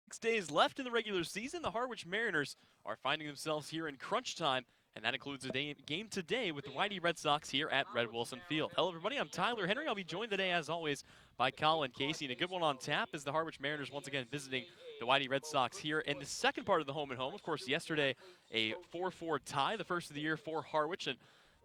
6 days left in the regular season. The Harwich Mariners are finding themselves here in crunch time, and that includes a game today with the Whitey Red Sox here at Red Wilson Field. Hello, everybody. I'm Tyler Henry. I'll be joined today, as always, by Colin Casey. And a good one on tap is the Harwich Mariners once again visiting the Whitey Red Sox here in the second part of the home and home. Of course, yesterday, a 4-4 tie, the first of the year for Harwich, and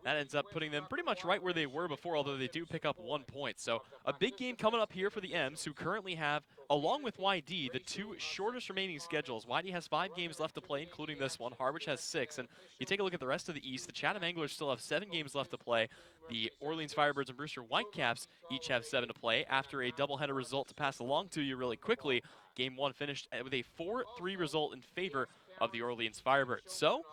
that ends up putting them pretty much right where they were before, although they do pick up 1 point. So a big game coming up here for the M's, who currently have, along with YD, the two shortest remaining schedules. YD has 5 games left to play, including this one. Harwich has 6. And you take a look at the rest of the East, the Chatham Anglers still have 7 games left to play. The Orleans Firebirds and Brewster Whitecaps each have 7 to play. After a doubleheader result to pass along to you really quickly, Game 1 finished with a 4-3 result in favor of the Orleans Firebirds. So,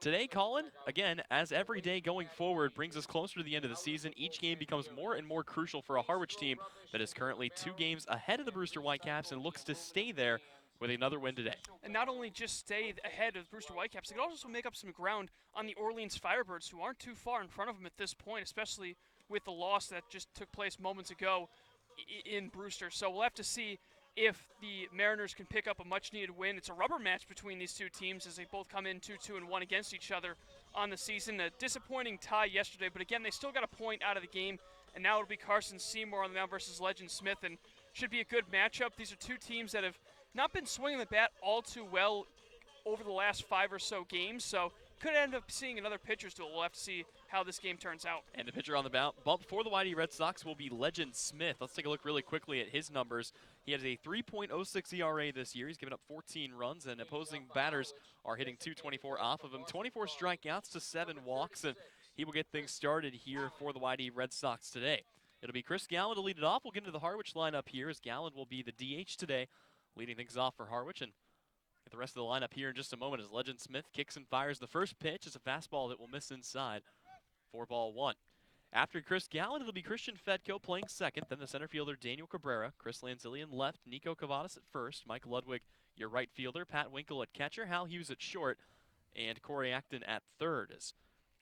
today, Colin, again, as every day going forward brings us closer to the end of the season, each game becomes more and more crucial for a Harwich team that is currently 2 games ahead of the Brewster Whitecaps and looks to stay there with another win today. And not only just stay ahead of Brewster Whitecaps, they could also make up some ground on the Orleans Firebirds, who aren't too far in front of them at this point, especially with the loss that just took place moments ago in Brewster. So we'll have to see if the Mariners can pick up a much-needed win. It's a rubber match between these two teams as they both come in 2-2-1 against each other on the season. A disappointing tie yesterday, but again, they still got a point out of the game, and now it'll be Carson Seymour on the mound versus Legend Smith, and should be a good matchup. These are two teams that have not been swinging the bat all too well over the last 5 or so games, so could end up seeing another pitcher's duel. We'll have to see how this game turns out. And the pitcher on the bump for the Whitey Red Sox will be Legend Smith. Let's take a look really quickly at his numbers. He has a 3.06 ERA this year. He's given up 14 runs, and opposing batters are hitting 224 off of him. 24 strikeouts to 7 walks, and he will get things started here for the Whitey Red Sox today. It'll be Chris Gallen to lead it off. We'll get into the Harwich lineup here, as Gallen will be the DH today, leading things off for Harwich. And get the rest of the lineup here in just a moment as Legend Smith kicks and fires the first pitch. It's a fastball that will miss inside. 4-1. After Chris Gallen, it'll be Christian Fedko playing second, then the center fielder Daniel Cabrera, Chris Lanzillian left, Nico Cavadas at first, Mike Ludwig your right fielder, Pat Winkle at catcher, Hal Hughes at short, and Corey Acton at third. As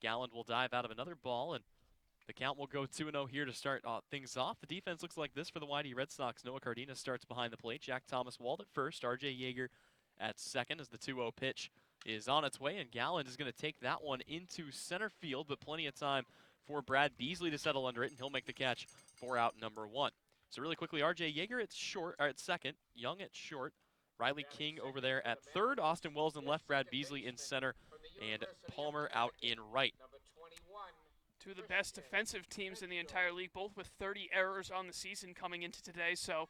Gallen will dive out of another ball, and the count will go 2-0 here to start things off. The defense looks like this for the Whitey Red Sox. Noah Cardenas starts behind the plate, Jack Thomas Wald at first, R.J. Yeager at second as the 2-0 pitch is on its way, and Gallen is going to take that one into center field, but plenty of time for Brad Beasley to settle under it, and he'll make the catch for out number 1. So really quickly, R.J. Yeager at second, Young at short, Riley King over there at third, Austin Wells in left, Brad Beasley in center, and Palmer out in right. Two of the best defensive teams in the entire league, both with 30 errors on the season coming into today, so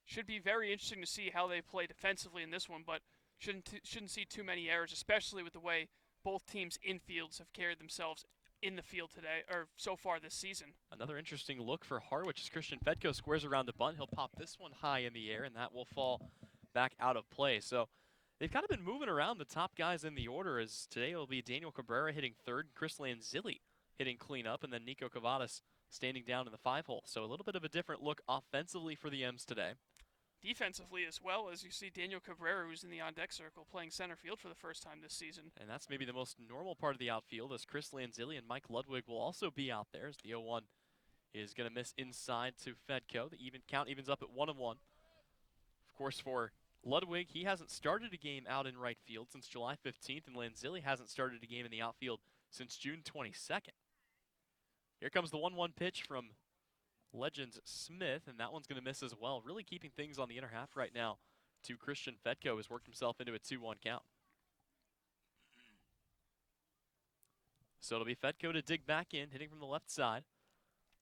should be very interesting to see how they play defensively in this one, but shouldn't see too many errors, especially with the way both teams' infields have carried themselves in the field today, or so far this season. Another interesting look for Harwich as Christian Fedko squares around the bunt. He'll pop this one high in the air, and that will fall back out of play. So they've kind of been moving around the top guys in the order, as today will be Daniel Cabrera hitting third, Chris Lanzilli hitting cleanup, and then Nico Cavadas standing down in the 5-hole. So a little bit of a different look offensively for the M's today. Defensively as well, as you see Daniel Cabrera, who's in the on-deck circle, playing center field for the first time this season. And that's maybe the most normal part of the outfield, as Chris Lanzilli and Mike Ludwig will also be out there, as the 0-1 is going to miss inside to Fedko. The count evens up at 1-1. Of course, for Ludwig, he hasn't started a game out in right field since July 15th, and Lanzilli hasn't started a game in the outfield since June 22nd. Here comes the 1-1 pitch from Legend Smith, and that one's going to miss as well. Really keeping things on the inner half right now to Christian Fedko, who's worked himself into a 2-1 count. So it'll be Fedko to dig back in, hitting from the left side.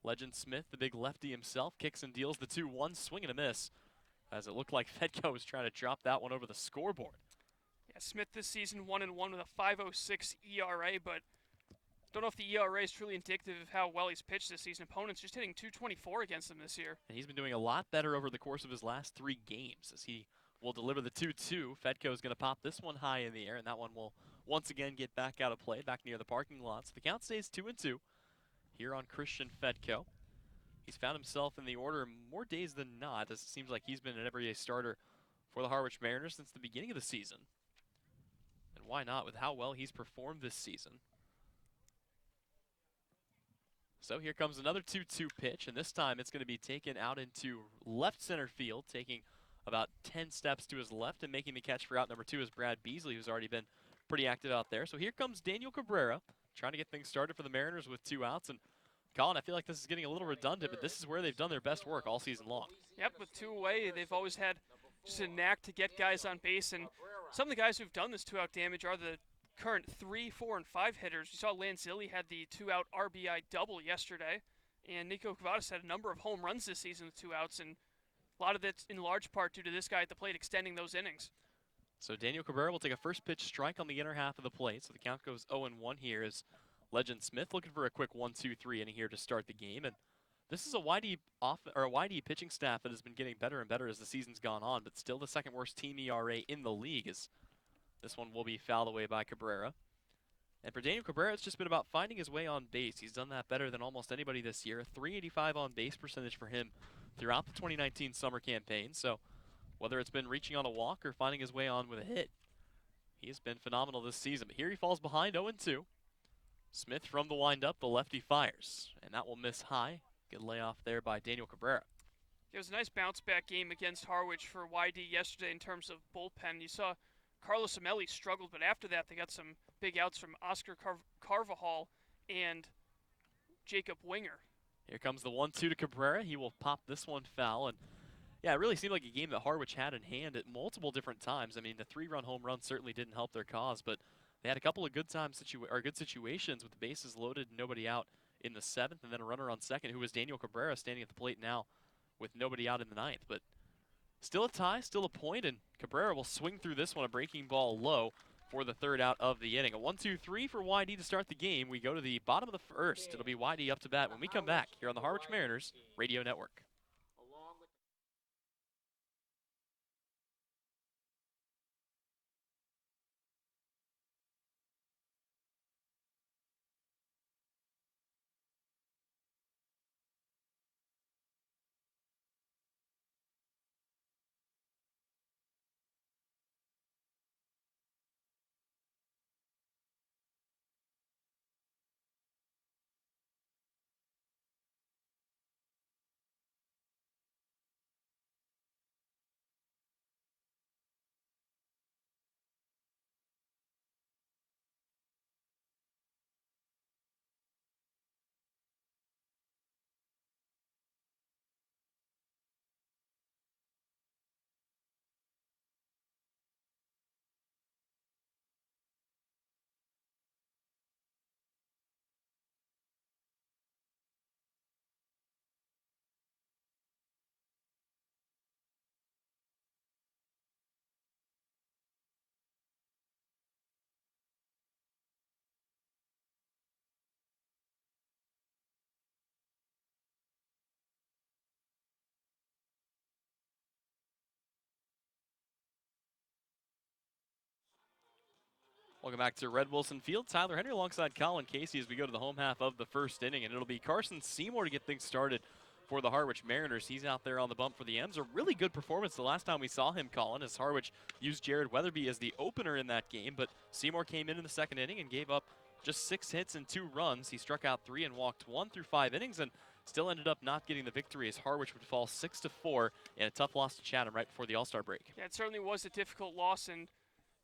Legend Smith, the big lefty himself, kicks and deals the 2-1, swing and a miss, as it looked like Fedko was trying to drop that one over the scoreboard. Yeah, Smith this season 1-1 with a 5.06 ERA, but don't know if the ERA is truly indicative of how well he's pitched this season. Opponents just hitting 224 against him this year. And he's been doing a lot better over the course of his last 3 games, as he will deliver the 2-2. Fedko is going to pop this one high in the air, and that one will once again get back out of play, back near the parking lot. So the count stays 2-2 here on Christian Fedko. He's found himself in the order more days than not, as it seems like he's been an everyday starter for the Harwich Mariners since the beginning of the season. And why not, with how well he's performed this season. So here comes another 2-2 pitch, and this time it's going to be taken out into left center field, taking about 10 steps to his left, and making the catch for out number 2 is Brad Beasley, who's already been pretty active out there. So here comes Daniel Cabrera, trying to get things started for the Mariners with 2 outs. And Colin, I feel like this is getting a little redundant, but this is where they've done their best work all season long. Yep, with 2 away, they've always had just a knack to get guys on base, and some of the guys who've done this 2-out damage are the current 3, 4, and 5 hitters. You saw Lanzilli had the 2-out RBI double yesterday, and Nico Cavadas had a number of home runs this season with 2 outs, and a lot of that's in large part due to this guy at the plate extending those innings. So Daniel Cabrera will take a first pitch strike on the inner half of the plate. So the count goes 0-1 here as Legend Smith looking for a quick 1-2-3 inning here to start the game. And this is a YD pitching staff that has been getting better and better as the season's gone on, but still the second worst team ERA in the league, as this one will be fouled away by Cabrera. And for Daniel Cabrera, it's just been about finding his way on base. He's done that better than almost anybody this year. A .385 on base percentage for him throughout the 2019 summer campaign. So whether it's been reaching on a walk or finding his way on with a hit, he has been phenomenal this season. But here he falls behind 0-2. Smith from the windup, the lefty fires, and that will miss high. Good layoff there by Daniel Cabrera. It was a nice bounce-back game against Harwich for YD yesterday in terms of bullpen. You saw Carlos Amelli struggled, but after that they got some big outs from Oscar Carvajal and Jacob Winger. Here comes the 1-2 to Cabrera. He will pop this one foul. And yeah, it really seemed like a game that Harwich had in hand at multiple different times. I mean, the 3-run home run certainly didn't help their cause, but they had a couple of good situations with the bases loaded and nobody out in the 7th, and then a runner on second, who was Daniel Cabrera, standing at the plate now with nobody out in the 9th. But still a tie, still a point, and Cabrera will swing through this one, a breaking ball low for the 3rd out of the inning. A 1-2-3 for YD to start the game. We go to the bottom of the 1st. It'll be YD up to bat when we come back here on the Harwich Mariners Radio Network. Welcome back to Red Wilson Field. Tyler Henry alongside Colin Casey as we go to the home half of the 1st inning, and it'll be Carson Seymour to get things started for the Harwich Mariners. He's out there on the bump for the M's. A really good performance the last time we saw him, Colin, as Harwich used Jared Weatherby as the opener in that game, but Seymour came in the 2nd inning and gave up just 6 hits and 2 runs. He struck out 3 and walked 1 through 5 innings, and still ended up not getting the victory as Harwich would fall 6-4 in a tough loss to Chatham right before the All-Star break. Yeah, it certainly was a difficult loss, and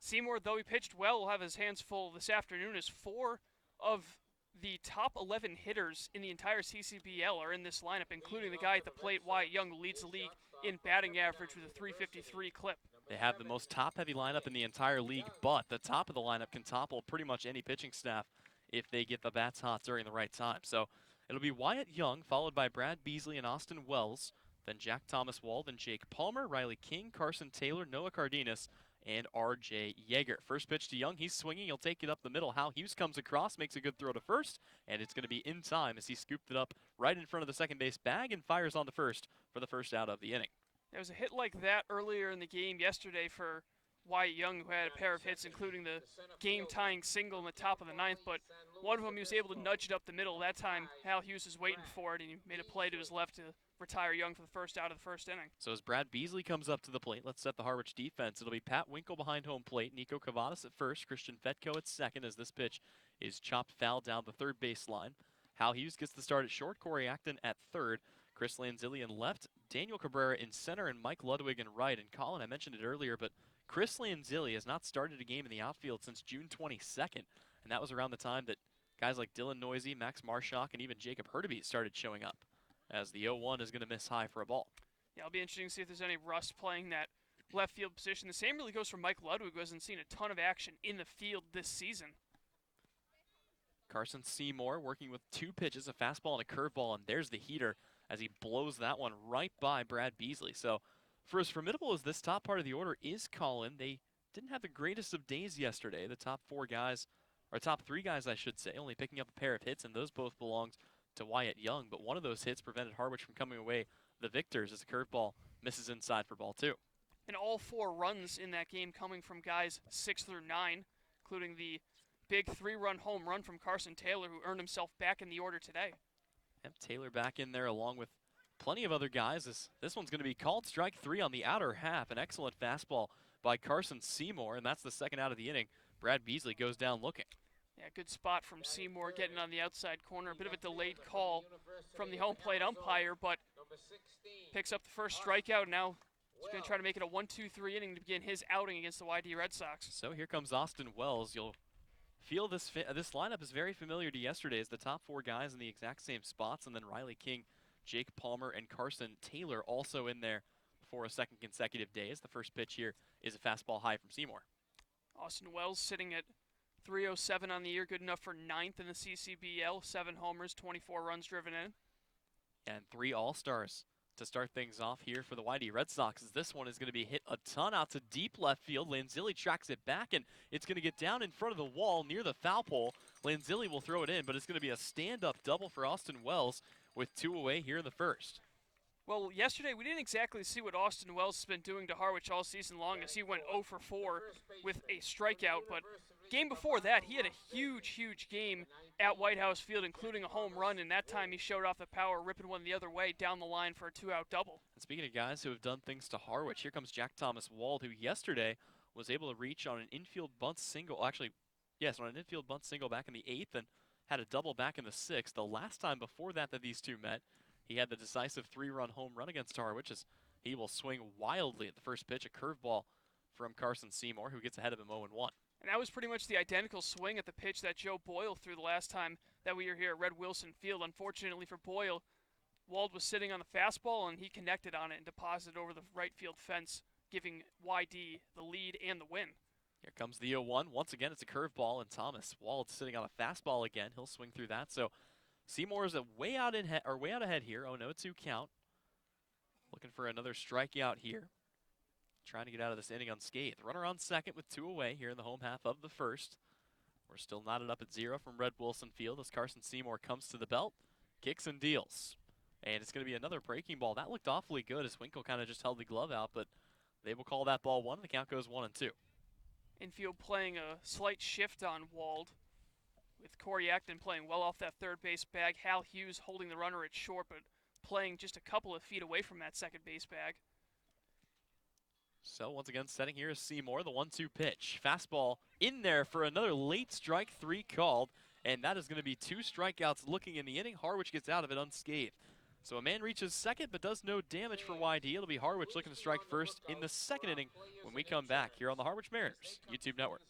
Seymour, though he pitched well, will have his hands full this afternoon, as 4 of the top 11 hitters in the entire CCBL are in this lineup, including the guy at the plate, Wyatt Young, who leads the league in batting average with a .353 clip. They have the most top-heavy lineup in the entire league, but the top of the lineup can topple pretty much any pitching staff if they get the bats hot during the right time. So it'll be Wyatt Young, followed by Brad Beasley and Austin Wells, then Jack Thomas Wall, then Jake Palmer, Riley King, Carson Taylor, Noah Cardenas, and R.J. Yeager. First pitch to Young. He's swinging. He'll take it up the middle. Hal Hughes comes across, makes a good throw to first, and it's going to be in time as he scooped it up right in front of the second base bag and fires on to first for the 1st out of the inning. There was a hit like that earlier in the game yesterday for Wyatt Young, who had a pair of hits, including the game-tying single in the top of the 9th, but one of them he was able to nudge it up the middle. That time, Hal Hughes was waiting for it, and he made a play to his left to retire Young for the 1st out of the 1st inning. So as Brad Beasley comes up to the plate, let's set the Harwich defense. It'll be Pat Winkle behind home plate, Nico Cavadas at first, Christian Fetko at second as this pitch is chopped foul down the 3rd baseline. Hal Hughes gets the start at short, Corey Acton at 3rd, Chris Lanzilli in left, Daniel Cabrera in center, and Mike Ludwig in right. And Colin, I mentioned it earlier, but Chris Lanzilli has not started a game in the outfield since June 22nd, and that was around the time that guys like Dylan Noisy, Max Marshock, and even Jacob Hurtubise started showing up, as the 0-1 is going to miss high for a ball. Yeah, it'll be interesting to see if there's any rust playing that left field position. The same really goes for Mike Ludwig, who hasn't seen a ton of action in the field this season. Carson Seymour working with 2 pitches, a fastball and a curveball, and there's the heater as he blows that one right by Brad Beasley. So for as formidable as this top part of the order is, Colin, they didn't have the greatest of days yesterday. The top 4 guys, or top 3 guys I should say, only picking up a pair of hits, and those both belonged to Wyatt Young, but one of those hits prevented Harwich from coming away the victors as a curveball misses inside for ball 2. And all 4 runs in that game coming from guys 6 through 9, including the big 3-run home run from Carson Taylor, who earned himself back in the order today. Yep, Taylor back in there along with plenty of other guys. This one's going to be called strike 3 on the outer half. An excellent fastball by Carson Seymour, and that's the second out of the inning. Brad Beasley goes down looking. Yeah, good spot from Seymour getting on the outside corner. A bit of a delayed call from the home plate umpire, but picks up the first strikeout. Now he's going to try to make it a 1-2-3 inning to begin his outing against the YD Red Sox. So here comes Austin Wells. You'll feel this lineup is very familiar to yesterday's. The top 4 guys in the exact same spots, and then Riley King, Jake Palmer, and Carson Taylor also in there for a second consecutive day. As the first pitch here is a fastball high from Seymour. Austin Wells sitting at 307 on the year, good enough for 9th in the CCBL. 7 homers, 24 runs driven in. And 3 All-Stars to start things off here for the YD Red Sox, as this one is going to be hit a ton out to deep left field. Lanzilli tracks it back, and it's going to get down in front of the wall near the foul pole. Lanzilli will throw it in, but it's going to be a stand-up double for Austin Wells with 2 away here in the first. Well, yesterday we didn't exactly see what Austin Wells has been doing to Harwich all season long, as he went 0 for 4 with a strikeout. But game before that, he had a huge game at White House Field, including a home run, and that time he showed off the power, ripping one the other way down the line for a 2-out double. And speaking of guys who have done things to Harwich, here comes Jack Thomas Wald, who yesterday was able to reach on an infield bunt single, actually, yes, on an infield bunt single back in the 8th, and had a double back in the 6th. The last time before that these two met, he had the decisive 3-run home run against Harwich, as he will swing wildly at the first pitch, a curveball from Carson Seymour, who gets ahead of him 0-1. And that was pretty much the identical swing at the pitch that Joe Boyle threw the last time that we were here at Red Wilson Field. Unfortunately for Boyle, Wald was sitting on the fastball, and he connected on it and deposited over the right field fence, giving YD the lead and the win. Here comes the 0-1. Once again, it's a curveball, and Thomas Wald sitting on a fastball again. He'll swing through that. So Seymour is way out ahead here. 0-2 count. Looking for another strikeout here. Trying to get out of this inning unscathed. Runner on second with 2 away here in the home half of the first. We're still knotted up at 0 from Red Wilson Field as Carson Seymour comes to the belt, kicks and deals. And it's going to be another breaking ball. That looked awfully good as Winkle kind of just held the glove out, but they will call that ball 1, and the count goes 1-2. Infield playing a slight shift on Wald, with Corey Acton playing well off that third base bag. Hal Hughes holding the runner at short, but playing just a couple of feet away from that second base bag. So once again, setting here is Seymour, the 1-2 pitch. Fastball in there for another late strike 3 called, and that is going to be 2 strikeouts looking in the inning. Harwich gets out of it unscathed. So a man reaches second but does no damage for YD. It'll be Harwich looking to strike first in the second inning when we come back here on the Harwich Mariners YouTube Network.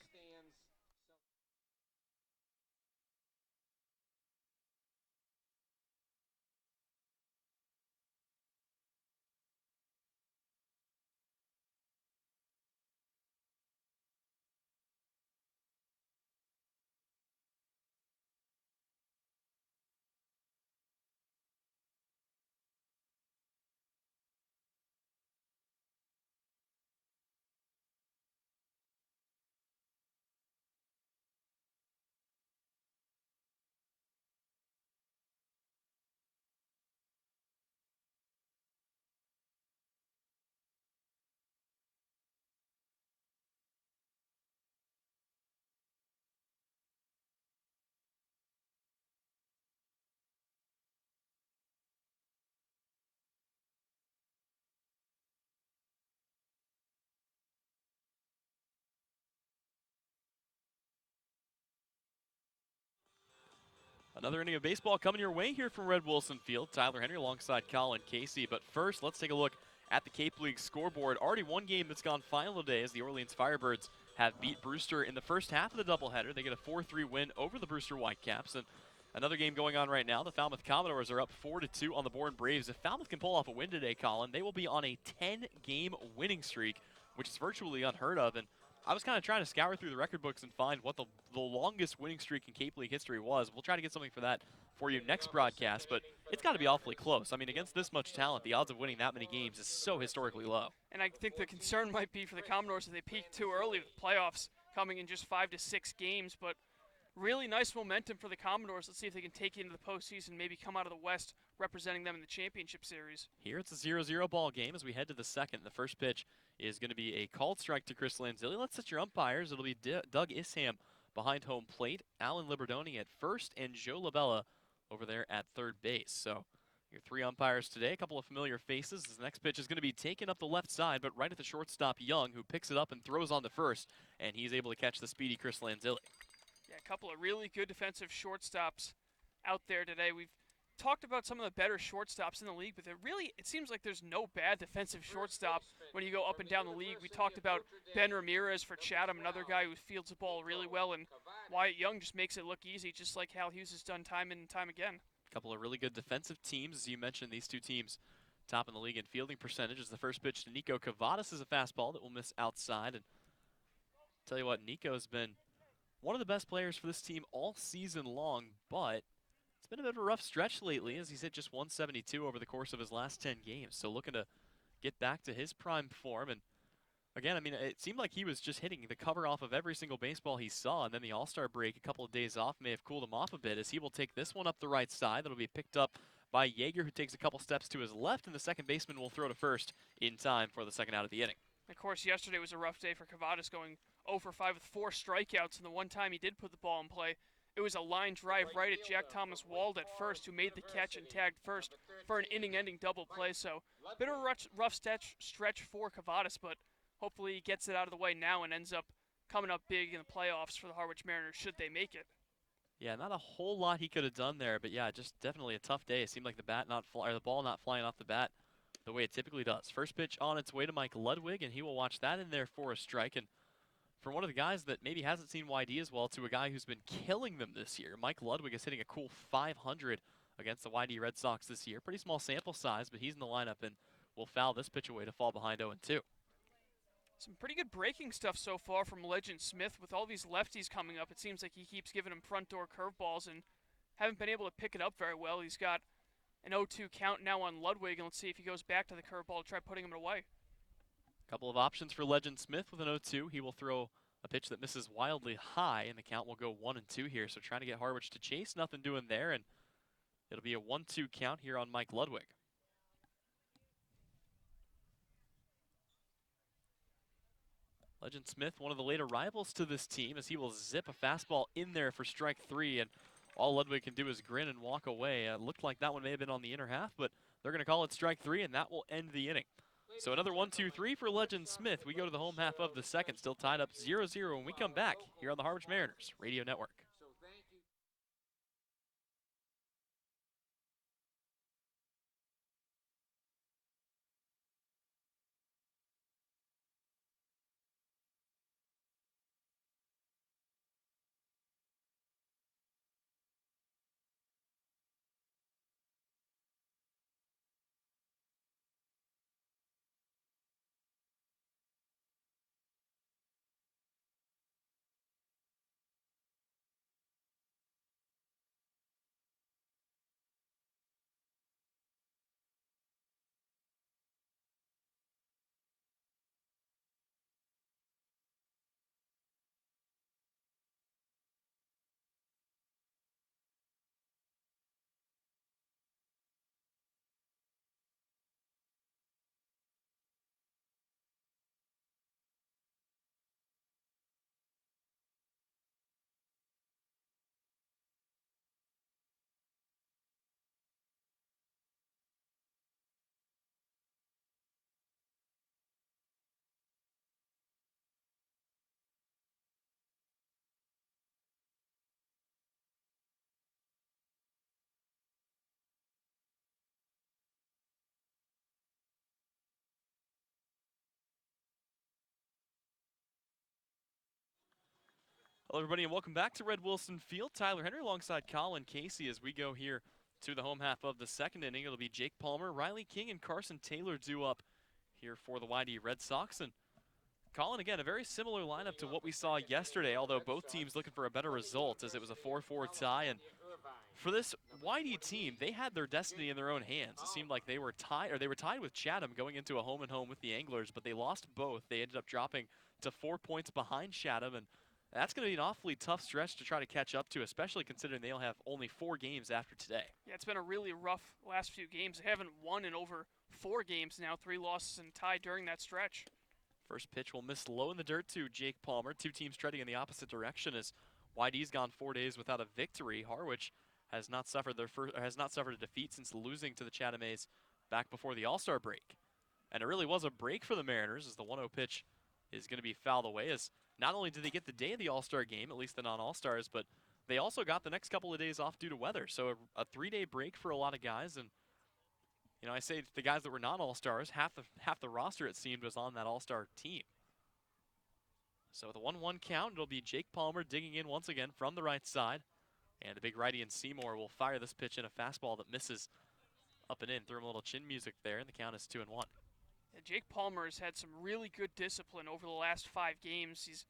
Another inning of baseball coming your way here from Red Wilson Field. Tyler Henry alongside Colin Casey. But first, let's take a look at the Cape League scoreboard. Already one game that's gone final today as the Orleans Firebirds have beat Brewster in the first half of the doubleheader. They get a 4-3 win over the Brewster Whitecaps. And another game going on right now. The Falmouth Commodores are up 4-2 on the Bourne Braves. If Falmouth can pull off a win today, Colin, they will be on a 10-game winning streak, which is virtually unheard of. And I was kind of trying to scour through the record books and find what the longest winning streak in Cape League history was. We'll try to get something for that for you next broadcast, but it's got to be awfully close. I mean, against this much talent, the odds of winning that many games is so historically low. And I think the concern might be for the Commodores that they peaked too early with the playoffs coming in just 5 to 6 games, but really nice momentum for the Commodores. Let's see if they can take it into the postseason, maybe come out of the West representing them in the championship series. Here it's a 0-0 ball game as we head to the second. The first pitch is going to be a called strike to Chris Lanzilli. Let's set your umpires. It'll be Doug Isham behind home plate, Alan Liberdoni at first, and Joe Labella over there at third base. So your three umpires today, a couple of familiar faces. This next pitch is going to be taken up the left side, but right at the shortstop, Young, who picks it up and throws on the first, and he's able to catch the speedy Chris Lanzilli. Yeah, a couple of really good defensive shortstops out there today. We've talked about some of the better shortstops in the league, but it seems like there's no bad defensive shortstop when you go up and down the league. We talked about Ben Ramirez for Chatham, another guy who fields the ball really well, and Wyatt Young just makes it look easy, just like Hal Hughes has done time and time again. A couple of really good defensive teams. As you mentioned, these two teams top in the league in fielding percentages. The first pitch to Nico Cavadas is a fastball that will miss outside. And tell you what, Nico's been one of the best players for this team all season long, but it's been a bit of a rough stretch lately as he's hit just 172 over the course of his last 10 games. So looking to get back to his prime form. And again, I mean, it seemed like he was just hitting the cover off of every single baseball he saw, and then the All-Star break, a couple of days off, may have cooled him off a bit as he will take this one up the right side. That'll be picked up by Yeager, who takes a couple steps to his left, and the second baseman will throw to first in time for the second out of the inning. Of course, yesterday was a rough day for Cavadas, going 0 for 5 with 4 strikeouts, and the one time he did put the ball in play, it was a line drive right at Jack Thomas Wald at first, who made the catch and tagged first for an inning-ending double play. So a bit of a rough stretch for Cavadas, but hopefully he gets it out of the way now and ends up coming up big in the playoffs for the Harwich Mariners should they make it. Yeah, not a whole lot he could have done there, but yeah, just definitely a tough day. It seemed like the ball not flying off the bat the way it typically does. First pitch on its way to Mike Ludwig, and he will watch that in there for a strike. And for one of the guys that maybe hasn't seen YD as well, to a guy who's been killing them this year, Mike Ludwig is hitting a cool .500 against the YD Red Sox this year. Pretty small sample size, but he's in the lineup and will foul this pitch away to fall behind 0-2. Some pretty good breaking stuff so far from Legend Smith. With all these lefties coming up, it seems like he keeps giving him front door curveballs and haven't been able to pick it up very well. He's got an 0-2 count now on Ludwig, and let's see if he goes back to the curveball to try putting him away. Couple of options for Legend Smith with an 0-2. He will throw a pitch that misses wildly high, and the count will go 1-2 here. So trying to get Harwich to chase, nothing doing there, and it'll be a 1-2 count here on Mike Ludwig. Legend Smith, one of the later rivals to this team, as he will zip a fastball in there for strike 3, and all Ludwig can do is grin and walk away. It looked like that one may have been on the inner half, but they're going to call it strike 3, and that will end the inning. So another 1-2-3 for Legend Smith. We go to the home half of the second, still tied up 0-0 when we come back here on the Harwich Mariners Radio Network. Hello, everybody, and welcome back to Red Wilson Field. Tyler Henry alongside Colin Casey as we go here to the home half of the second inning. It'll be Jake Palmer, Riley King, and Carson Taylor due up here for the YD Red Sox. And Colin, again, a very similar lineup to what we saw yesterday, although both teams looking for a better result as it was a 4-4 tie. And for this YD team, they had their destiny in their own hands. It seemed like they were tied with Chatham going into a home-and-home with the Anglers, but they lost both. They ended up dropping to 4 points behind Chatham, and that's going to be an awfully tough stretch to try to catch up to, especially considering they'll have only 4 games after today. Yeah, it's been a really rough last few games. They haven't won in over 4 games now, 3 losses and tie during that stretch. First pitch will miss low in the dirt to Jake Palmer. 2 teams treading in the opposite direction as YD's gone 4 days without a victory. Harwich has not suffered a defeat since losing to the Chatham A's back before the All-Star break. And it really was a break for the Mariners as the 1-0 pitch is going to be fouled away, as not only did they get the day of the All-Star game, at least the non-All-Stars, but they also got the next couple of days off due to weather. So a 3-day break for a lot of guys. And you know, I say the guys that were non-All-Stars, half the roster, it seemed, was on that All-Star team. So with a 1-1 count, it'll be Jake Palmer digging in once again from the right side. And the big righty in Seymour will fire this pitch in, a fastball that misses up and in. Threw him a little chin music there, and the count is 2-1. Yeah, Jake Palmer has had some really good discipline over the last 5 games. He's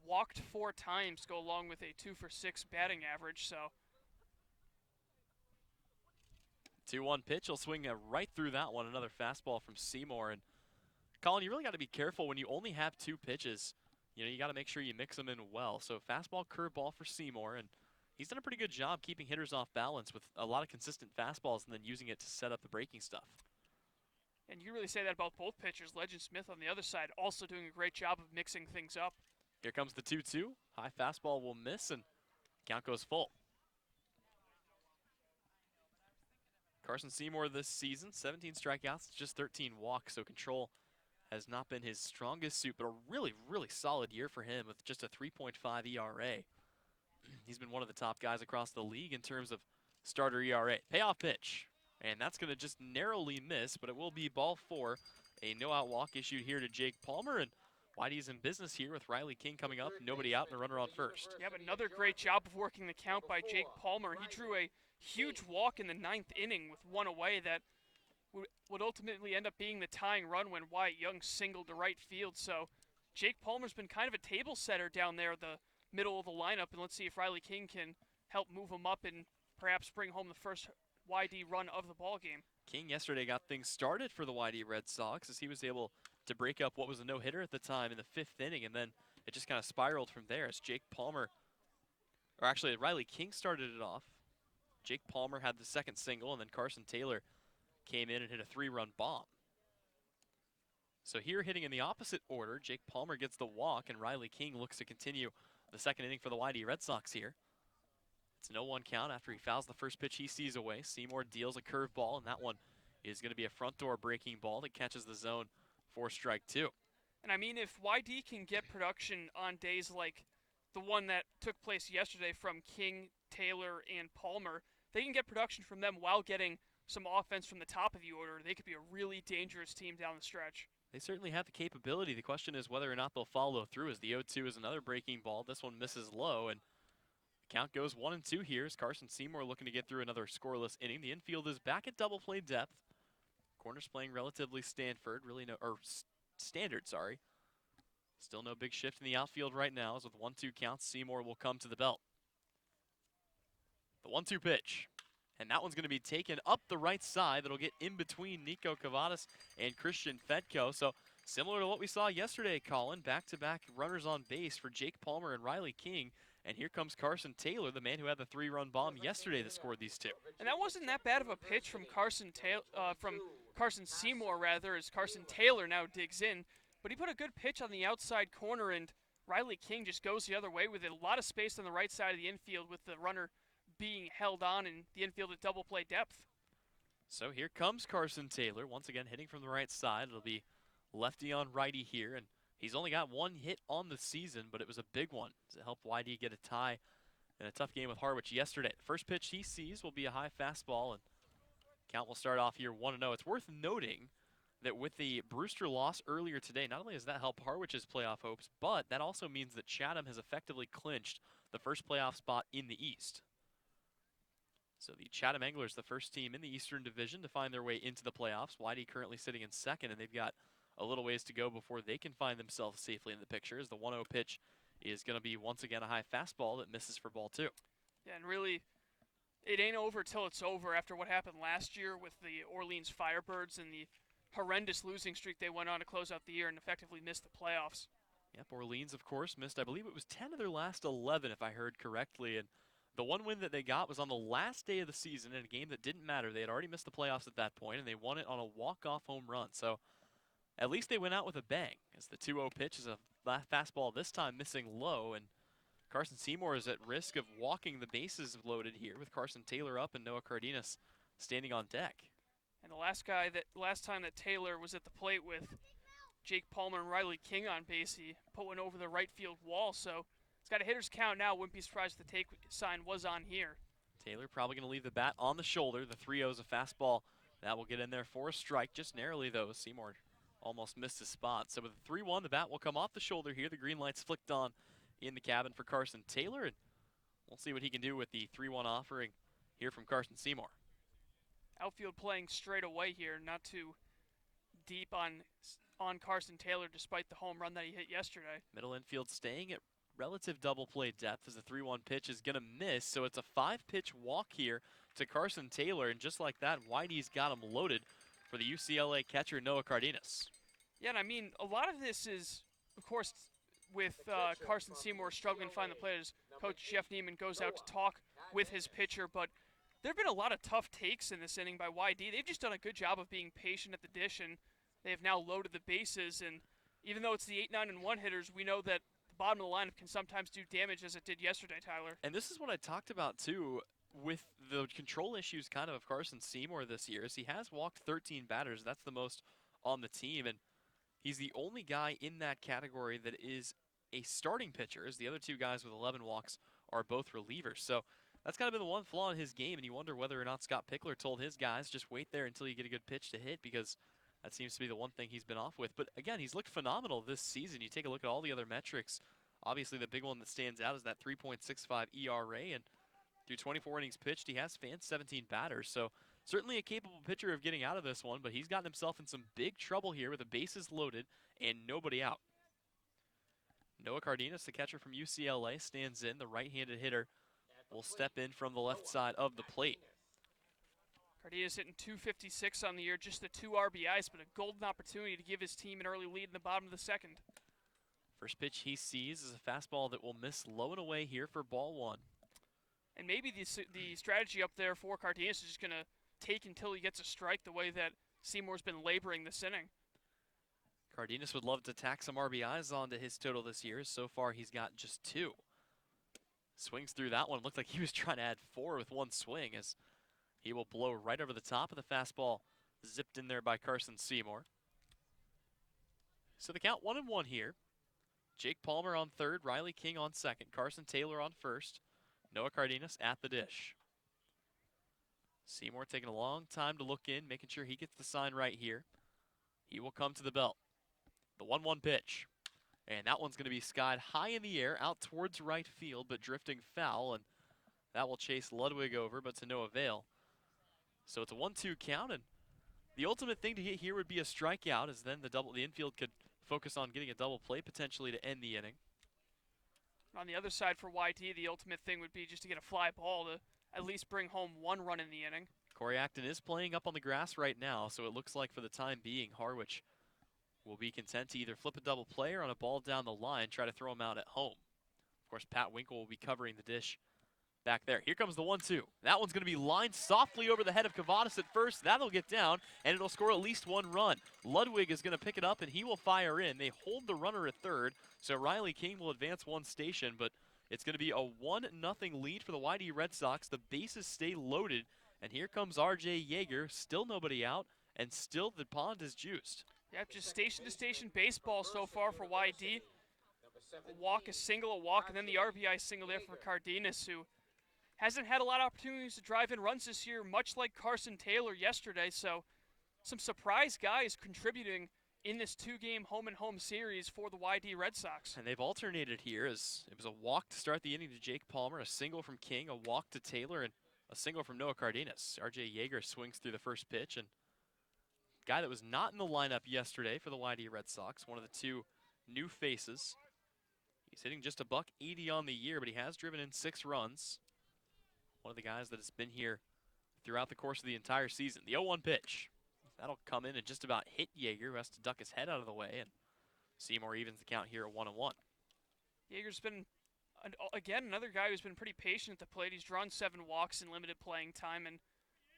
walked 4 times to go along with a 2-for-6 batting average, so 2-1 pitch. He'll swing right through that one. Another fastball from Seymour. And Colin, you really got to be careful when you only have 2 pitches. You know, you got to make sure you mix them in well. So fastball, curveball for Seymour, and he's done a pretty good job keeping hitters off balance with a lot of consistent fastballs and then using it to set up the breaking stuff. And you really say that about both pitchers. Legend Smith on the other side also doing a great job of mixing things up. Here comes the 2-2. High fastball will miss, and count goes full. Carson Seymour this season, 17 strikeouts, just 13 walks, so control has not been his strongest suit, but a really, really solid year for him with just a 3.5 ERA. He's been one of the top guys across the league in terms of starter ERA. Payoff pitch, and that's going to just narrowly miss, but it will be ball 4. A no-out walk issued here to Jake Palmer, and YD's in business here with Riley King coming up, nobody out, and a runner on first. Yeah, but another great job of working the count by Jake Palmer. He drew a huge walk in the 9th inning with 1 away that would ultimately end up being the tying run when Wyatt Young singled to right field. So Jake Palmer's been kind of a table setter down there, the middle of the lineup, and let's see if Riley King can help move him up and perhaps bring home the first YD run of the ball game. King yesterday got things started for the YD Red Sox as he was able to break up what was a no-hitter at the time in the 5th inning, and then it just kind of spiraled from there as Jake Palmer, or actually Riley King started it off. Jake Palmer had the second single, and then Carson Taylor came in and hit a 3-run bomb. So here hitting in the opposite order, Jake Palmer gets the walk, and Riley King looks to continue the second inning for the YD Red Sox here. It's a 0-1 count after he fouls the first pitch he sees away. Seymour deals a curveball, and that one is going to be a front door breaking ball that catches the zone for strike 2. And I mean, if YD can get production on days like the one that took place yesterday from King, Taylor, and Palmer, they can get production from them while getting some offense from the top of the order. They could be a really dangerous team down the stretch. They certainly have the capability. The question is whether or not they'll follow through, as the 0-2 is another breaking ball. This one misses low, and the count goes 1-2 here as Carson Seymour looking to get through another scoreless inning. The infield is back at double play depth. Corners playing relatively standard, sorry. Still no big shift in the outfield right now, as with 1-2 counts, Seymour will come to the belt. The 1-2 pitch. And that one's going to be taken up the right side. That'll get in between Nico Cavadas and Christian Fedko. So similar to what we saw yesterday, Colin, back-to-back runners on base for Jake Palmer and Riley King. And here comes Carson Taylor, the man who had the 3-run bomb yesterday that scored these 2. And that wasn't that bad of a pitch from Carson Seymour, as Carson Taylor now digs in. But he put a good pitch on the outside corner, and Riley King just goes the other way with it. A lot of space on the right side of the infield with the runner being held on in the infield at double play depth. So here comes Carson Taylor, once again hitting from the right side. It'll be lefty on righty here, and he's only got 1 hit on the season, but it was a big one to help YD get a tie in a tough game with Harwich yesterday. The first pitch he sees will be a high fastball, and count will start off here 1-0. It's worth noting that with the Brewster loss earlier today, not only does that help Harwich's playoff hopes, but that also means that Chatham has effectively clinched the first playoff spot in the East. So the Chatham Anglers, the first team in the Eastern Division to find their way into the playoffs. Whitey currently sitting in second, and they've got a little ways to go before they can find themselves safely in the picture, as the 1-0 pitch is going to be once again a high fastball that misses for ball 2. Yeah, and really, it ain't over till it's over after what happened last year with the Orleans Firebirds and the horrendous losing streak they went on to close out the year and effectively missed the playoffs. Yep, Orleans, of course, missed, I believe it was 10 of their last 11, if I heard correctly, and the one win that they got was on the last day of the season in a game that didn't matter. They had already missed the playoffs at that point, and they won it on a walk-off home run. So at least they went out with a bang, as the 2-0 pitch is a fastball, this time missing low, and Carson Seymour is at risk of walking the bases loaded here with Carson Taylor up and Noah Cardenas standing on deck. And the last time that Taylor was at the plate with Jake Palmer and Riley King on base, he put one over the right field wall, so it's got a hitter's count now. Wouldn't be surprised if the take sign was on here. Taylor probably going to leave the bat on the shoulder. The 3-0 is a fastball. That will get in there for a strike, just narrowly though. Seymour almost missed his spot. So with a 3-1, the bat will come off the shoulder here. The green light's flicked on in the cabin for Carson Taylor, and we'll see what he can do with the 3-1 offering here from Carson Seymour. Outfield playing straight away here, not too deep on Carson Taylor despite the home run that he hit yesterday. Middle infield staying at relative double play depth as the 3-1 pitch is going to miss, so it's a 5-pitch walk here to Carson Taylor, and just like that, Whitey's got him loaded for the UCLA catcher Noah Cardenas. Yeah, and I mean, a lot of this is, of course, with Carson Seymour struggling to find the plate as Coach Jeff Neiman goes out to talk with his pitcher, but there have been a lot of tough takes in this inning by YD. They've just done a good job of being patient at the dish, and they have now loaded the bases, and even though it's the 8, 9, and 1 hitters, we know that the bottom of the lineup can sometimes do damage as it did yesterday, Tyler. And this is what I talked about, too, with the control issues kind of Carson Seymour this year, is he has walked 13 batters. That's the most on the team, and he's the only guy in that category that is a starting pitcher, as the other two guys with 11 walks are both relievers. So that's kind of been the one flaw in his game, and you wonder whether or not Scott Pickler told his guys, just wait there until you get a good pitch to hit, because that seems to be the one thing he's been off with. But again, he's looked phenomenal this season. You take a look at all the other metrics. Obviously, the big one that stands out is that 3.65 ERA, and through 24 innings pitched, he has fanned 17 batters. So certainly a capable pitcher of getting out of this one, but he's gotten himself in some big trouble here with the bases loaded and nobody out. Noah Cardenas, the catcher from UCLA, stands in. The right-handed hitter will step in from the left side of the plate. Cardenas hitting .256 on the year, just the 2 RBIs, but a golden opportunity to give his team an early lead in the bottom of the second. First pitch he sees is a fastball that will miss low and away here for ball 1. And maybe the strategy up there for Cardenas is just going to take until he gets a strike, the way that Seymour's been laboring this inning. Cardenas would love to tack some RBIs onto his total this year. So far, he's got just 2. Swings through that one. Looked like he was trying to add 4 with one swing, as he will blow right over the top of the fastball, zipped in there by Carson Seymour. So the count 1-1 here. Jake Palmer on third, Riley King on second, Carson Taylor on first, Noah Cardenas at the dish. Seymour taking a long time to look in, making sure he gets the sign right here. He will come to the belt. The 1-1 pitch. And that one's going to be skied high in the air, out towards right field, but drifting foul, and that will chase Ludwig over, but to no avail. So it's a 1-2 count, and the ultimate thing to hit here would be a strikeout, as then the infield could focus on getting a double play potentially to end the inning. On the other side for YT, the ultimate thing would be just to get a fly ball to at least bring home 1 run in the inning. Corey Acton is playing up on the grass right now, so it looks like for the time being, Harwich will be content to either flip a double play or on a ball down the line, try to throw him out at home. Of course, Pat Winkle will be covering the dish back there. Here comes the 1-2. That one's going to be lined softly over the head of Cavadas at first. That'll get down, and it'll score at least 1 run. Ludwig is going to pick it up, and he will fire in. They hold the runner at third, so Riley King will advance 1 station, but it's going to be a 1-0 lead for the YD Red Sox. The bases stay loaded, and here comes R.J. Yeager. Still nobody out, and still the pond is juiced. Yep, just station-to-station baseball so far for YD. A walk, a single, a walk, and then the RBI single there for Cardenas, who hasn't had a lot of opportunities to drive in runs this year, much like Carson Taylor yesterday. So some surprise guys contributing in this 2-game home-and-home series for the YD Red Sox. And they've alternated here as it was a walk to start the inning to Jake Palmer, a single from King, a walk to Taylor, and a single from Noah Cardenas. RJ Yeager swings through the first pitch, and guy that was not in the lineup yesterday for the YD Red Sox, one of the two new faces. He's hitting just a $180 on the year, but he has driven in 6 runs. One of the guys that has been here throughout the course of the entire season. The 0-1 pitch. That'll come in and just about hit Yeager, who has to duck his head out of the way, and Seymour evens the count here at 1-1. Yeager's been, again, another guy who's been pretty patient at the plate. He's drawn 7 walks in limited playing time, and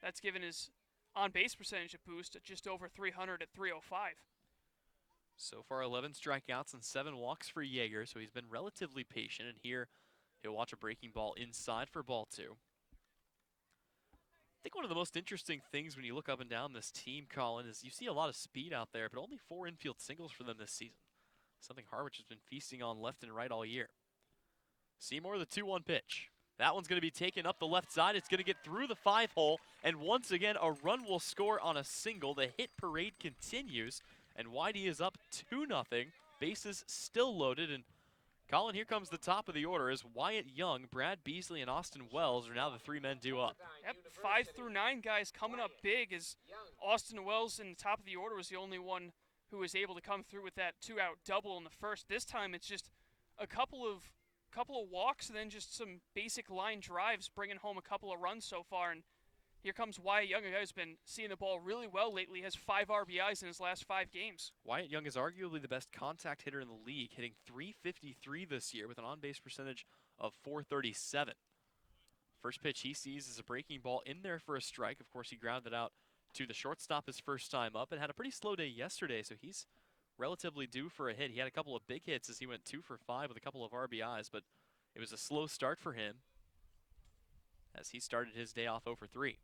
that's given his on-base percentage a boost at just over 300 at 305. So far, 11 strikeouts and 7 walks for Yeager, so he's been relatively patient, and here he'll watch a breaking ball inside for ball 2. I think one of the most interesting things when you look up and down this team, Colin, is you see a lot of speed out there, but only 4 infield singles for them this season. Something Harwich has been feasting on left and right all year. Seymour, the 2-1 pitch. That one's going to be taken up the left side. It's going to get through the 5-hole, and once again, a run will score on a single. The hit parade continues, and YD is up 2-0. Bases still loaded, and Colin, here comes the top of the order as Wyatt Young, Brad Beasley, and Austin Wells are now the 3 men due up. Yep, 5 through 9 guys coming up big as Austin Wells in the top of the order was the only one who was able to come through with that 2-out double in the first. This time it's just a couple of walks and then just some basic line drives bringing home a couple of runs so far. And here comes Wyatt Young, a guy who's been seeing the ball really well lately, has 5 RBIs in his last 5 games. Wyatt Young is arguably the best contact hitter in the league, hitting .353 this year with an on-base percentage of .437. First pitch he sees is a breaking ball in there for a strike. Of course, he grounded out to the shortstop his first time up and had a pretty slow day yesterday, so he's relatively due for a hit. He had a couple of big hits as he went 2 for 5 with a couple of RBIs, but it was a slow start for him as he started his day off 0 for 3.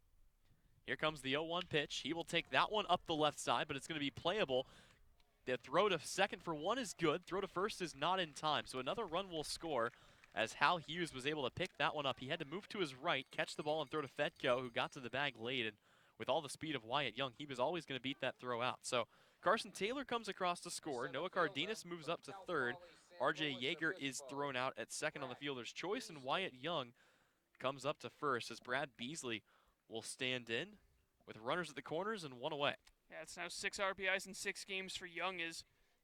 Here comes the 0-1 pitch. He will take that one up the left side, but it's going to be playable. The throw to second for 1 is good. Throw to first is not in time, so another run will score as Hal Hughes was able to pick that one up. He had to move to his right, catch the ball, and throw to Fetko, who got to the bag late. And with all the speed of Wyatt Young, he was always going to beat that throw out. So Carson Taylor comes across to score. Noah Cardenas moves up to third. RJ Yeager is thrown out at second on the fielder's choice, and Wyatt Young comes up to first as Brad Beasley will stand in with runners at the corners and 1 away. Yeah, it's now 6 RBIs in 6 games for Young.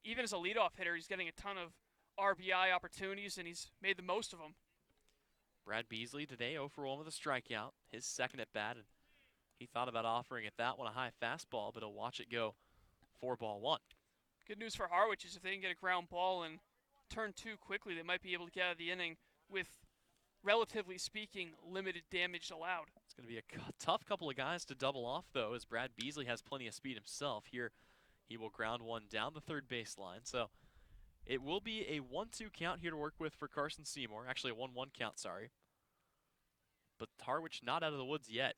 Even as a leadoff hitter, he's getting a ton of RBI opportunities, and he's made the most of them. Brad Beasley today 0 for 1 with a strikeout, his second at bat, and he thought about offering at that one a high fastball, but he'll watch it go 4-1. Good news for Harwich is if they can get a ground ball and turn 2 quickly, they might be able to get out of the inning with, relatively speaking, limited damage allowed. It's going to be a tough couple of guys to double off, though, as Brad Beasley has plenty of speed himself. Here, he will ground one down the third baseline. So it will be a 1-2 count here to work with for Carson Seymour. Actually, a 1-1 count, sorry. But Harwich not out of the woods yet.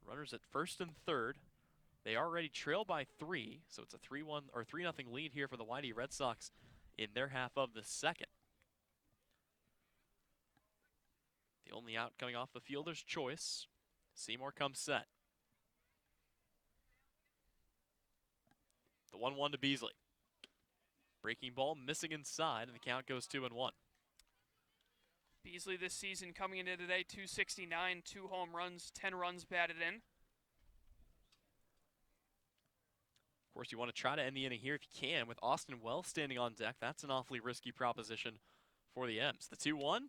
Runners at first and third. They already trail by 3, so it's a 3-1 or 3-0 lead here for the YD Red Sox in their half of the second. The only out coming off the fielder's choice. Seymour comes set. The 1-1 to Beasley. Breaking ball missing inside, and the count goes 2-1. Beasley this season coming into today, 269, 2 home runs, 10 runs batted in. Of course, you want to try to end the inning here if you can. With Austin Wells standing on deck, that's an awfully risky proposition for the M's. The 2-1,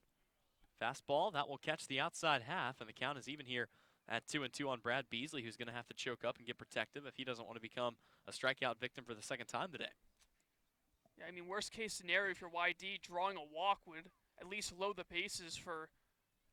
fastball, that will catch the outside half, and the count is even here at 2-2 on Brad Beasley, who's going to have to choke up and get protective if he doesn't want to become a strikeout victim for the second time today. Yeah, I mean, worst case scenario, if you're YD, drawing a walk would at least load the bases for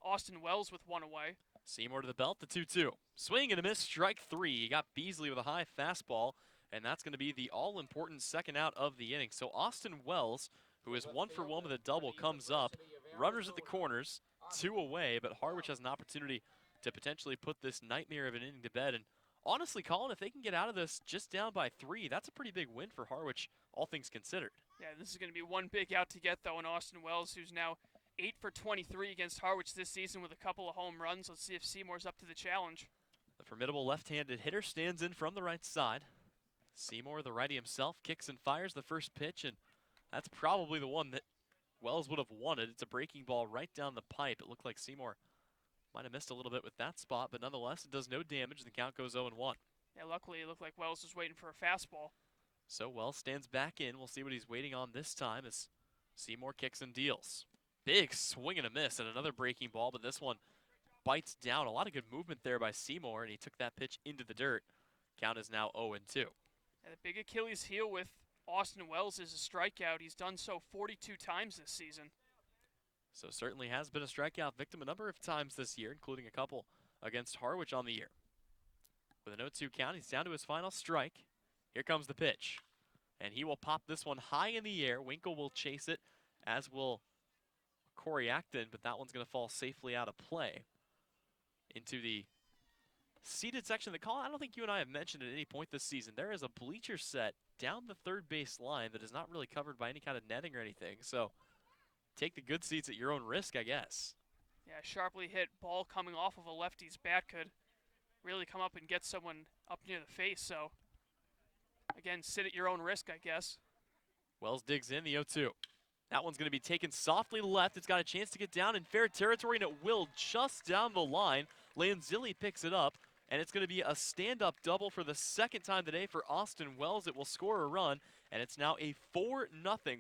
Austin Wells with 1 away. Seymour to the belt, the 2-2. Swing and a miss, strike 3. You got Beasley with a high fastball, and that's going to be the all-important second out of the inning. So Austin Wells, who is 1 for 1 with a double, comes up. Runners at the corners, 2 away, but Harwich has an opportunity to potentially put this nightmare of an inning to bed. And honestly, Colin, if they can get out of this just down by 3, that's a pretty big win for Harwich, all things considered. Yeah, this is going to be one big out to get, though, in Austin Wells, who's now 8 for 23 against Harwich this season with a couple of home runs. Let's see if Seymour's up to the challenge. The formidable left-handed hitter stands in from the right side. Seymour, the righty himself, kicks and fires the first pitch, and that's probably the one that Wells would have wanted. It's a breaking ball right down the pipe. It looked like Seymour might have missed a little bit with that spot, but nonetheless, it does no damage. The count goes 0-1. Yeah, luckily it looked like Wells was waiting for a fastball. So Wells stands back in. We'll see what he's waiting on this time as Seymour kicks and deals. Big swing and a miss and another breaking ball, but this one bites down. A lot of good movement there by Seymour, and he took that pitch into the dirt. Count is now 0-2. And the big Achilles heel with Austin Wells is a strikeout. He's done so 42 times this season. So certainly has been a strikeout victim a number of times this year, including a couple against Harwich on the year. With an 0-2 count, he's down to his final strike. Here comes the pitch. And he will pop this one high in the air. Winkle will chase it, as will Corey Acton, but that one's going to fall safely out of play into the seated section of the call. I don't think you and I have mentioned at any point this season, there is a bleacher set down the third base line that is not really covered by any kind of netting or anything. So take the good seats at your own risk, I guess. Yeah, sharply hit ball coming off of a lefty's bat could really come up and get someone up near the face. So again, sit at your own risk, I guess. Wells digs in the 0-2. That one's going to be taken softly left. It's got a chance to get down in fair territory, and it will just down the line. Lanzilli picks it up, and it's going to be a stand-up double for the second time today for Austin Wells. It will score a run, and it's now a 4-0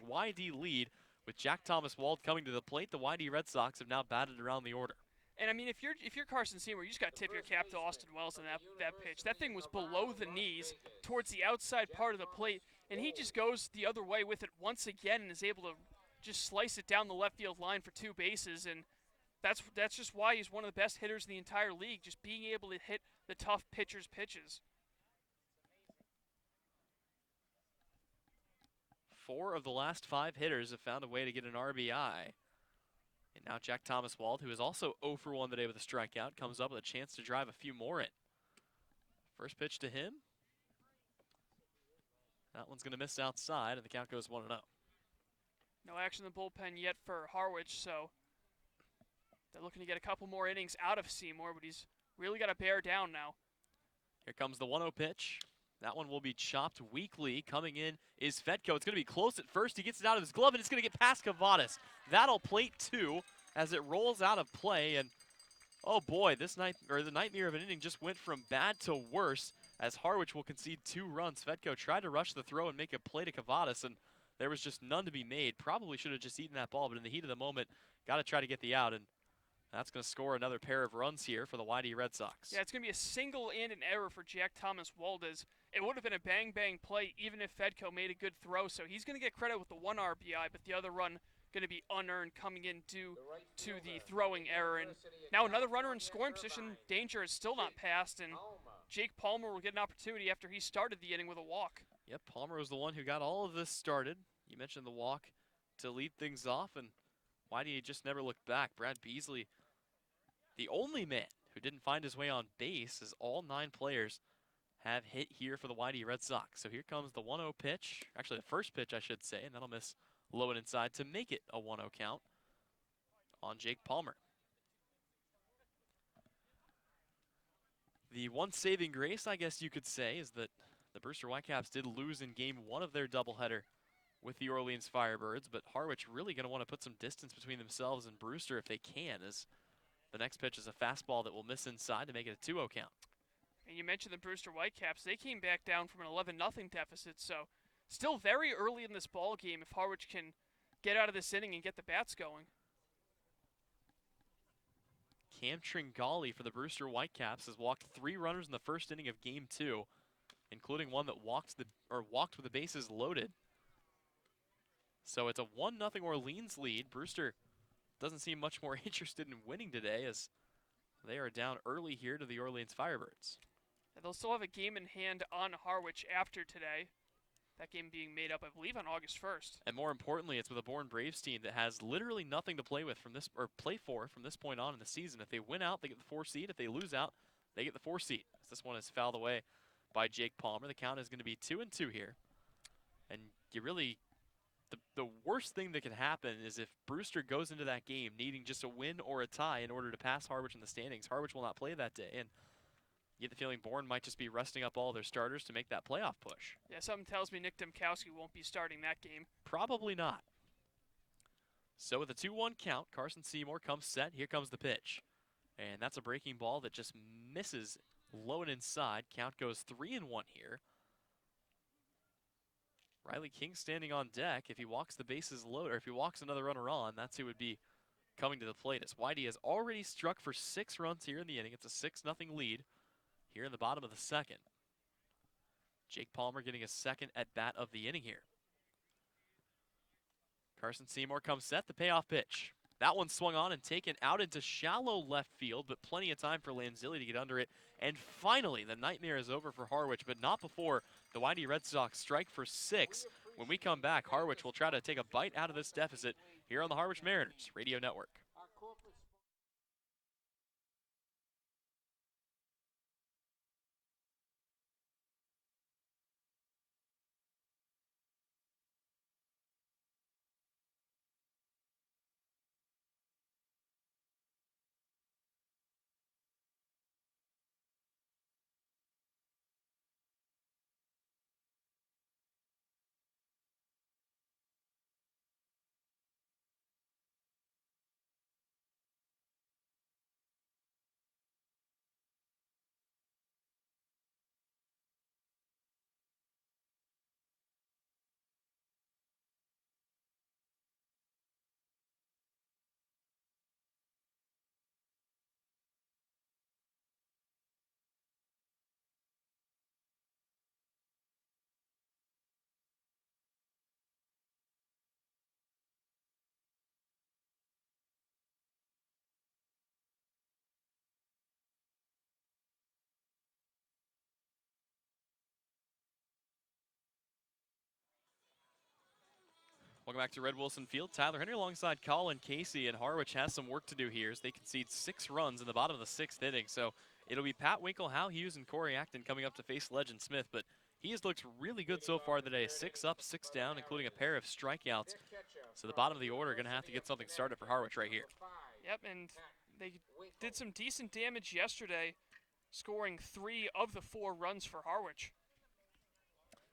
YD lead. With Jack Thomas Wald coming to the plate, the YD Red Sox have now batted around the order. And I mean, if you're Carson Seymour, you just got to tip your cap to Austin Wells on that pitch. That thing was below the knees, towards the outside part of the plate, and he just goes the other way with it once again and is able to just slice it down the left field line for 2 bases. And that's just why he's one of the best hitters in the entire league, just being able to hit the tough pitchers' pitches. 4 of the last 5 hitters have found a way to get an RBI. And now Jack Thomas Wald, who is also 0 for 1 today with a strikeout, comes up with a chance to drive a few more in. First pitch to him. That one's going to miss outside, and the count goes 1-0. No action in the bullpen yet for Harwich, so they're looking to get a couple more innings out of Seymour, but he's really got to bear down now. Here comes the 1-0 pitch. That one will be chopped weakly. Coming in is Fedko. It's going to be close at first. He gets it out of his glove, and it's going to get past Cavadas. That'll plate 2 as it rolls out of play. And oh boy, the nightmare of an inning just went from bad to worse as Harwich will concede 2 runs. Fedko tried to rush the throw and make a play to Cavadas, and there was just none to be made. Probably should have just eaten that ball, but in the heat of the moment, got to try to get the out, and that's going to score another pair of runs here for the YD Red Sox. Yeah, it's going to be a single and an error for Jack Thomas Waldes. It would have been a bang-bang play even if Fedko made a good throw, so he's going to get credit with the 1 RBI, but the other run going to be unearned coming in due to the throwing error. And now another runner in scoring position. Danger is still not passed, and Jake Palmer will get an opportunity after he started the inning with a walk. Yep, Palmer was the one who got all of this started. You mentioned the walk to lead things off, and YD just never looked back. Brad Beasley, the only man who didn't find his way on base, as all 9 players have hit here for the YD Red Sox. So here comes the 1-0 pitch, actually the first pitch I should say, and that'll miss low and inside to make it a 1-0 count on Jake Palmer. The one saving grace, I guess you could say, is that the Brewster Whitecaps did lose in game 1 of their doubleheader with the Orleans Firebirds, but Harwich really going to want to put some distance between themselves and Brewster if they can, as the next pitch is a fastball that will miss inside to make it a 2-0 count. And you mentioned the Brewster Whitecaps. They came back down from an 11-0 deficit, so still very early in this ball game if Harwich can get out of this inning and get the bats going. Cam Tringali for the Brewster Whitecaps has walked 3 runners in the first inning of game 2, including one that walked with the bases loaded. So it's a 1-0 Orleans lead. Brewster doesn't seem much more interested in winning today as they are down early here to the Orleans Firebirds. And they'll still have a game in hand on Harwich after today. That game being made up, I believe, on August 1st. And more importantly, it's with a Bourne Braves team that has literally nothing to play with from this, or play for from this point on in the season. If they win out, they get the 4 seed. If they lose out, they get the 4 seed. As this one is fouled away by Jake Palmer. The count is going to be 2-2 here. And you really, the worst thing that can happen is if Brewster goes into that game needing just a win or a tie in order to pass Harwich in the standings. Harwich will not play that day. And You get the feeling Bourne might just be resting up all their starters to make that playoff push. Yeah, something tells me Nick Demkowski won't be starting that game. Probably not. So with a 2-1 count, Carson Seymour comes set. Here comes the pitch. And that's a breaking ball that just misses low and inside. Count goes 3-1 here. Riley King standing on deck. If he walks the bases loaded, or if he walks another runner on, that's who would be coming to the plate. As Whitey has already struck for 6 runs here in the inning. It's a 6-0 lead here in the bottom of the second. Jake Palmer getting a second at bat of the inning here. Carson Seymour comes set, the payoff pitch. That one swung on and taken out into shallow left field, but plenty of time for Lanzilli to get under it. And finally, the nightmare is over for Harwich, but not before the Whitey Red Sox strike for 6. When we come back, Harwich will try to take a bite out of this deficit here on the Harwich Mariners Radio Network. Welcome back to Red Wilson Field. Tyler Henry alongside Colin Casey, and Harwich has some work to do here as they concede 6 runs in the bottom of the 6th inning. So it'll be Pat Winkle, Hal Hughes, and Corey Acton coming up to face Legend Smith, but he has looked really good so far today. 6 up, 6 down, including a pair of strikeouts. So the bottom of the order going to have to get something started for Harwich right here. Yep, and they did some decent damage yesterday, scoring 3 of the 4 runs for Harwich.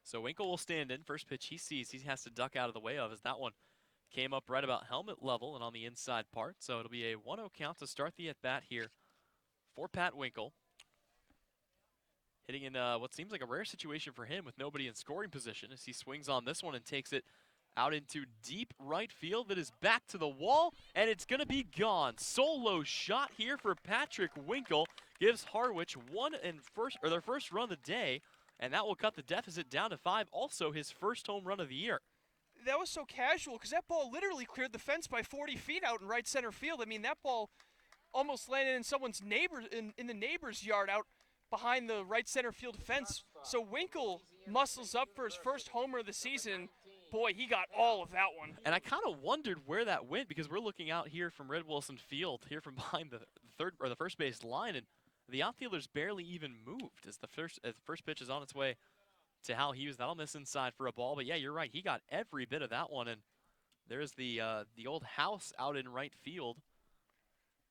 So Winkle will stand in. First pitch he sees, he has to duck out of the way of, as that one came up right about helmet level and on the inside part. So it'll be a 1-0 count to start the at-bat here for Pat Winkle. Hitting in what seems like a rare situation for him with nobody in scoring position as he swings on this one and takes it out into deep right field. That is back to the wall, and it's going to be gone. Solo shot here for Patrick Winkle gives Harwich their first run of the day, and that will cut the deficit down to 5. Also his first home run of the year. That was so casual because that ball literally cleared the fence by 40 feet out in right center field. I mean, that ball almost landed in someone's in the neighbor's yard out behind the right center field fence. So Winkle muscles up for his first homer of the season. Boy, he got all of that one. And I kind of wondered where that went, because we're looking out here from Red Wilson Field, here from behind the first base line, and the outfielders barely even moved as the first pitch is on its way to Hal Hughes. That'll miss inside for a ball, but yeah, you're right. He got every bit of that one, and there's the old house out in right field,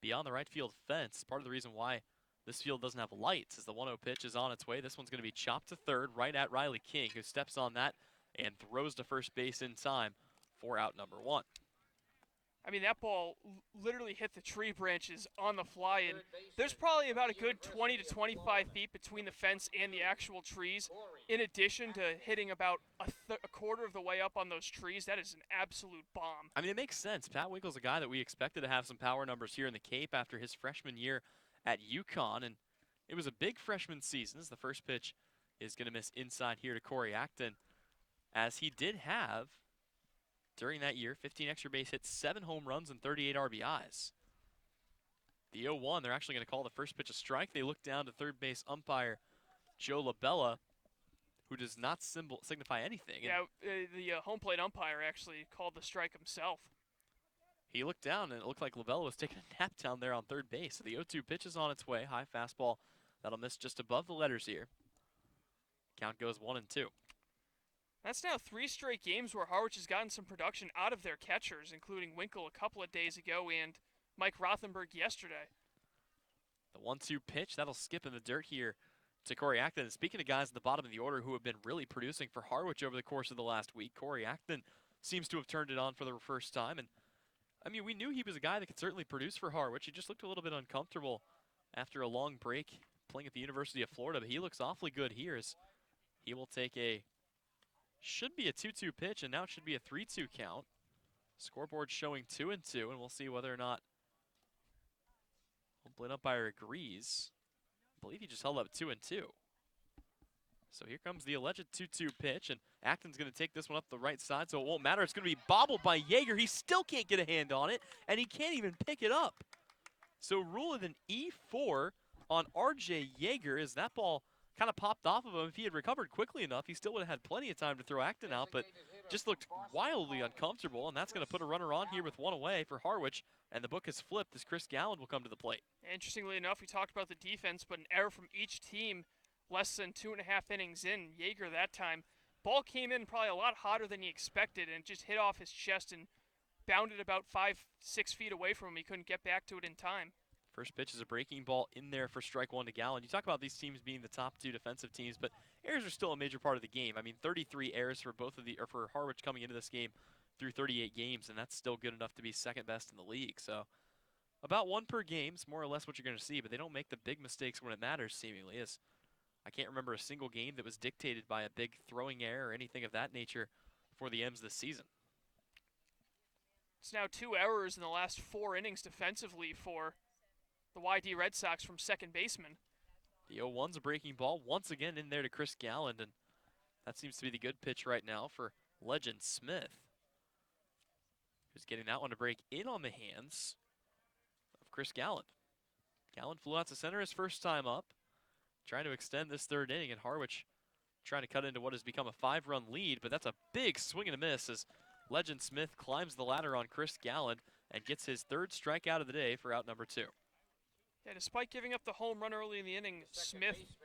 beyond the right field fence. Part of the reason why this field doesn't have lights is the 1-0 pitch is on its way. This one's going to be chopped to third, right at Riley King, who steps on that and throws to first base in time for out number 1. I mean, that ball literally hit the tree branches on the fly, and there's probably about a good 20 to 25 feet between the fence and the actual trees, in addition to hitting about a quarter of the way up on those trees. That is an absolute bomb. I mean, it makes sense. Pat Winkle's a guy that we expected to have some power numbers here in the Cape after his freshman year at UConn, and it was a big freshman season. As the first pitch is going to miss inside here to Corey Acton, as he did have, during that year, 15 extra base hits, 7 home runs, and 38 RBIs. The 0-1, they're actually going to call the first pitch a strike. They look down to third base umpire Joe LaBella, who does not signify anything. Yeah, the home plate umpire actually called the strike himself. He looked down, and it looked like LaBella was taking a nap down there on third base. So the 0-2 pitch is on its way. High fastball that'll miss just above the letters here. Count goes 1-2. That's now 3 straight games where Harwich has gotten some production out of their catchers, including Winkle a couple of days ago and Mike Rothenberg yesterday. The 1-2 pitch, that'll skip in the dirt here to Corey Acton. And speaking of guys at the bottom of the order who have been really producing for Harwich over the course of the last week, Corey Acton seems to have turned it on for the first time. And I mean, we knew he was a guy that could certainly produce for Harwich. He just looked a little bit uncomfortable after a long break playing at the University of Florida, but he looks awfully good here as he will take should be a 2-2 pitch, and now it should be a 3-2 count. Scoreboard showing 2-2, and we'll see whether or not home umpire agrees. I believe he just held up 2-2. So here comes the alleged 2-2 pitch, and Acton's going to take this one up the right side, so it won't matter. It's going to be bobbled by Yeager. He still can't get a hand on it, and he can't even pick it up. So rule of an E4 on R.J. Yeager as that ball kind of popped off of him. If he had recovered quickly enough, he still would have had plenty of time to throw Acton out, but just looked wildly uncomfortable, and that's going to put a runner on here with one away for Harwich, and the book has flipped as Chris Galland will come to the plate. Interestingly enough, we talked about the defense, but an error from each team less than 2.5 innings in. Yeager that time, ball came in probably a lot hotter than he expected, and just hit off his chest and bounded about 5-6 feet away from him. He couldn't get back to it in time. First pitch is a breaking ball in there for strike one to Galland. You talk about these teams being the top two defensive teams, but errors are still a major part of the game. I mean, 33 errors for for Harwich coming into this game through 38 games, and that's still good enough to be second best in the league. So about one per game is more or less what you're going to see, but they don't make the big mistakes when it matters, seemingly. As I can't remember a single game that was dictated by a big throwing error or anything of that nature for the M's this season. It's now 2 errors in the last 4 innings defensively for the YD Red Sox from second baseman. The 0-1's a breaking ball once again in there to Chris Galland, and that seems to be the good pitch right now for Legend Smith, who's getting that one to break in on the hands of Chris Galland. Galland flew out to center his first time up, trying to extend this third inning, and Harwich trying to cut into what has become a 5-run lead, but that's a big swing and a miss as Legend Smith climbs the ladder on Chris Galland and gets his third strikeout of the day for out number 2. Yeah, despite giving up the home run early in the inning, Smith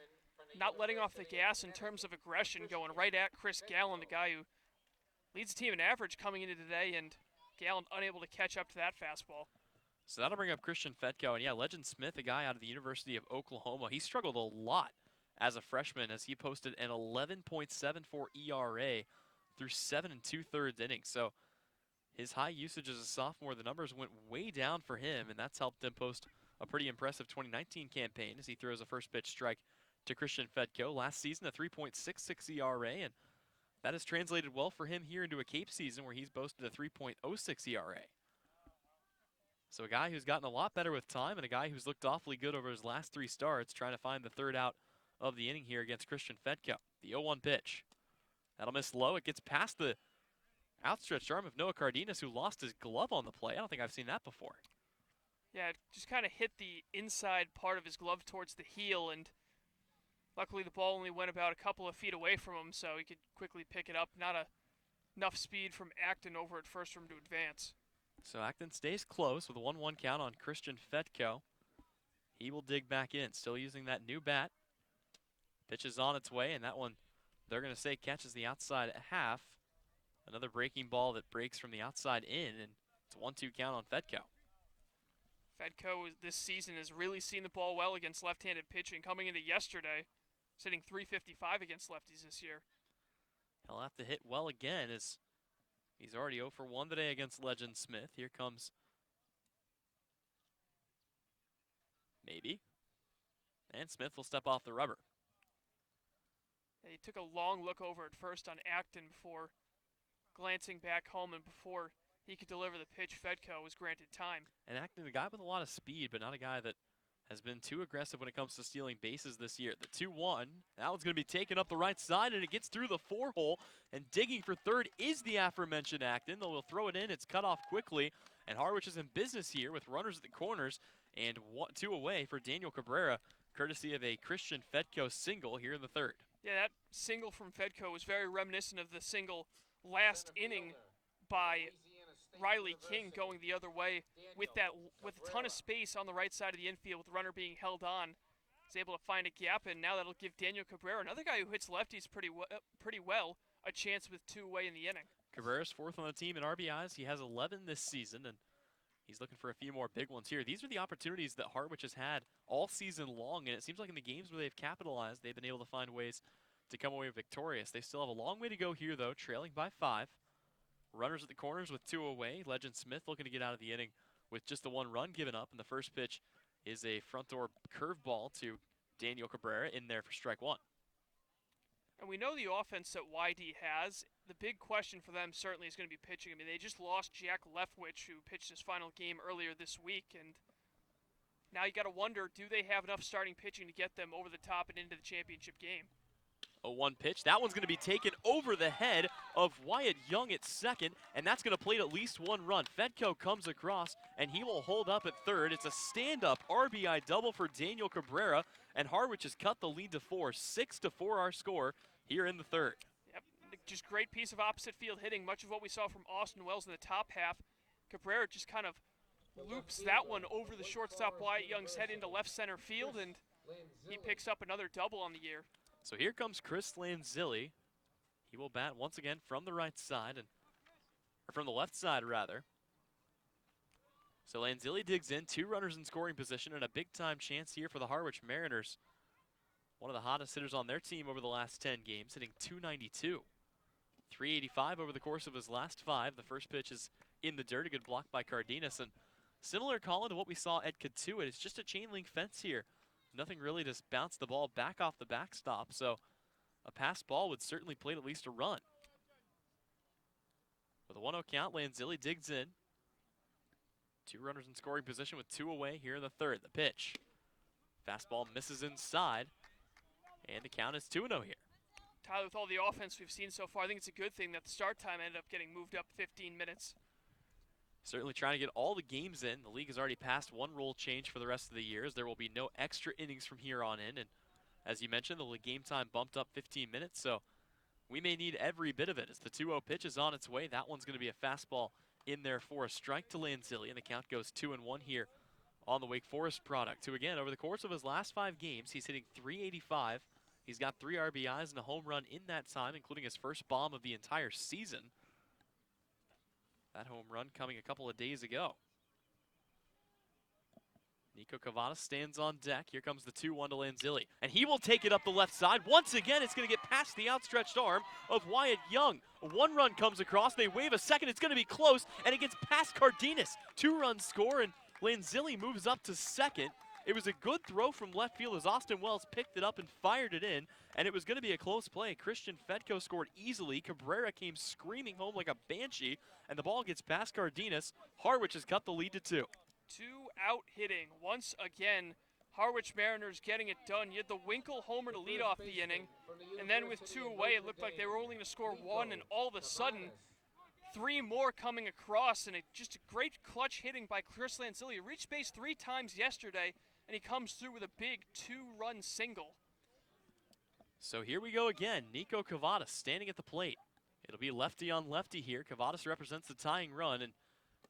not letting off the gas in terms of aggression, going right at Chris Galland, a guy who leads the team in average coming into today, and Galland unable to catch up to that fastball. So that'll bring up Christian Fetko, and yeah, Legend Smith, a guy out of the University of Oklahoma, he struggled a lot as a freshman as he posted an 11.74 ERA through 7 2/3 innings. So his high usage as a sophomore, the numbers went way down for him, and that's helped him post a pretty impressive 2019 campaign as he throws a first pitch strike to Christian Fetko. Last season, a 3.66 ERA, and that has translated well for him here into a Cape season where he's boasted a 3.06 ERA. So a guy who's gotten a lot better with time and a guy who's looked awfully good over his last 3 starts, trying to find the third out of the inning here against Christian Fetko. The 0-1 pitch. That'll miss low. It gets past the outstretched arm of Noah Cardenas, who lost his glove on the play. I don't think I've seen that before. Yeah, it just kind of hit the inside part of his glove towards the heel, and luckily the ball only went about a couple of feet away from him, so he could quickly pick it up. Not enough speed from Acton over at first for him to advance. So Acton stays close with a 1-1 count on Christian Fetko. He will dig back in, still using that new bat. Pitch is on its way, and that one, they're going to say, catches the outside half. Another breaking ball that breaks from the outside in, and it's a 1-2 count on Fetko. Fetko this season has really seen the ball well against left-handed pitching. Coming into yesterday, sitting .355 against lefties this year. He'll have to hit well again as he's already 0 for 1 today against Legend Smith. Here comes maybe. And Smith will step off the rubber. He took a long look over at first on Acton before glancing back home, and before he could deliver the pitch, Fetko was granted time. And Acton, a guy with a lot of speed, but not a guy that has been too aggressive when it comes to stealing bases this year. The 2-1, that one's going to be taken up the right side, and it gets through the 4-hole, and digging for third is the aforementioned Acton. They'll throw it in, it's cut off quickly, and Harwich is in business here with runners at the corners, and 2 away for Daniel Cabrera, courtesy of a Christian Fetko single here in the third. Yeah, that single from Fetko was very reminiscent of the single last inning by Riley King going the other way with a ton of space on the right side of the infield with the runner being held on. He's able to find a gap, and now that'll give Daniel Cabrera, another guy who hits lefties pretty well, a chance with 2 away in the inning. Cabrera's 4th on the team in RBIs. He has 11 this season, and He's looking for a few more big ones here. These are the opportunities that Harwich has had all season long, and it seems like in the games where they've capitalized, they've been able to find ways to come away victorious. They still have a long way to go here, though, trailing by 5. Runners at the corners with 2 away. Legend Smith looking to get out of the inning with just the 1 run given up, and the first pitch is a front door curveball to Daniel Cabrera in there for strike 1. And we know the offense that YD has. The big question for them certainly is going to be pitching. I mean, they just lost Jack Leftwich, who pitched his final game earlier this week, and now you got to wonder, do they have enough starting pitching to get them over the top and into the championship game? A 1 pitch. That one's going to be taken over the head of Wyatt Young at second, and that's going to plate at least 1 run. Fedko comes across, and he will hold up at third. It's a stand-up RBI double for Daniel Cabrera, and Harwich has cut the lead to 4. 6-4 our score here in the third. Yep, just great piece of opposite field hitting. Much of what we saw from Austin Wells in the top half. Cabrera just kind of loops that one over the shortstop Wyatt Young's head into left center field, and he picks up another double on the year. So here comes Chris Lanzilli. He will bat once again from the right side, or from the left side, rather. So Lanzilli digs in, 2 runners in scoring position, and a big-time chance here for the Harwich Mariners. One of the hottest hitters on their team over the last 10 games, hitting .292. .385 over the course of his last 5. The first pitch is in the dirt, a good block by Cardenas. And similar, Colin, to what we saw at Katuitt. It's just a chain link fence here. Nothing really to bounce the ball back off the backstop, so a pass ball would certainly plate at least a run. With a 1-0 count, Lanzilli digs in. 2 runners in scoring position with 2 away here in the third. The pitch. Fastball misses inside, and the count is 2-0 here. Tyler, with all the offense we've seen so far, I think it's a good thing that the start time ended up getting moved up 15 minutes. Certainly trying to get all the games in. The league has already passed 1 rule change for the rest of the years. There will be no extra innings from here on in. And as you mentioned, the game time bumped up 15 minutes. So we may need every bit of it as the 2-0 pitch is on its way. That one's going to be a fastball in there for a strike to Lanzilli. And the count goes 2-1 here on the Wake Forest product. Who, again, over the course of his last 5 games, he's hitting .385. He's got 3 RBIs and a home run in that time, including his first bomb of the entire season. That home run coming a couple of days ago. Nico Cavadas stands on deck. Here comes the 2-1 to Lanzilli. And he will take it up the left side. Once again, it's going to get past the outstretched arm of Wyatt Young. A 1 run comes across. They wave a second. It's going to be close. And it gets past Cardenas. 2-run score, and Lanzilli moves up to second. It was a good throw from left field as Austin Wells picked it up and fired it in, and it was going to be a close play. Christian Fedko scored easily. Cabrera came screaming home like a banshee, and the ball gets past Cardenas. Harwich has cut the lead to 2. 2 out hitting. Once again, Harwich Mariners getting it done. You had the Winkle homer to lead off the inning, and then with 2 away, it looked like they were only going to score 1, and all of a sudden, 3 more coming across, and just a great clutch hitting by Chris Lanzilli. He reached base 3 times yesterday, and he comes through with a big 2-run single. So here we go again. Nico Cavadas standing at the plate. It'll be lefty on lefty here. Cavadas represents the tying run, and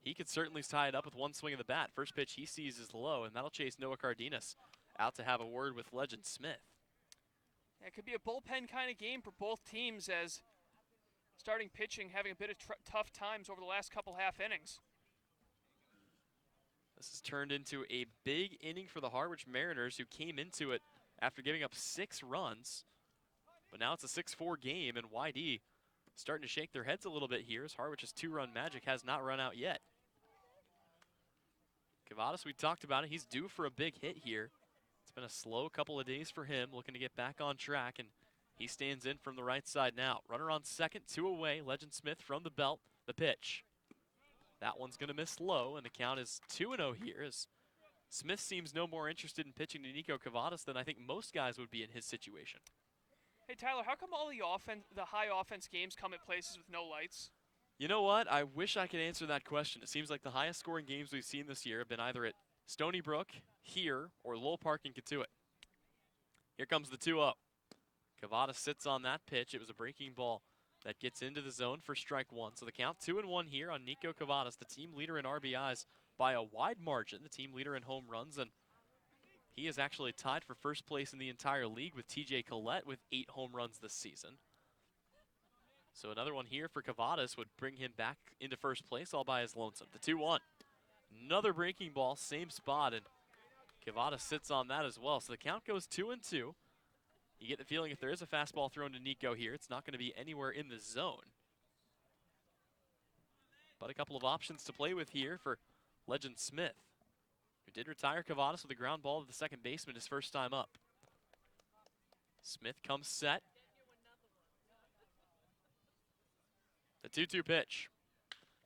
he could certainly tie it up with 1 swing of the bat. First pitch he sees is low, and that'll chase Noah Cardenas out to have a word with Legend Smith. Yeah, it could be a bullpen kind of game for both teams, as starting pitching having a bit of tough times over the last couple half innings. This has turned into a big inning for the Harwich Mariners, who came into it after giving up 6 runs. But now it's a 6-4 game, and YD starting to shake their heads a little bit here as Harwich's 2-run magic has not run out yet. Cavadas, we talked about it. He's due for a big hit here. It's been a slow couple of days for him, looking to get back on track, and he stands in from the right side now. Runner on second, 2 away. Legend Smith from the belt. The pitch. That one's going to miss low, and the count is 2-0 here, as Smith seems no more interested in pitching to Nico Cavadas than I think most guys would be in his situation. Hey, Tyler, how come all the high offense games come at places with no lights? You know what? I wish I could answer that question. It seems like the highest scoring games we've seen this year have been either at Stony Brook, here, or Lowell Park in Katuitt. Here comes the 2-0. Cavadas sits on that pitch. It was a breaking ball that gets into the zone for strike 1. So the count 2-1 here on Nico Cavadas, the team leader in RBIs by a wide margin, the team leader in home runs, and he is actually tied for first place in the entire league with TJ Collette with 8 home runs this season. So another one here for Cavadas would bring him back into first place all by his lonesome. The 2-1. Another breaking ball, same spot, and Cavada sits on that as well. So the count goes 2-2. You get the feeling if there is a fastball thrown to Nico here, it's not going to be anywhere in the zone. But a couple of options to play with here for Legend Smith, who did retire Cavadas with a ground ball to the second baseman his first time up. Smith comes set. The 2-2 pitch.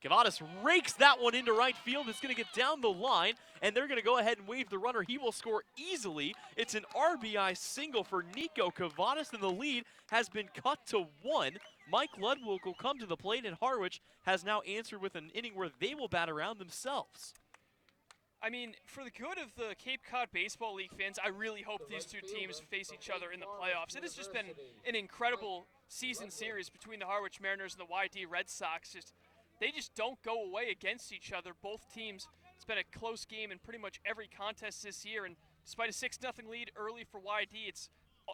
Cavadas rakes that one into right field. It's going to get down the line, and they're going to go ahead and wave the runner. He will score easily. It's an RBI single for Nico Cavadas, and the lead has been cut to 1. Mike Ludwig will come to the plate, and Harwich has now answered with an inning where they will bat around themselves. I mean, for the good of the Cape Cod Baseball League fans, I really hope these two teams face each other in the playoffs. It has just been an incredible season series between the Harwich Mariners and the YD Red Sox. They just don't go away against each other. Both teams, it's been a close game in pretty much every contest this year, and despite a 6-0 lead early for YD, it's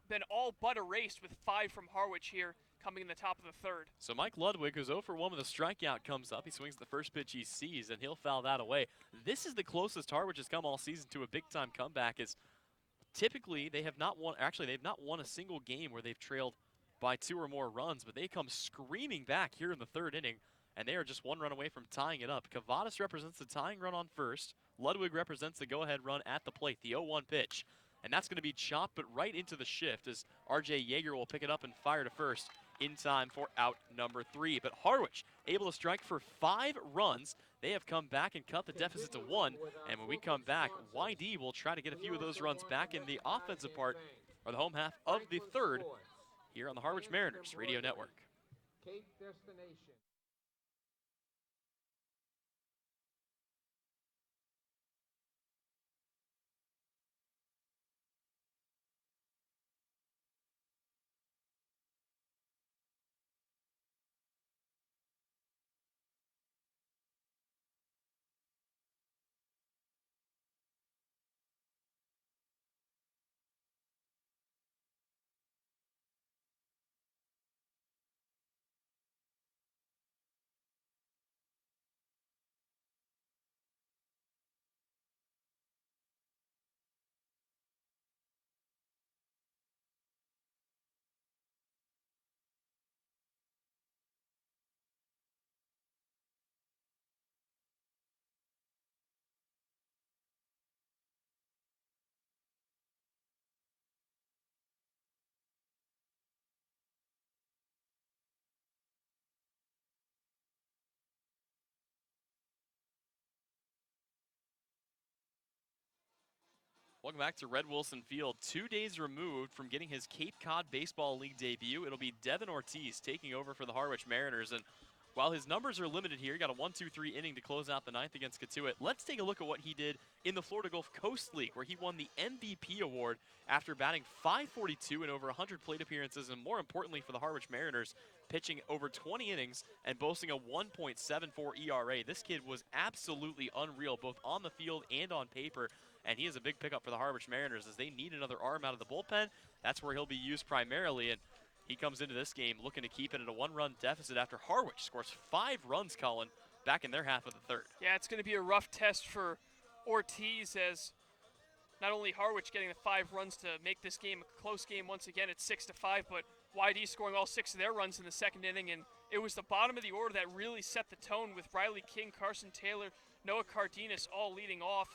been all but erased with 5 from Harwich here coming in the top of the third. So Mike Ludwig, who's 0 for 1 with a strikeout, comes up. He swings the first pitch he sees, and he'll foul that away. This is the closest Harwich has come all season to a big-time comeback. Is typically they've not won a single game where they've trailed by 2 or more runs, but they come screaming back here in the third inning, and they are just 1 run away from tying it up. Cavadas represents the tying run on first. Ludwig represents the go-ahead run at the plate, the 0-1 pitch. And that's going to be chopped, but right into the shift as R.J. Yeager will pick it up and fire to first in time for out number 3. But Harwich able to strike for 5 runs. They have come back and cut the deficit to 1. And when we come back, YD will try to get a few of those runs back in the offensive part, or the home half of the third, here on the Harwich Mariners Radio Network. Cape Destination. Welcome back to Red Wilson Field. 2 days removed from getting his Cape Cod Baseball League debut, it'll be Devin Ortiz taking over for the Harwich Mariners. And while his numbers are limited here, he got a 1-2-3 inning to close out the 9th against Katuitt. Let's take a look at what he did in the Florida Gulf Coast League, where he won the MVP award after batting .542 in over 100 plate appearances, and more importantly for the Harwich Mariners, pitching over 20 innings and boasting a 1.74 ERA. This kid was absolutely unreal, both on the field and on paper. And he is a big pickup for the Harwich Mariners as they need another arm out of the bullpen. That's where he'll be used primarily, and he comes into this game looking to keep it at a 1-run deficit after Harwich scores 5 runs, Colin, back in their half of the third. Yeah, it's going to be a rough test for Ortiz, as not only Harwich getting the 5 runs to make this game a close game once again at 6-5, but YD scoring all 6 of their runs in the second inning, and it was the bottom of the order that really set the tone with Riley King, Carson Taylor, Noah Cardenas all leading off.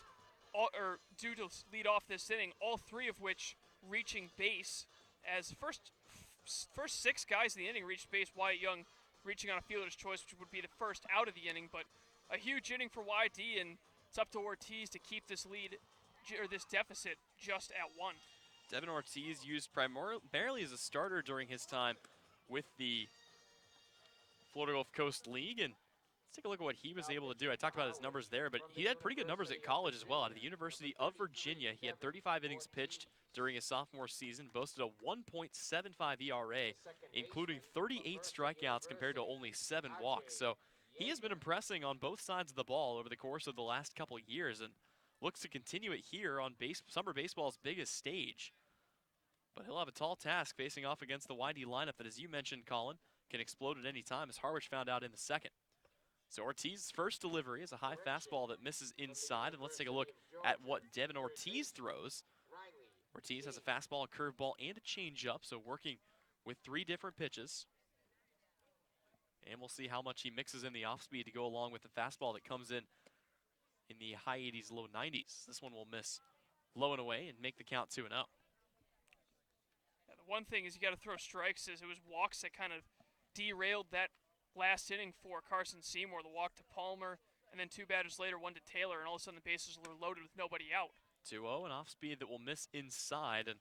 Due to lead off this inning, all 3 of which reaching base. As first 6 guys in the inning reached base, Wyatt Young reaching on a fielder's choice, which would be the first out of the inning. But a huge inning for YD, and it's up to Ortiz to keep this lead, or this deficit, just at 1. Devin Ortiz used primarily as a starter during his time with the Florida Gulf Coast League, and let's take a look at what he was able to do. I talked about his numbers there, but he had pretty good numbers at college as well. Out of the University of Virginia, he had 35 innings pitched during his sophomore season, boasted a 1.75 ERA, including 38 strikeouts compared to only 7 walks. So he has been impressing on both sides of the ball over the course of the last couple of years, and looks to continue it here on summer baseball's biggest stage. But he'll have a tall task facing off against the YD lineup that, as you mentioned, Colin, can explode at any time, as Harwich found out in the second. So Ortiz's first delivery is a high fastball that misses inside, and let's take a look at what Devin Ortiz throws. Ortiz has a fastball, a curveball, and a changeup, so working with 3 different pitches. And we'll see how much he mixes in the off speed to go along with the fastball that comes in the high 80s, low 90s. This one will miss low and away and make the count 2-0. Yeah, the one thing is you got to throw strikes. Is it was walks that kind of derailed that last inning for Carson Seymour. The walk to Palmer, and then 2 batters later, 1 to Taylor, and all of a sudden the bases were loaded with nobody out. 2-0, an off speed that will miss inside, and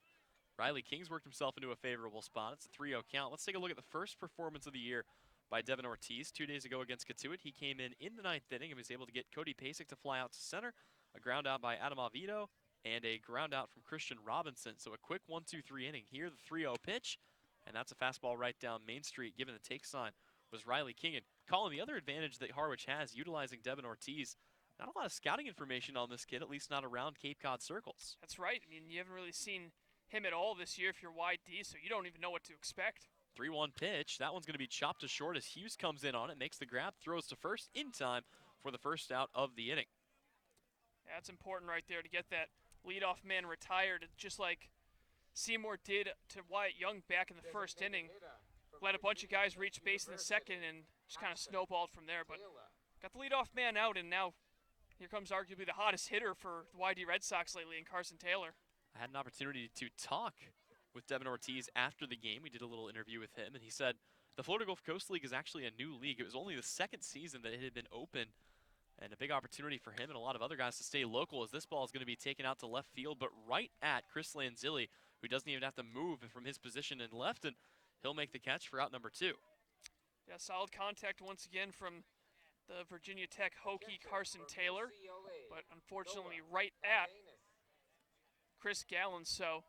Riley King's worked himself into a favorable spot. It's a 3-0 count. Let's take a look at the first performance of the year by Devin Ortiz. 2 days ago against Catuit, he came in the 9th inning and was able to get Cody Pasek to fly out to center, a ground out by Adam Oviedo, and a ground out from Christian Robinson. So a quick 1-2-3 inning here, the 3-0 pitch, and that's a fastball right down Main Street. Given the take sign was Riley King. And Colin, the other advantage that Harwich has utilizing Devin Ortiz, not a lot of scouting information on this kid, at least not around Cape Cod circles. That's right. I mean, you haven't really seen him at all this year if you're wide D, so you don't even know what to expect. 3-1 pitch. That one's going to be chopped to short as Hughes comes in on it, makes the grab, throws to first in time for the first out of the inning. Yeah, that's important right there to get that leadoff man retired, just like Seymour did to Wyatt Young back in the first inning. Let a bunch of guys reach base in the second and just kind of snowballed from there. But got the leadoff man out, and now here comes arguably the hottest hitter for the YD Red Sox lately in Carson Taylor. I had an opportunity to talk with Devin Ortiz after the game. We did a little interview with him, and he said the Florida Gulf Coast League is actually a new league. It was only the 2nd season that it had been open, and a big opportunity for him and a lot of other guys to stay local as this ball is going to be taken out to left field, but right at Chris Lanzilli, who doesn't even have to move from his position in left, and he'll make the catch for out number 2. Yeah, solid contact once again from the Virginia Tech Hokie Carson Taylor, but unfortunately right at Chris Gallen. So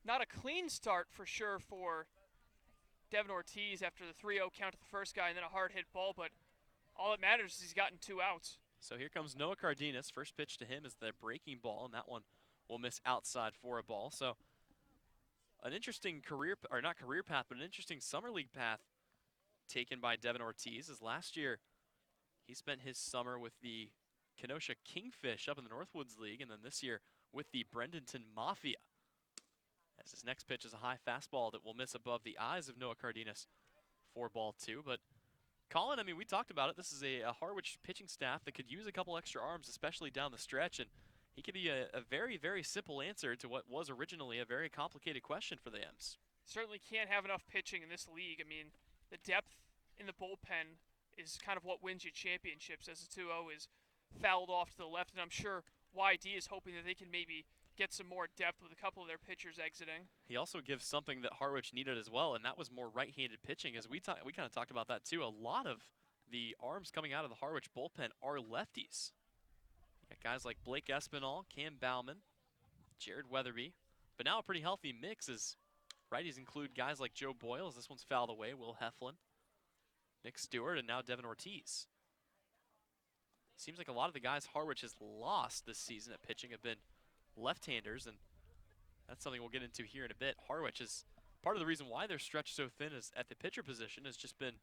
not a clean start for sure for Devin Ortiz after the 3-0 count to the first guy and then a hard hit ball, but all that matters is he's gotten 2 outs. So here comes Noah Cardenas. First pitch to him is the breaking ball, and that one will miss outside for a ball. So an interesting career, or not career path, but an interesting summer league path taken by Devin Ortiz, as last year he spent his summer with the Kenosha Kingfish up in the Northwoods League, and then this year with the Brendanton Mafia. As his next pitch is a high fastball that will miss above the eyes of Noah Cardenas for ball 2. But Colin, I mean, we talked about it. This is a Harwich pitching staff that could use a couple extra arms, especially down the stretch, and he could be a very, very simple answer to what was originally a very complicated question for the M's. Certainly can't have enough pitching in this league. I mean, the depth in the bullpen is kind of what wins you championships, as the 2-0 is fouled off to the left, and I'm sure YD is hoping that they can maybe get some more depth with a couple of their pitchers exiting. He also gives something that Harwich needed as well, and that was more right-handed pitching. As we kind of talked about that too. A lot of the arms coming out of the Harwich bullpen are lefties. You got guys like Blake Espinal, Cam Bauman, Jared Weatherby, but now a pretty healthy mix as righties include guys like Joe Boyle, as this one's fouled away, Will Heflin, Nick Stewart, and now Devin Ortiz. Seems like a lot of the guys Harwich has lost this season at pitching have been left-handers, and that's something we'll get into here in a bit. Harwich is part of the reason why they're stretched so thin is at the pitcher position has just been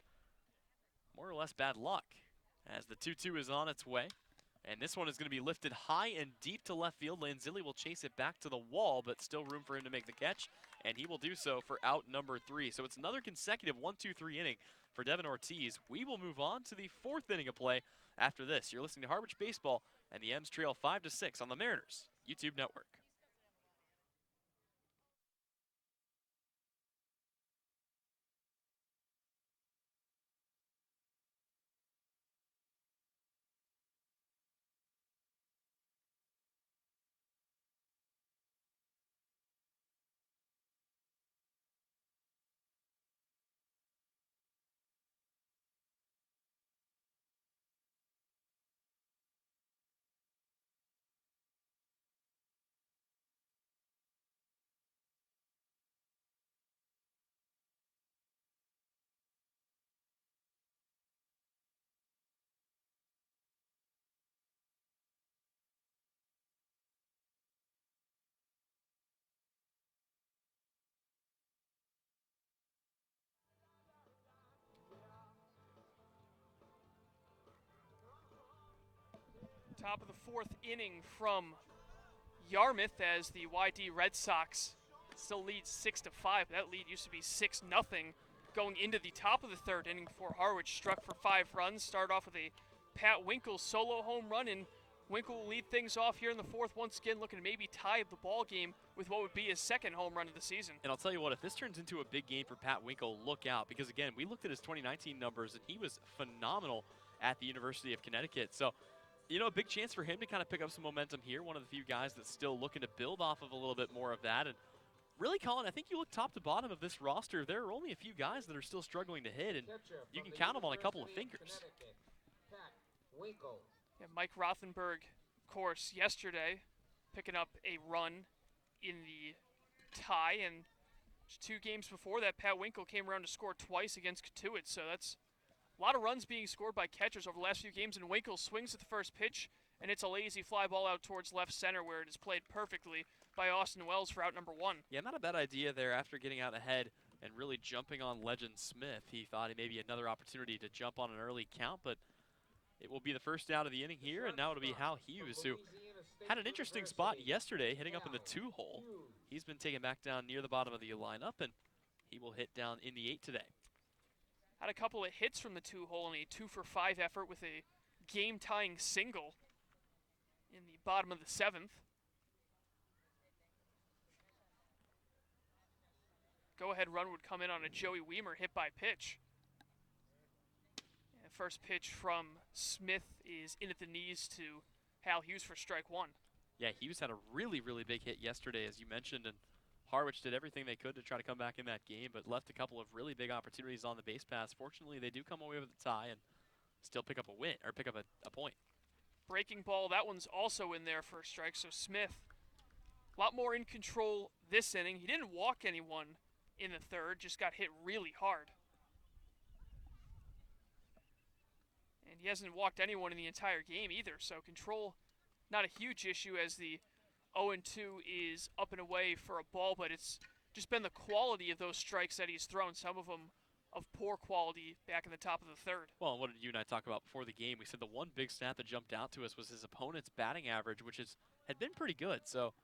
more or less bad luck, as the 2-2 is on its way. And this one is going to be lifted high and deep to left field. Lanzilli will chase it back to the wall, but still room for him to make the catch, and he will do so for out number 3. So it's another consecutive 1-2-3 inning for Devin Ortiz. We will move on to the 4th inning of play after this. You're listening to Harwich Baseball, and the M's trail 5-6 on the Mariners YouTube network. Top of the fourth inning from Yarmouth as the YD Red Sox still lead 6-5. That lead used to be 6-0 going into the top of the third inning before Harwich struck for 5 runs. Started off with a Pat Winkle solo home run, and Winkle will lead things off here in the fourth, once again looking to maybe tie the ball game with what would be his second home run of the season. And I'll tell you what, if this turns into a big game for Pat Winkle, look out, because again, we looked at his 2019 numbers and he was phenomenal at the University of Connecticut. So, you know, a big chance for him to kind of pick up some momentum here. One of the few guys that's still looking to build off of a little bit more of that. And really, Colin, I think you look top to bottom of this roster, there are only a few guys that are still struggling to hit, and you can count them on a couple of fingers. Pat Winkle. Yeah, Mike Rothenberg, of course, yesterday picking up a run in the tie, and just 2 games before that, Pat Winkle came around to score twice against Catuit, so that's a lot of runs being scored by catchers over the last few games, and Winkle swings at the first pitch, and it's a lazy fly ball out towards left center where it is played perfectly by Austin Wells for out number 1. Yeah, not a bad idea there after getting out ahead and really jumping on Legend Smith. He thought it may be another opportunity to jump on an early count, but it will be the first out of the inning here, and now it'll be Hal Hughes, who had an interesting spot yesterday hitting up in the 2-hole. He's been taken back down near the bottom of the lineup, and he will hit down in the 8 today. Had a couple of hits from the 2-hole and a 2-for-5 effort with a game-tying single in the bottom of the 7th. Go-ahead run would come in on a Joey Weimer hit by pitch. And first pitch from Smith is in at the knees to Hal Hughes for strike 1. Yeah, Hughes had a really, really big hit yesterday, as you mentioned, and Harwich did everything they could to try to come back in that game, but left a couple of really big opportunities on the base pass. Fortunately, they do come away with a tie and still pick up a win, or pick up a point. Breaking ball, that one's also in there for a strike, so Smith, a lot more in control this inning. He didn't walk anyone in the third, just got hit really hard. And he hasn't walked anyone in the entire game either, so control not a huge issue as the 0-2 is up and away for a ball, but it's just been the quality of those strikes that he's thrown, some of them of poor quality back in the top of the third. Well, what did you and I talk about before the game? We said the one big stat that jumped out to us was his opponent's batting average, which had been pretty good. So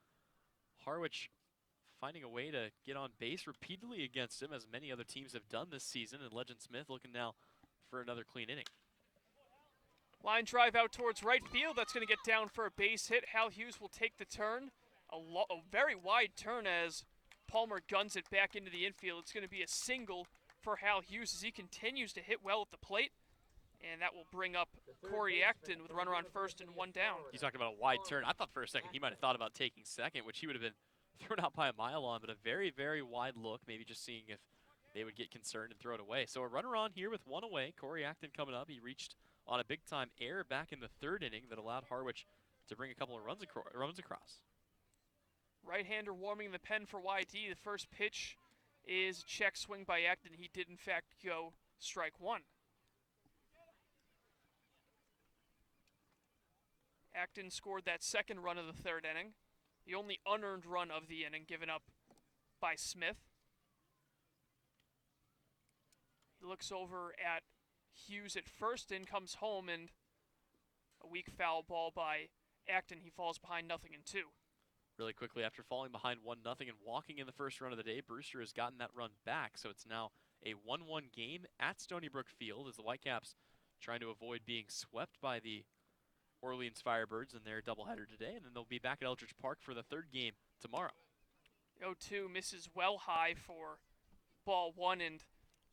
Harwich finding a way to get on base repeatedly against him, as many other teams have done this season, and Legend Smith looking now for another clean inning. Line drive out towards right field. That's going to get down for a base hit. Hal Hughes will take the turn. A very wide turn as Palmer guns it back into the infield. It's going to be a single for Hal Hughes as he continues to hit well at the plate. And that will bring up Corey Acton with a runner on first and 1 down. You talked about a wide turn. I thought for a second he might have thought about taking second, which he would have been thrown out by a mile on, but a very, very wide look, maybe just seeing if they would get concerned and throw it away. So a runner on here with 1 away. Corey Acton coming up. He reached on a big-time error back in the 3rd inning that allowed Harwich to bring a couple of runs across. Right-hander warming the pen for YD. The first pitch is a check swing by Acton. He did, in fact, go strike 1. Acton scored that second run of the 3rd inning, the only unearned run of the inning given up by Smith. He looks over at Hughes at first, in comes home, and a weak foul ball by Acton. He falls behind 0-2. Really quickly, after falling behind 1-0 and walking in the first run of the day, Brewster has gotten that run back, so it's now a 1-1 game at Stony Brook Field as the Whitecaps trying to avoid being swept by the Orleans Firebirds in their doubleheader today, and then they'll be back at Eldridge Park for the 3rd game tomorrow. 0-2 misses well high for ball 1, and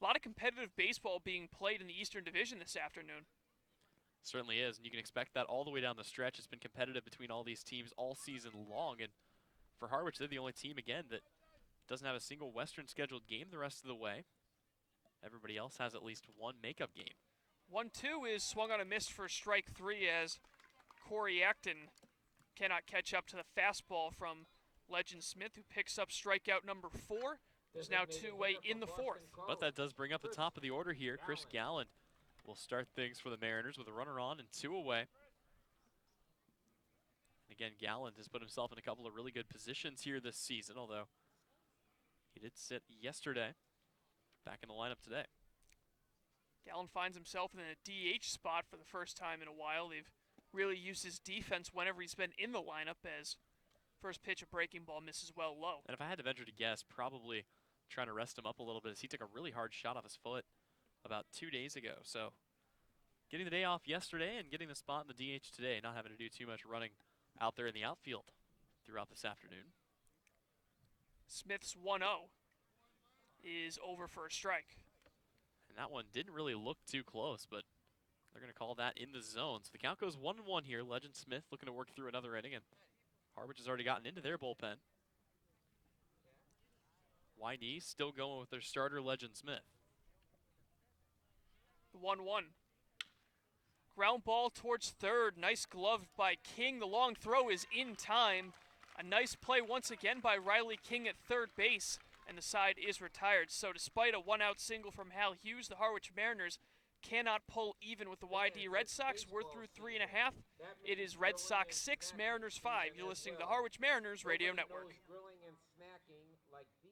a lot of competitive baseball being played in the Eastern Division this afternoon. Certainly is, and you can expect that all the way down the stretch. It's been competitive between all these teams all season long, and for Harwich, they're the only team, again, that doesn't have a single Western scheduled game the rest of the way. Everybody else has at least one makeup game. 1-2 is swung on a miss for strike 3 as Corey Acton cannot catch up to the fastball from Legend Smith, who picks up strikeout number 4. There's now 2 away in the 4th. But that does bring up the top of the order here. Chris Galland will start things for the Mariners with a runner on and 2 away. Again, Galland has put himself in a couple of really good positions here this season, although he did sit yesterday, back in the lineup today. Galland finds himself in a DH spot for the first time in a while. They've really used his defense whenever he's been in the lineup, as first pitch, a breaking ball, misses well low. And if I had to venture to guess, probably trying to rest him up a little bit as he took a really hard shot off his foot about 2 days ago. So getting the day off yesterday and getting the spot in the DH today, not having to do too much running out there in the outfield throughout this afternoon. Smith's 1-0 is over for a strike. And that one didn't really look too close, but they're going to call that in the zone. So the count goes 1-1 here. Legend Smith looking to work through another inning, and Harwich has already gotten into their bullpen. YD still going with their starter, Legend Smith. 1-1. Ground ball towards third. Nice glove by King. The long throw is in time. A nice play once again by Riley King at third base, and the side is retired. So despite a one-out single from Hal Hughes, the Harwich Mariners cannot pull even with the YD Red Sox. We're through 3.5. It is Red Sox 6, Mariners 5. You're listening to the Harwich Mariners Radio Network. Grilling and snacking like beef.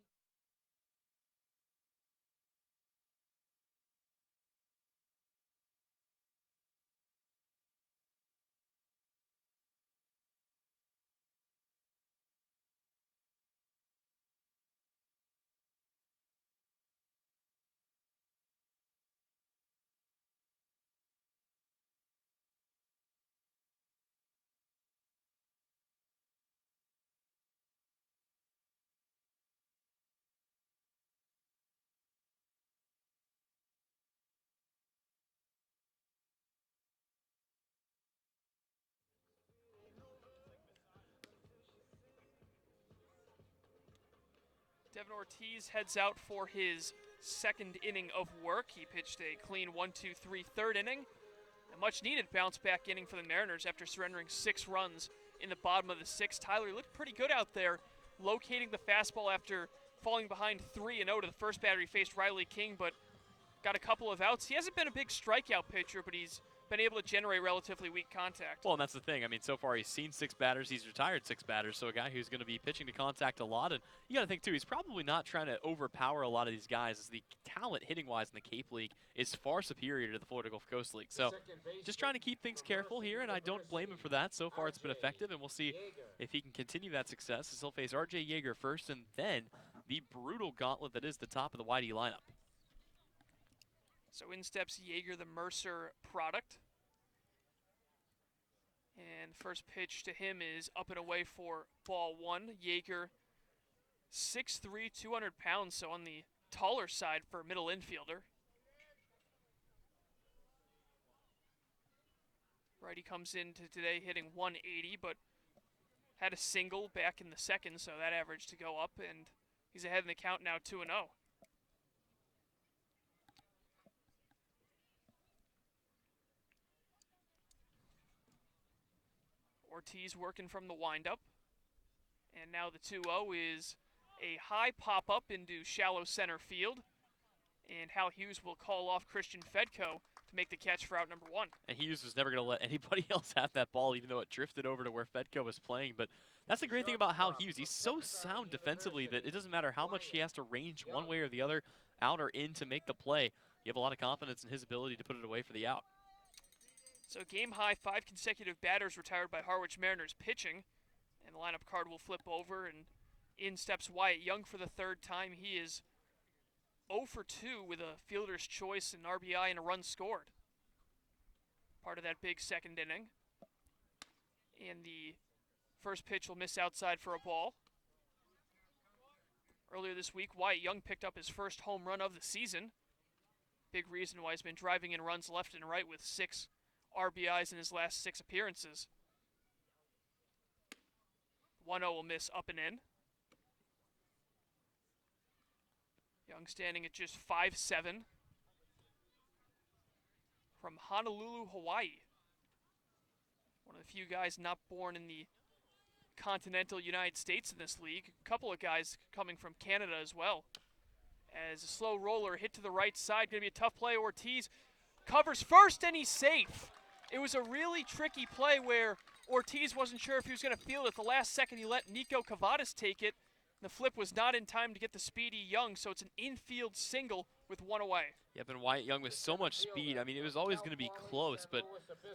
Devin Ortiz heads out for his second inning of work. He pitched a clean 1-2-3 third inning. A much-needed bounce-back inning for the Mariners after surrendering 6 runs in the bottom of the 6th. Tyler looked pretty good out there, locating the fastball after falling behind 3-0 to the first batter. He faced Riley King, but got a couple of outs. He hasn't been a big strikeout pitcher, but he's been able to generate relatively weak contact. Well, and that's the thing. I mean, so far he's seen 6 batters. He's retired 6 batters. So a guy who's going to be pitching to contact a lot. And you got to think, too, he's probably not trying to overpower a lot of these guys, as the talent hitting-wise in the Cape League is far superior to the Florida Gulf Coast League. So just trying to keep things careful here, and I don't blame him for that. So far it's been effective, and we'll see if he can continue that success, as he'll face R.J. Yeager first, and then the brutal gauntlet that is the top of the YD lineup. So in steps Yeager, the Mercer product. And first pitch to him is up and away for ball 1. Yeager, 6'3", 200 pounds, so on the taller side for a middle infielder. Righty comes into today hitting 180, but had a single back in the second, so that average to go up, and he's ahead in the count now, 2-0. Ortiz working from the windup. And now the 2-0 is a high pop-up into shallow center field. And Hal Hughes will call off Christian Fedko to make the catch for out number 1. And Hughes was never going to let anybody else have that ball, even though it drifted over to where Fedko was playing. But that's the great thing about Hal Hughes. He's so sound defensively that it doesn't matter how much he has to range one way or the other, out or in, to make the play. You have a lot of confidence in his ability to put it away for the out. So game high, 5 consecutive batters retired by Harwich Mariners pitching. And the lineup card will flip over, and in steps Wyatt Young for the 3rd time. He is 0 for 2 with a fielder's choice, an RBI, and a run scored. Part of that big second inning. And the first pitch will miss outside for a ball. Earlier this week, Wyatt Young picked up his first home run of the season. Big reason why he's been driving in runs left and right with 6 RBIs in his last 6 appearances. 1-0 will miss up and in. Young standing at just 5'7". From Honolulu, Hawaii. One of the few guys not born in the continental United States in this league. A couple of guys coming from Canada as well. As a slow roller hit to the right side. Going to be a tough play. Ortiz covers first, and he's safe. It was a really tricky play where Ortiz wasn't sure if he was going to field it. At the last second, he let Nico Cavadas take it. The flip was not in time to get the speedy Young, so it's an infield single with one away. Yep, and Wyatt Young with so much speed. I mean, it was always going to be close, but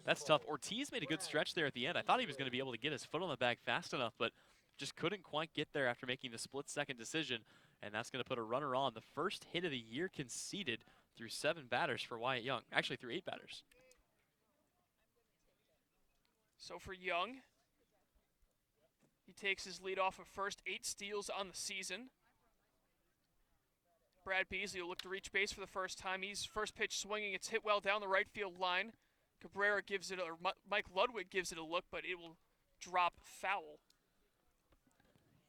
that's tough. Ortiz made a good stretch there at the end. I thought he was going to be able to get his foot on the bag fast enough, but just couldn't quite get there after making the split-second decision, and that's going to put a runner on. The first hit of the year conceded through 7 batters for Wyatt Young. Actually, through 8 batters. So for Young, he takes his lead off of first, 8 steals on the season. Brad Beasley will look to reach base for the first time. He's first pitch swinging. It's hit well down the right field line. Cabrera gives it, or Mike Ludwig gives it a look, but it will drop foul.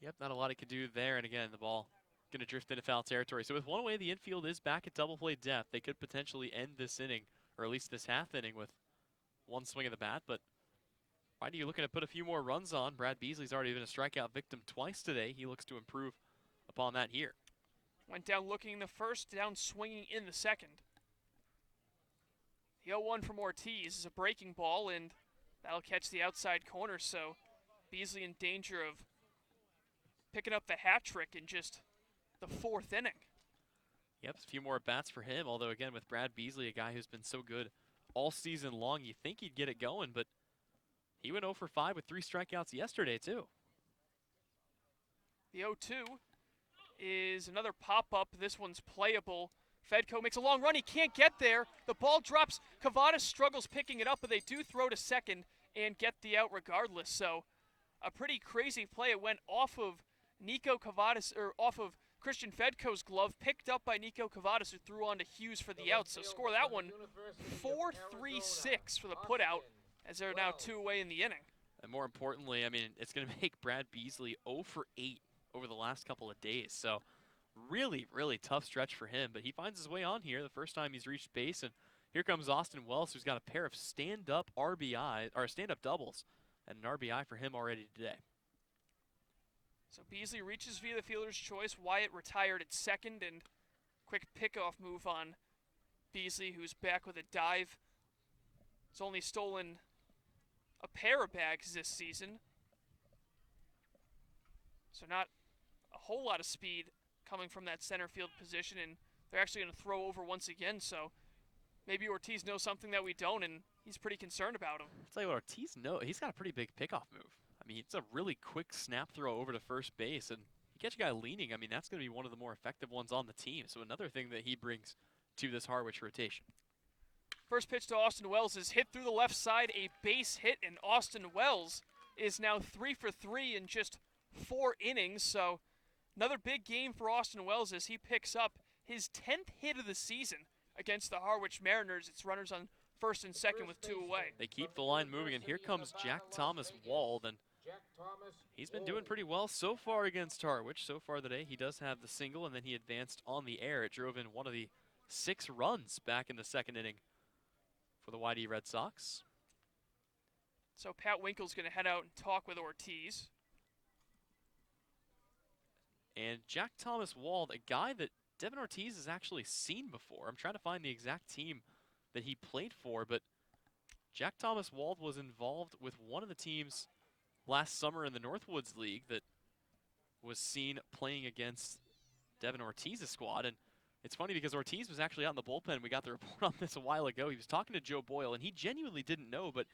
Yep, not a lot he could do there, and again, the ball going to drift into foul territory. So with one away, the infield is back at double play depth. They could potentially end this inning, or at least this half inning, with one swing of the bat, but Whitey, you're looking to put a few more runs on. Brad Beasley's already been a strikeout victim twice today. He looks to improve upon that here. Went down looking in the first, down swinging in the second. The 0-1 from Ortiz is a breaking ball, and that'll catch the outside corner, so Beasley in danger of picking up the hat trick in just the 4th inning. Yep, a few more at-bats for him, although again with Brad Beasley, a guy who's been so good all season long, you think he'd get it going, but he went 0 for 5 with 3 strikeouts yesterday, too. The 0-2 is another pop-up. This one's playable. Fedko makes a long run. He can't get there. The ball drops. Cavadas struggles picking it up, but they do throw to second and get the out regardless. So a pretty crazy play. It went off of Nico Cavadas, or off of Christian Fedko's glove, picked up by Nico Cavadas, who threw on to Hughes for the out. So score that one 4-3-6 for the putout, as they're now 2 away in the inning. And more importantly, I mean, it's going to make Brad Beasley 0 for 8 over the last couple of days. So really, really tough stretch for him. But he finds his way on here the first time he's reached base. And here comes Austin Wells, who's got a pair of stand-up RBI, or stand-up doubles, and an RBI for him already today. So Beasley reaches via the fielder's choice. Wyatt retired at second, and quick pickoff move on Beasley, who's back with a dive. He's only stolen a pair of bags this season, so not a whole lot of speed coming from that center field position, and they're actually going to throw over once again, so maybe Ortiz knows something that we don't, and he's pretty concerned about him. I'll tell you what, Ortiz he's got a pretty big pickoff move. I mean, it's a really quick snap throw over to first base, and you catch a guy leaning, I mean, that's going to be one of the more effective ones on the team, so another thing that he brings to this Harwich rotation. First pitch to Austin Wells is hit through the left side, a base hit, and Austin Wells is now 3 for 3 in just 4 innings. So another big game for Austin Wells as he picks up his 10th hit of the season against the Harwich Mariners. It's runners on first and second with 2 away. They keep the line moving, and here comes Jack Thomas Wald, and he's been doing pretty well so far against Harwich. So far today, he does have the single, and then he advanced on the air. It drove in one of the 6 runs back in the second inning for the YD Red Sox. So Pat Winkle's going to head out and talk with Ortiz. And Jack Thomas Wald, a guy that Devin Ortiz has actually seen before. I'm trying to find the exact team that he played for, but Jack Thomas Wald was involved with one of the teams last summer in the Northwoods League that was seen playing against Devin Ortiz's squad. And it's funny because Ortiz was actually out in the bullpen. We got the report on this a while ago. He was talking to Joe Boyle, and he genuinely didn't know, but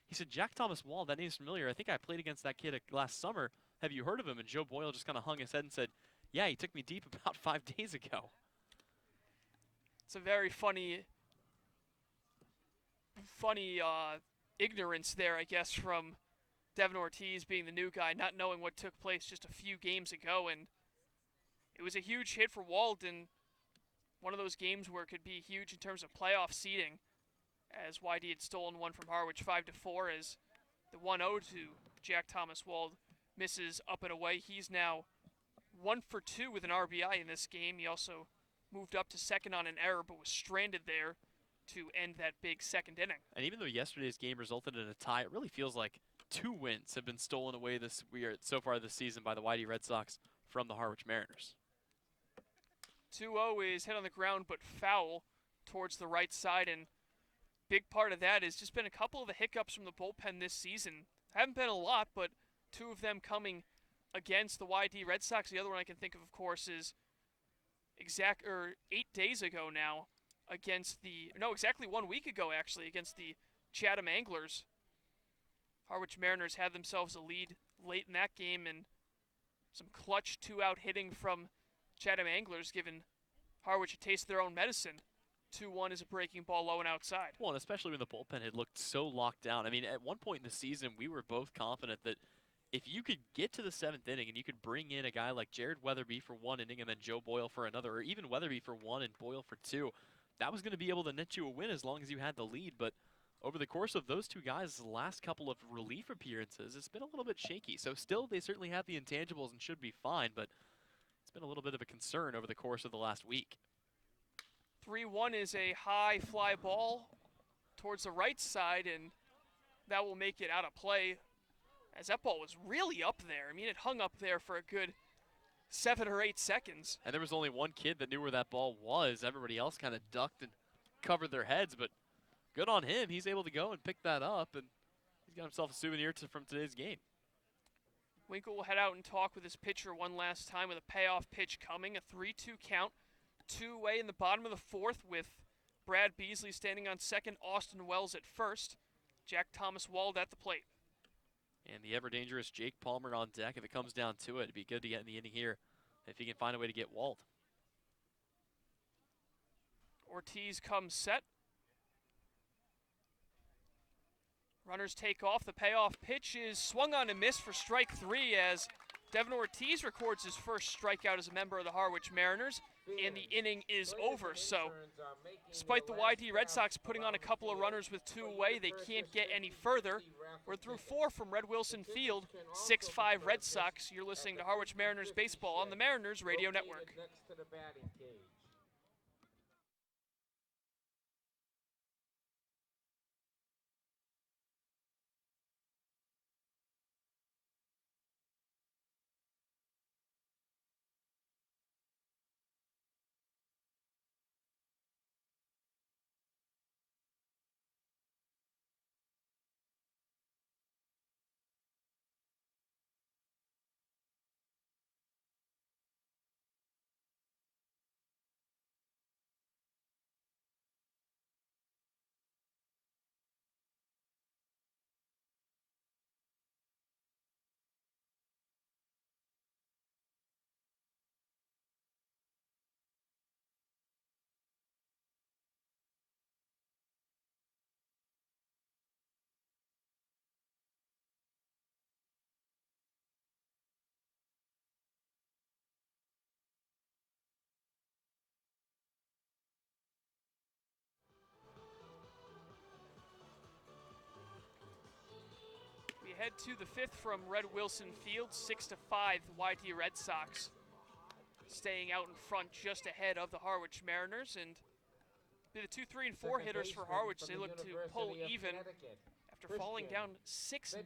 he said, Jack Thomas Wald, that name's familiar. I think I played against that kid last summer. Have you heard of him? And Joe Boyle just kind of hung his head and said, yeah, he took me deep about 5 days ago. It's a very funny ignorance there, I guess, from Devin Ortiz being the new guy, not knowing what took place just a few games ago. And it was a huge hit for Walden. One of those games where it could be huge in terms of playoff seeding, as YD had stolen one from Harwich 5-4, as the 1-0 to Jack Thomas Wald misses up and away. He's now 1 for 2 with an RBI in this game. He also moved up to second on an error, but was stranded there to end that big second inning. And even though yesterday's game resulted in a tie, it really feels like 2 wins have been stolen away so far this season by the YD Red Sox from the Harwich Mariners. 2-0 is hit on the ground but foul towards the right side, and big part of that has just been a couple of the hiccups from the bullpen this season. Haven't been a lot, but 2 of them coming against the YD Red Sox. The other one I can think of course, is 8 days ago now exactly 1 week ago actually, against the Chatham Anglers. Harwich Mariners had themselves a lead late in that game, and some clutch two-out hitting from Chatham Anglers, giving Harwich a taste of their own medicine. 2-1 is a breaking ball low and outside. Well, and especially when the bullpen had looked so locked down. I mean, at one point in the season, we were both confident that if you could get to the 7th inning and you could bring in a guy like Jared Weatherby for 1 inning and then Joe Boyle for another, or even Weatherby for 1 and Boyle for 2, that was going to be able to net you a win as long as you had the lead. But over the course of those two guys' last couple of relief appearances, it's been a little bit shaky. So still, they certainly have the intangibles and should be fine, but it's been a little bit of a concern over the course of the last week. 3-1 is a high fly ball towards the right side, and that will make it out of play, as that ball was really up there. I mean, it hung up there for a good 7 or 8 seconds. And there was only one kid that knew where that ball was. Everybody else kind of ducked and covered their heads, but good on him. He's able to go and pick that up, and he's got himself a souvenir from today's game. Winkle will head out and talk with his pitcher one last time with a payoff pitch coming. A 3-2 count. 2-away in the bottom of the 4th, with Brad Beasley standing on second, Austin Wells at first, Jack Thomas Wald at the plate. And the ever-dangerous Jake Palmer on deck. If it comes down to it, it'd be good to get in the inning here if he can find a way to get Wald. Ortiz comes set. Runners take off. The payoff pitch is swung on and missed for strike 3, as Devin Ortiz records his first strikeout as a member of the Harwich Mariners, and the inning is over. So, despite the YD Red Sox putting on a couple of runners with 2 away, they can't get any further. We're through 4 from Red Wilson Field, 6-5 Red Sox. You're listening to Harwich Mariners Baseball on the Mariners Radio Network. We head to the 5th from Red Wilson Field, 6-5, the YD Red Sox staying out in front just ahead of the Harwich Mariners. And the 2, 3, and 4 hitters for Harwich, they look to pull even after falling down 6-0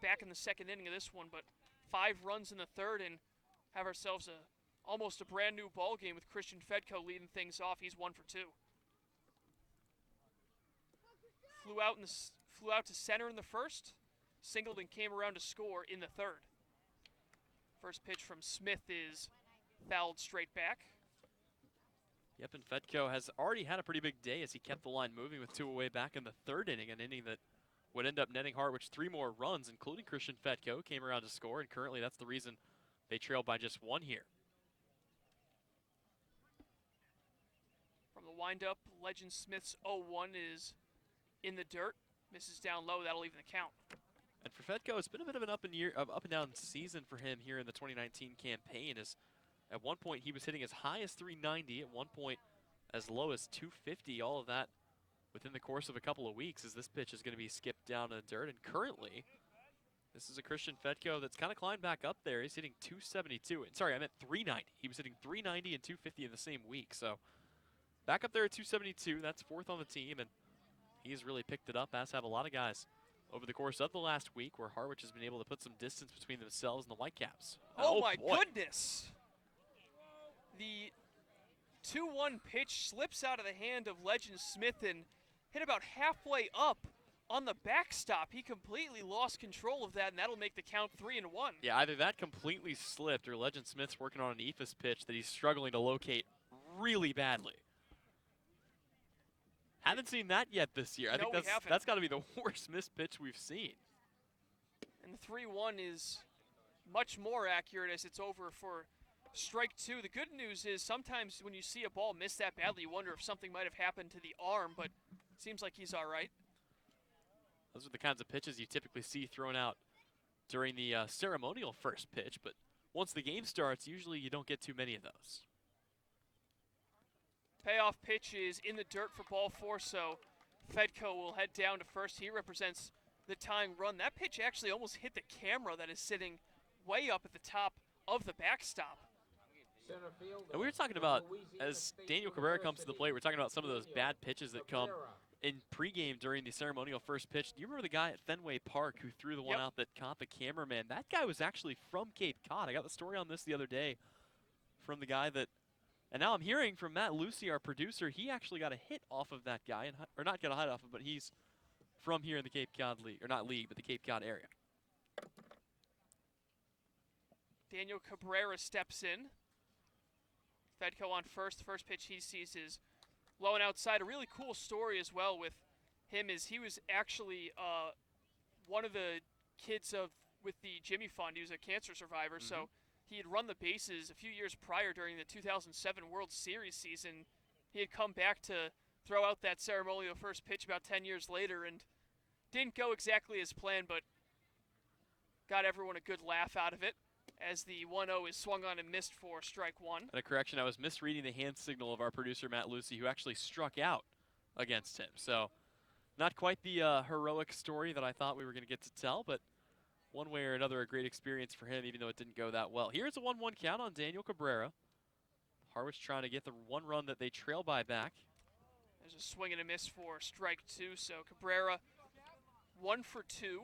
back in the 2nd inning of this one, but 5 runs in the 3rd, and have ourselves almost a brand new ball game with Christian Fedko leading things off. He's 1 for 2. Flew out to center in the 1st. Singled and came around to score in the 3rd. First pitch from Smith is fouled straight back. Yep, and Fedko has already had a pretty big day as he kept the line moving with 2 away back in the 3rd inning, an inning that would end up netting Harwich 3 more runs, including Christian Fedko, came around to score, and currently that's the reason they trail by just 1 here. From the windup, Legend Smith's 0-1 is in the dirt. Misses down low, that'll even the count. And for Fedko, it's been a bit of an up and down season for him here in the 2019 campaign. As at one point he was hitting as high as 390, at one point as low as 250. All of that within the course of a couple of weeks, as this pitch is going to be skipped down in the dirt. And currently, this is a Christian Fedko that's kind of climbed back up there. He's hitting 272. Sorry, I meant 390. He was hitting 390 and 250 in the same week. So back up there at 272. That's 4th on the team, and he's really picked it up, as have a lot of guys over the course of the last week, where Harwich has been able to put some distance between themselves and the Whitecaps. Oh my boy. goodness! The 2-1 pitch slips out of the hand of Legend Smith and hit about halfway up on the backstop, he completely lost control of that, and that'll make the count 3-1. Yeah, either that completely slipped or Legend Smith's working on an eephus pitch that he's struggling to locate really badly. Haven't seen that yet this year. I think that's got to be the worst missed pitch we've seen. And the 3-1 is much more accurate as it's over for strike 2. The good news is sometimes when you see a ball miss that badly, you wonder if something might have happened to the arm, but it seems like he's all right. Those are the kinds of pitches you typically see thrown out during the ceremonial first pitch, but once the game starts, usually you don't get too many of those. Payoff pitch is in the dirt for ball 4, so Fedko will head down to first. He represents the tying run. That pitch actually almost hit the camera that is sitting way up at the top of the backstop. And we were talking about, as Daniel Cabrera comes to the plate, we're talking about some of those bad pitches that come in pregame during the ceremonial first pitch. Do you remember the guy at Fenway Park who threw the one out that caught the cameraman? That guy was actually from Cape Cod. I got the story on this the other day from the guy that, and now I'm hearing from Matt Lucy, our producer, he actually got a hit off of that guy, or not got a hit off of, but he's from here in the Cape Cod league, or not league, but the Cape Cod area. Daniel Cabrera steps in. Fedko on first. The first pitch he sees is low and outside. A really cool story as well with him is he was actually one of the kids with the Jimmy Fund. He was a cancer survivor, so he had run the bases a few years prior during the 2007 World Series season. He had come back to throw out that ceremonial first pitch about 10 years later and didn't go exactly as planned, but got everyone a good laugh out of it as the 1-0 is swung on and missed for strike 1. And a correction, I was misreading the hand signal of our producer, Matt Lucy, who actually struck out against him. So not quite the heroic story that I thought we were going to get to tell, but one way or another, a great experience for him, even though it didn't go that well. Here's a 1-1 count on Daniel Cabrera. Harwich trying to get the one run that they trail by back. There's a swing and a miss for strike 2, so Cabrera 1 for 2.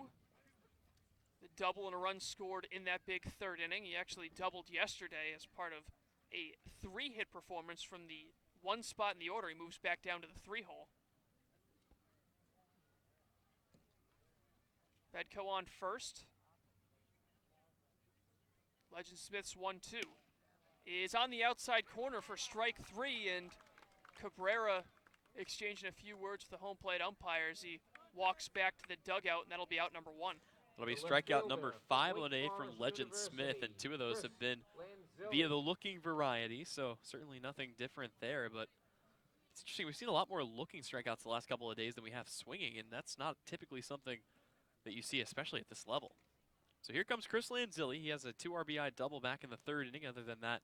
The double and a run scored in that big third inning. He actually doubled yesterday as part of a 3-hit performance from the 1 spot in the order. He moves back down to the 3-hole. Fedko on first. Legend Smith's 1-2 is on the outside corner for strike 3, and Cabrera exchanging a few words with the home plate umpire as he walks back to the dugout, and that'll be out number 1. It'll be strikeout number 5 on a from Legend Smith, and 2 of those have been via the looking variety, so certainly nothing different there, but it's interesting. We've seen a lot more looking strikeouts the last couple of days than we have swinging, and that's not typically something that you see, especially at this level. So here comes Chris Lanzilli. He has a 2 RBI double back in the 3rd inning. Other than that,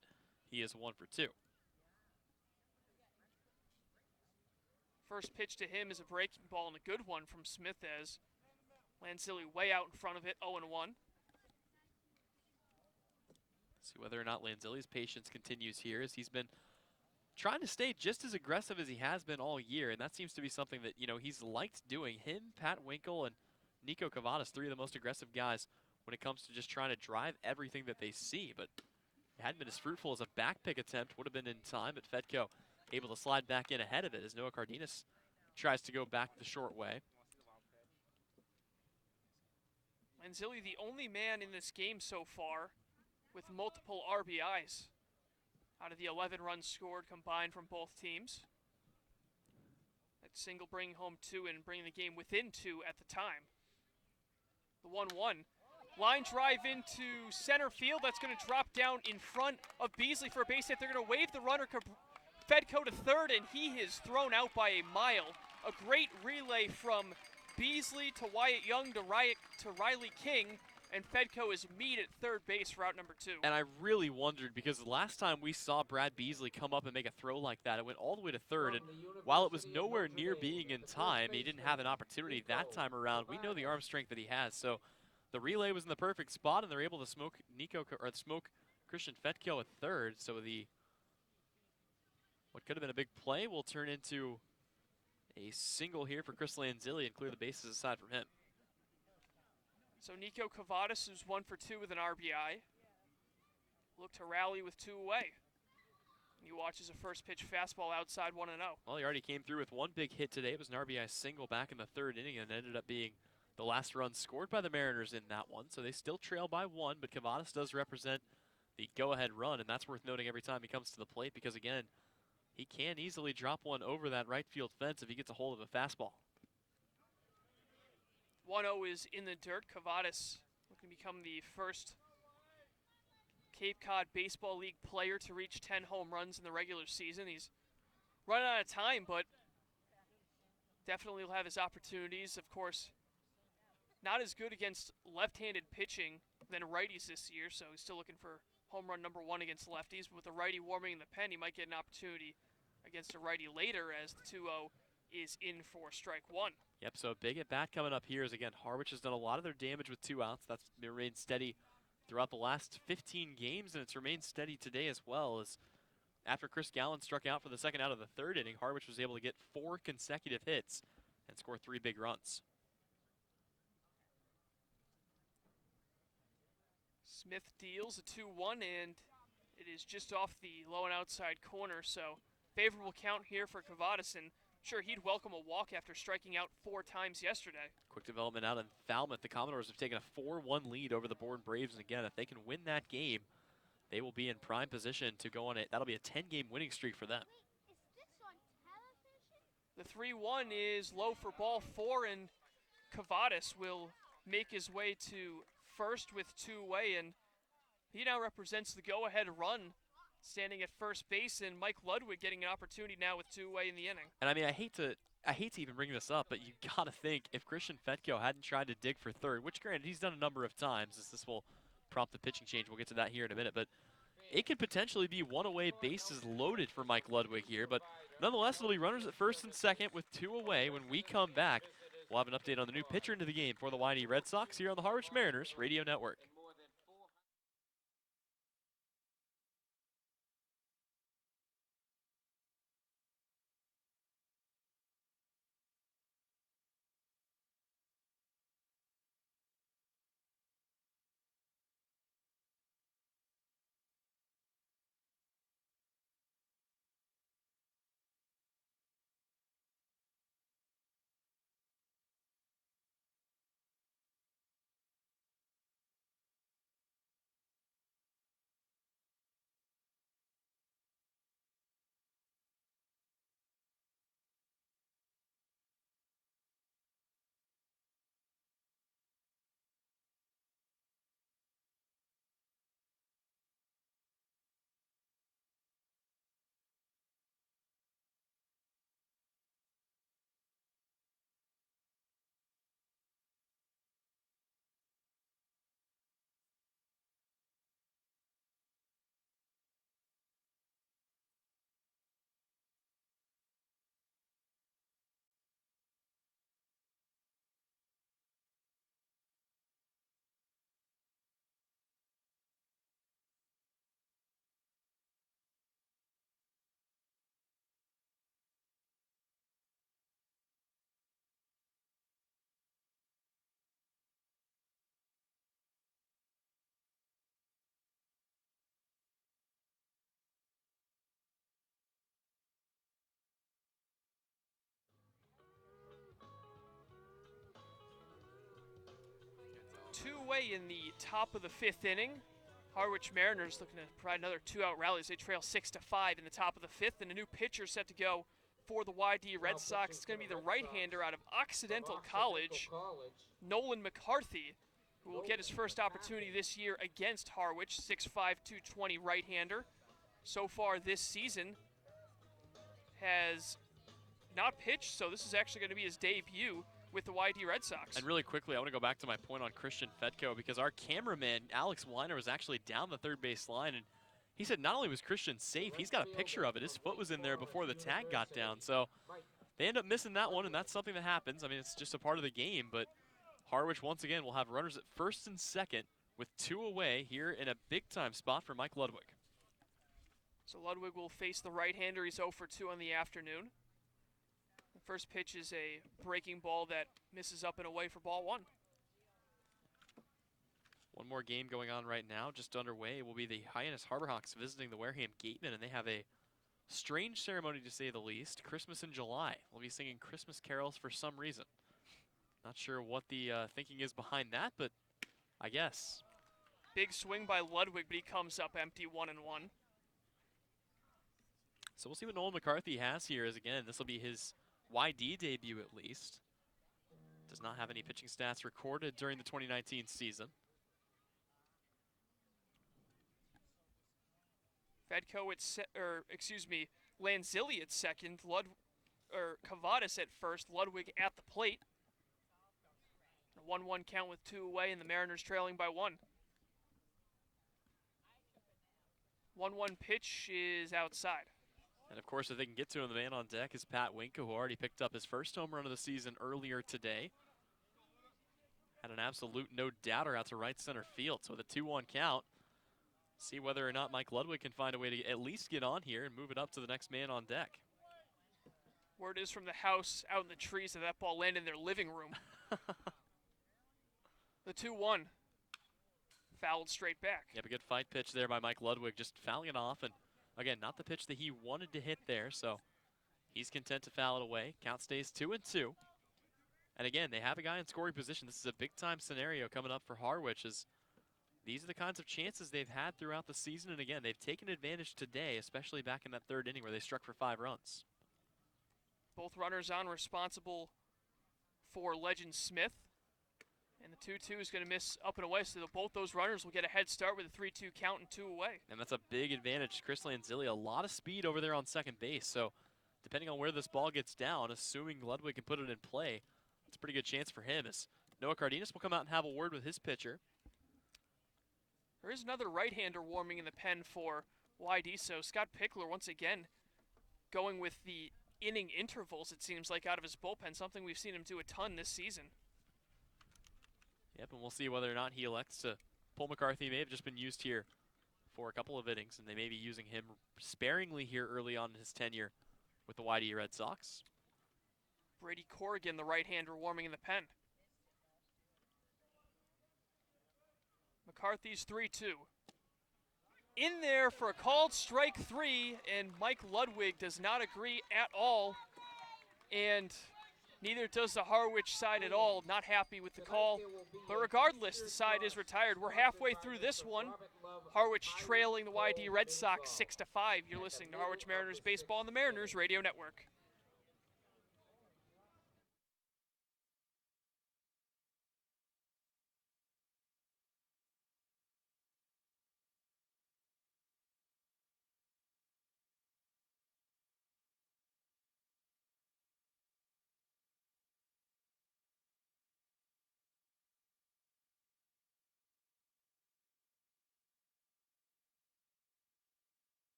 he is 1 for 2. First pitch to him is a breaking ball and a good one from Smith as Lanzilli way out in front of it, 0-1. See whether or not Lanzilli's patience continues here, as he's been trying to stay just as aggressive as he has been all year, and that seems to be something that, you know, he's liked doing. Him, Pat Winkle, and Nico Cavadas, 3 of the most aggressive guys when it comes to just trying to drive everything that they see, but it hadn't been as fruitful as a back pick attempt would have been in time, but Fedko able to slide back in ahead of it as Noah Cardenas tries to go back the short way. Lanzilli, the only man in this game so far with multiple RBIs out of the 11 runs scored combined from both teams. That single bringing home 2 and bringing the game within 2 at the time. The 1-1. Line drive into center field. That's going to drop down in front of Beasley for a base hit. They're going to wave the runner, Fedko to third, and he is thrown out by a mile. A great relay from Beasley to Wyatt Young to Riley King, and Fedko is meet at third base for out number 2. And I really wondered, because the last time we saw Brad Beasley come up and make a throw like that, it went all the way to third, and while it was nowhere near being in time, he didn't have an opportunity that time around. We know the arm strength that he has, so the relay was in the perfect spot, and they're able to smoke Christian Fedko at third. So what could have been a big play will turn into a single here for Chris Lanzilli and clear the bases aside from him. So Nico Cavadas, who's 1 for 2 with an RBI, look to rally with 2 away. You watch as a first pitch fastball outside 1-0. Well, he already came through with one big hit today. It was an RBI single back in the third inning and ended up being the last run scored by the Mariners in that one. So they still trail by one, but Cavadas does represent the go-ahead run, and that's worth noting every time he comes to the plate because, again, he can easily drop one over that right field fence if he gets a hold of a fastball. 1-0 is in the dirt. Cavadas looking to become the first Cape Cod Baseball League player to reach 10 home runs in the regular season. He's running out of time, but definitely will have his opportunities. Of course, not as good against left-handed pitching than righties this year, so he's still looking for home run number one against lefties. But with the righty warming in the pen, he might get an opportunity against a righty later as the 2-0 is in for strike one. Yep, so a big at-bat coming up here is, again, Harwich has done a lot of their damage with 2 outs. That's remained steady throughout the last 15 games, and it's remained steady today as well. As after Chris Gallen struck out for the second out of the third inning, Harwich was able to get 4 consecutive hits and score 3 big runs. Smith deals a 2-1, and it is just off the low and outside corner, so favorable count here for Cavadas, and sure, he'd welcome a walk after striking out 4 times yesterday. Quick development out in Falmouth. The Commodores have taken a 4-1 lead over the Bourne Braves, and again, if they can win that game, they will be in prime position to go on it. That'll be a 10-game winning streak for them. The 3-1 is low for ball 4, and Cavadas will make his way to first with 2 away, and he now represents the go-ahead run standing at first base, and Mike Ludwig getting an opportunity now with 2 away in the inning. And I mean, I hate to even bring this up, but you gotta think if Christian Fetko hadn't tried to dig for third, which granted he's done a number of times, as this will prompt the pitching change. We'll get to that here in a minute, but it could potentially be 1 away, bases loaded for Mike Ludwig here. But nonetheless, it'll be runners at first and second with 2 away. When we come back, we'll have an update on the new pitcher into the game for the YD Red Sox here on the Harwich Mariners Radio Network. Two away in the top of the 5th inning. Harwich Mariners looking to provide another 2-out rally as they trail 6-5 in the top of the 5th, and a new pitcher set to go for the YD Red Sox. It's going to be the right-hander out of Occidental College, Nolan McCarthy, who will get his first opportunity this year against Harwich, 6'5", 220 right-hander. So far this season has not pitched, so this is actually going to be his debut with the YD Red Sox. And really quickly, I want to go back to my point on Christian Fetko because our cameraman, Alex Weiner, was actually down the third base line, and he said not only was Christian safe, he's got a picture of it. His foot was in there before the tag got down, so they end up missing that one, and that's something that happens. I mean, it's just a part of the game, but Harwich, once again, will have runners at first and second with 2 away here in a big-time spot for Mike Ludwig. So Ludwig will face the right-hander. He's 0 for 2 on the afternoon. The first pitch is a breaking ball that misses up and away for ball 1. One more game going on right now, just underway. It will be the Hyannis Harborhawks visiting the Wareham Gatemen, and they have a Strange ceremony to say the least. Christmas in July. We'll be singing Christmas carols for some reason. Not sure what the thinking is behind that, but I guess. Big swing by Ludwig, but he comes up empty, 1-1. So we'll see what Nolan McCarthy has here. As again, this will be his YD debut at least. Does not have any pitching stats recorded during the 2019 season. Fedko Lanzilli at second, Cavadas at first, Ludwig at the plate. A 1-1 count with 2 away, and the Mariners trailing by 1. 1-1 pitch is outside. And of course, if they can get to him, the man on deck is Pat Winka, who already picked up his first home run of the season earlier today. Had an absolute no-doubter out to right center field. So with a 2-1 count, see whether or not Mike Ludwig can find a way to at least get on here and move it up to the next man on deck. Word is from the house out in the trees that ball landed in their living room. The 2-1. Fouled straight back. Yep, a good fight pitch there by Mike Ludwig, just fouling it off. And again, not the pitch that he wanted to hit there, so he's content to foul it away. Count stays 2-2. And again, they have a guy in scoring position. This is a big-time scenario coming up for Harwich, as these are the kinds of chances they've had throughout the season. And again, they've taken advantage today, especially back in that third inning where they struck for 5 runs. Both runners on, responsible for Legend Smith. And the 2-2 is going to miss up and away, so both those runners will get a head start with a 3-2 count and 2 away. And that's a big advantage. Chris Lanzilli, a lot of speed over there on second base. So depending on where this ball gets down, assuming Ludwig can put it in play, it's a pretty good chance for him, as Noah Cardenas will come out and have a word with his pitcher. There is another right-hander warming in the pen for YD, so Scott Pickler once again going with the inning intervals, it seems like, out of his bullpen, something we've seen him do a ton this season. Yep, and we'll see whether or not he elects to pull McCarthy. He may have just been used here for a couple of innings, and they may be using him sparingly here early on in his tenure with the YD Red Sox. Brady Corrigan, the right-hander, warming in the pen. McCarthy's 3-2. In there for a called strike 3, and Mike Ludwig does not agree at all. And neither does the Harwich side at all. Not happy with the call. But regardless, the side is retired. We're halfway through this one. Harwich trailing the YD Red Sox 6-5. You're listening to Harwich Mariners Baseball on the Mariners Radio Network.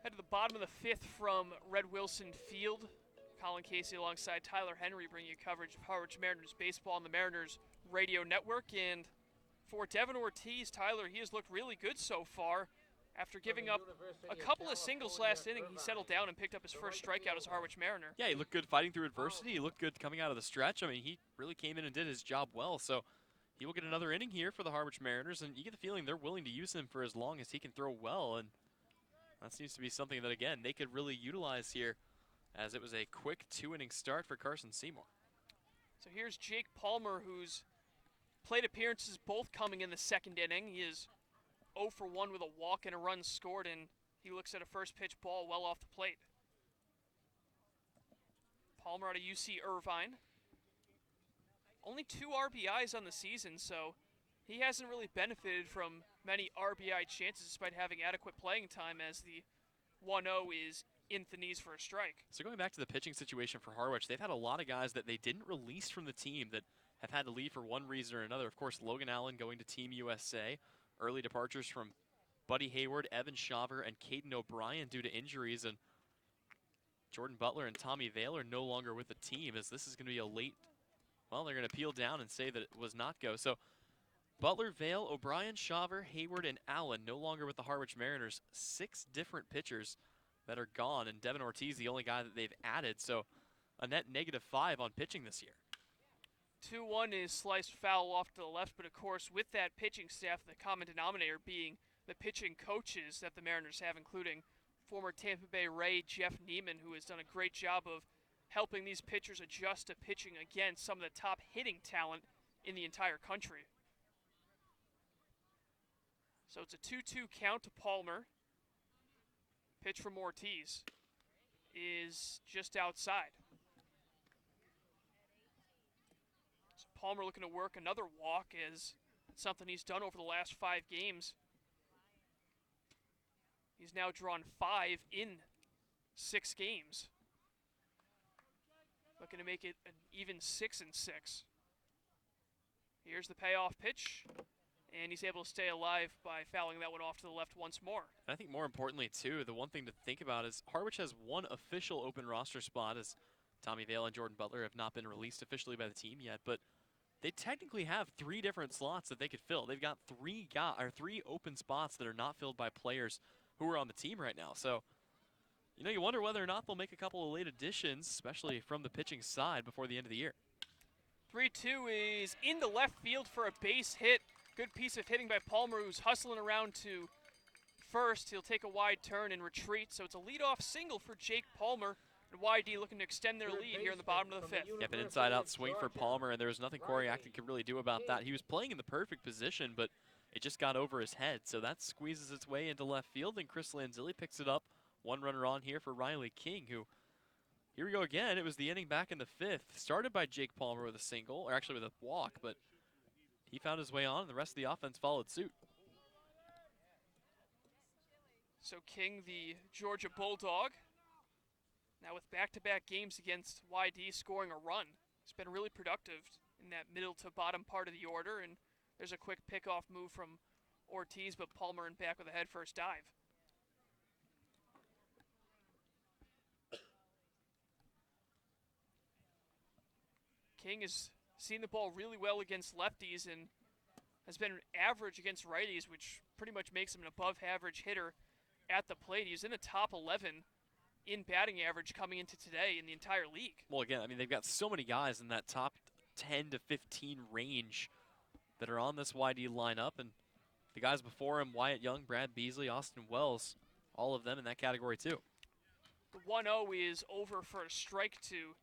Head to the bottom of the 5th from Red Wilson Field. Colin Casey alongside Tyler Henry bring you coverage of Harwich Mariners Baseball on the Mariners Radio Network. And for Devin Ortiz, Tyler, he has looked really good so far. After giving up a couple of singles last inning, he settled down and picked up his first strikeout as a Harwich Mariner. Yeah, he looked good fighting through adversity. He looked good coming out of the stretch. I mean, he really came in and did his job well. So he will get another inning here for the Harwich Mariners, and you get the feeling they're willing to use him for as long as he can throw well. And that seems to be something that, again, they could really utilize here, as it was a quick 2-inning start for Carson Seymour. So here's Jake Palmer, whose plate appearances both coming in the second inning. He is 0 for 1 with a walk and a run scored, and he looks at a first pitch ball well off the plate. Palmer out of UC Irvine. Only 2 RBIs on the season, so he hasn't really benefited from many RBI chances despite having adequate playing time, as the 1-0 is in at the knees for a strike. So going back to the pitching situation for Harwich, they've had a lot of guys that they didn't release from the team that have had to leave for one reason or another. Of course, Logan Allen going to Team USA. Early departures from Buddy Hayward, Evan Shaver, and Caden O'Brien due to injuries. And Jordan Butler and Tommy Vale are no longer with the team, as this is going to be a late, well, they're going to appeal down and say that it was not go. So Butler, Vale, O'Brien, Shaver, Hayward, and Allen no longer with the Harwich Mariners. 6 different pitchers that are gone, and Devin Ortiz the only guy that they've added. So a net -5 on pitching this year. 2-1 is sliced foul off to the left, but of course with that pitching staff, the common denominator being the pitching coaches that the Mariners have, including former Tampa Bay Ray Jeff Neiman, who has done a great job of helping these pitchers adjust to pitching against some of the top hitting talent in the entire country. So it's a 2-2 count to Palmer. Pitch from Ortiz is just outside. So Palmer looking to work another walk, as it's something he's done over the last 5 games. He's now drawn 5 in 6 games. Looking to make it an even 6-6. Here's the payoff pitch, and he's able to stay alive by fouling that one off to the left once more. And I think more importantly, too, the one thing to think about is Harwich has one official open roster spot, as Tommy Vale and Jordan Butler have not been released officially by the team yet, but they technically have 3 different slots that they could fill. They've got 3 open spots that are not filled by players who are on the team right now. So, you know, you wonder whether or not they'll make a couple of late additions, especially from the pitching side, before the end of the year. 3-2 is into left field for a base hit. Good piece of hitting by Palmer, who's hustling around to first. He'll take a wide turn and retreat. So it's a leadoff single for Jake Palmer. And YD looking to extend their lead here in the bottom of the 5th. Yep, an inside-out swing for Palmer, and there was nothing Corey Acton could really do about that. He was playing in the perfect position, but it just got over his head. So that squeezes its way into left field, and Chris Lanzilli picks it up. 1 runner on here for Riley King, who, here we go again. It was the inning back in the 5th. Started by Jake Palmer with a single, or actually with a walk, but he found his way on, and the rest of the offense followed suit. So King, the Georgia Bulldog, now with back-to-back games against YD, scoring a run. He's been really productive in that middle to bottom part of the order, and there's a quick pickoff move from Ortiz, but Palmer in back with a head-first dive. King has seen the ball really well against lefties and has been average against righties, which pretty much makes him an above-average hitter at the plate. He's in the top 11 in batting average coming into today in the entire league. Well, again, I mean, they've got so many guys in that top 10 to 15 range that are on this YD lineup, and the guys before him, Wyatt Young, Brad Beasley, Austin Wells, all of them in that category too. The 1-0 is over for a strike to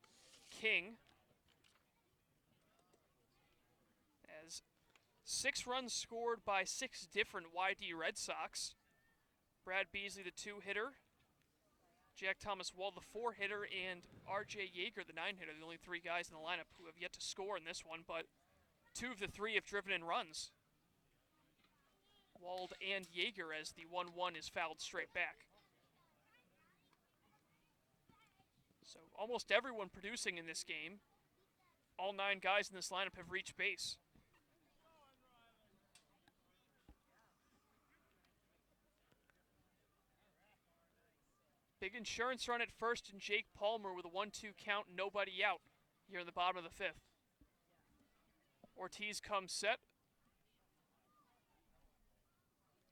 King. As 6 runs scored by 6 different YD Red Sox. Brad Beasley, the 2-hitter. Jack Thomas Wall, the 4-hitter, and R.J. Yeager, the 9-hitter, the only 3 guys in the lineup who have yet to score in this one, but 2 of the 3 have driven in runs. Wald and Yeager, as the 1-1 is fouled straight back. So almost everyone producing in this game, all 9 guys in this lineup have reached base. Big insurance run at first, and Jake Palmer with a 1-2 count, nobody out here in the bottom of the 5th. Ortiz comes set.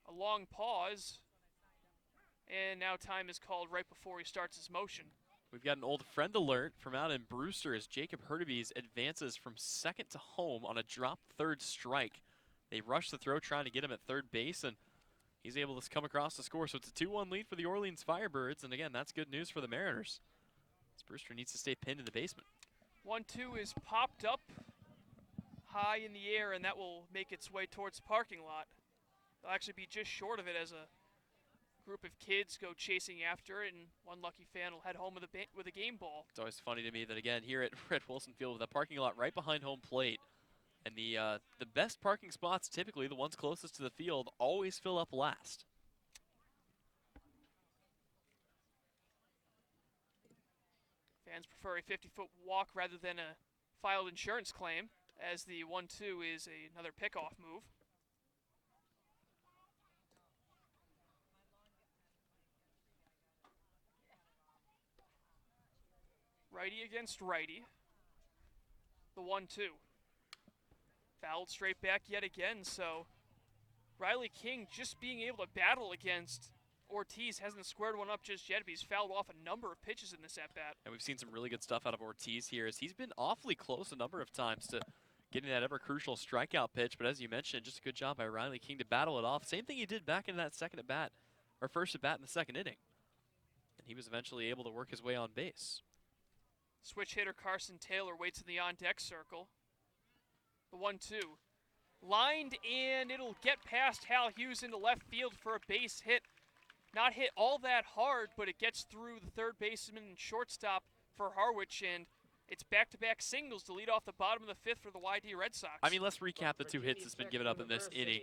A long pause, and now time is called right before he starts his motion. We've got an old friend alert from out in Brewster as Jacob Hurtubise advances from second to home on a drop 3rd strike. They rush the throw trying to get him at 3rd base, and he's able to come across the score. So it's a 2-1 lead for the Orleans Firebirds, and again, that's good news for the Mariners, as Brewster needs to stay pinned in the basement. 1-2 is popped up high in the air, and that will make its way towards the parking lot. They'll actually be just short of it as a group of kids go chasing after it, and one lucky fan will head home with a game ball. It's always funny to me that, again, here at Fred Wilson Field with a parking lot right behind home plate, and the best parking spots, typically the ones closest to the field, always fill up last. Fans prefer a 50-foot walk rather than a filed insurance claim, as the 1-2 is another pickoff move. Righty against righty. The 1-2. Fouled straight back yet again, so Riley King just being able to battle against Ortiz. Hasn't squared one up just yet, but he's fouled off a number of pitches in this at-bat. And we've seen some really good stuff out of Ortiz here, as he's been awfully close a number of times to getting that ever-crucial strikeout pitch. But as you mentioned, just a good job by Riley King to battle it off. Same thing he did back in that second at-bat, or first at-bat in the second inning. And he was eventually able to work his way on base. Switch hitter Carson Taylor waits in the on-deck circle. The 1-2. Lined, and it'll get past Hal Hughes into left field for a base hit. Not hit all that hard, but it gets through the third baseman and shortstop for Harwich, and it's back-to-back singles to lead off the bottom of the fifth for the YD Red Sox. I mean, let's recap the two hits that's been given up in this inning.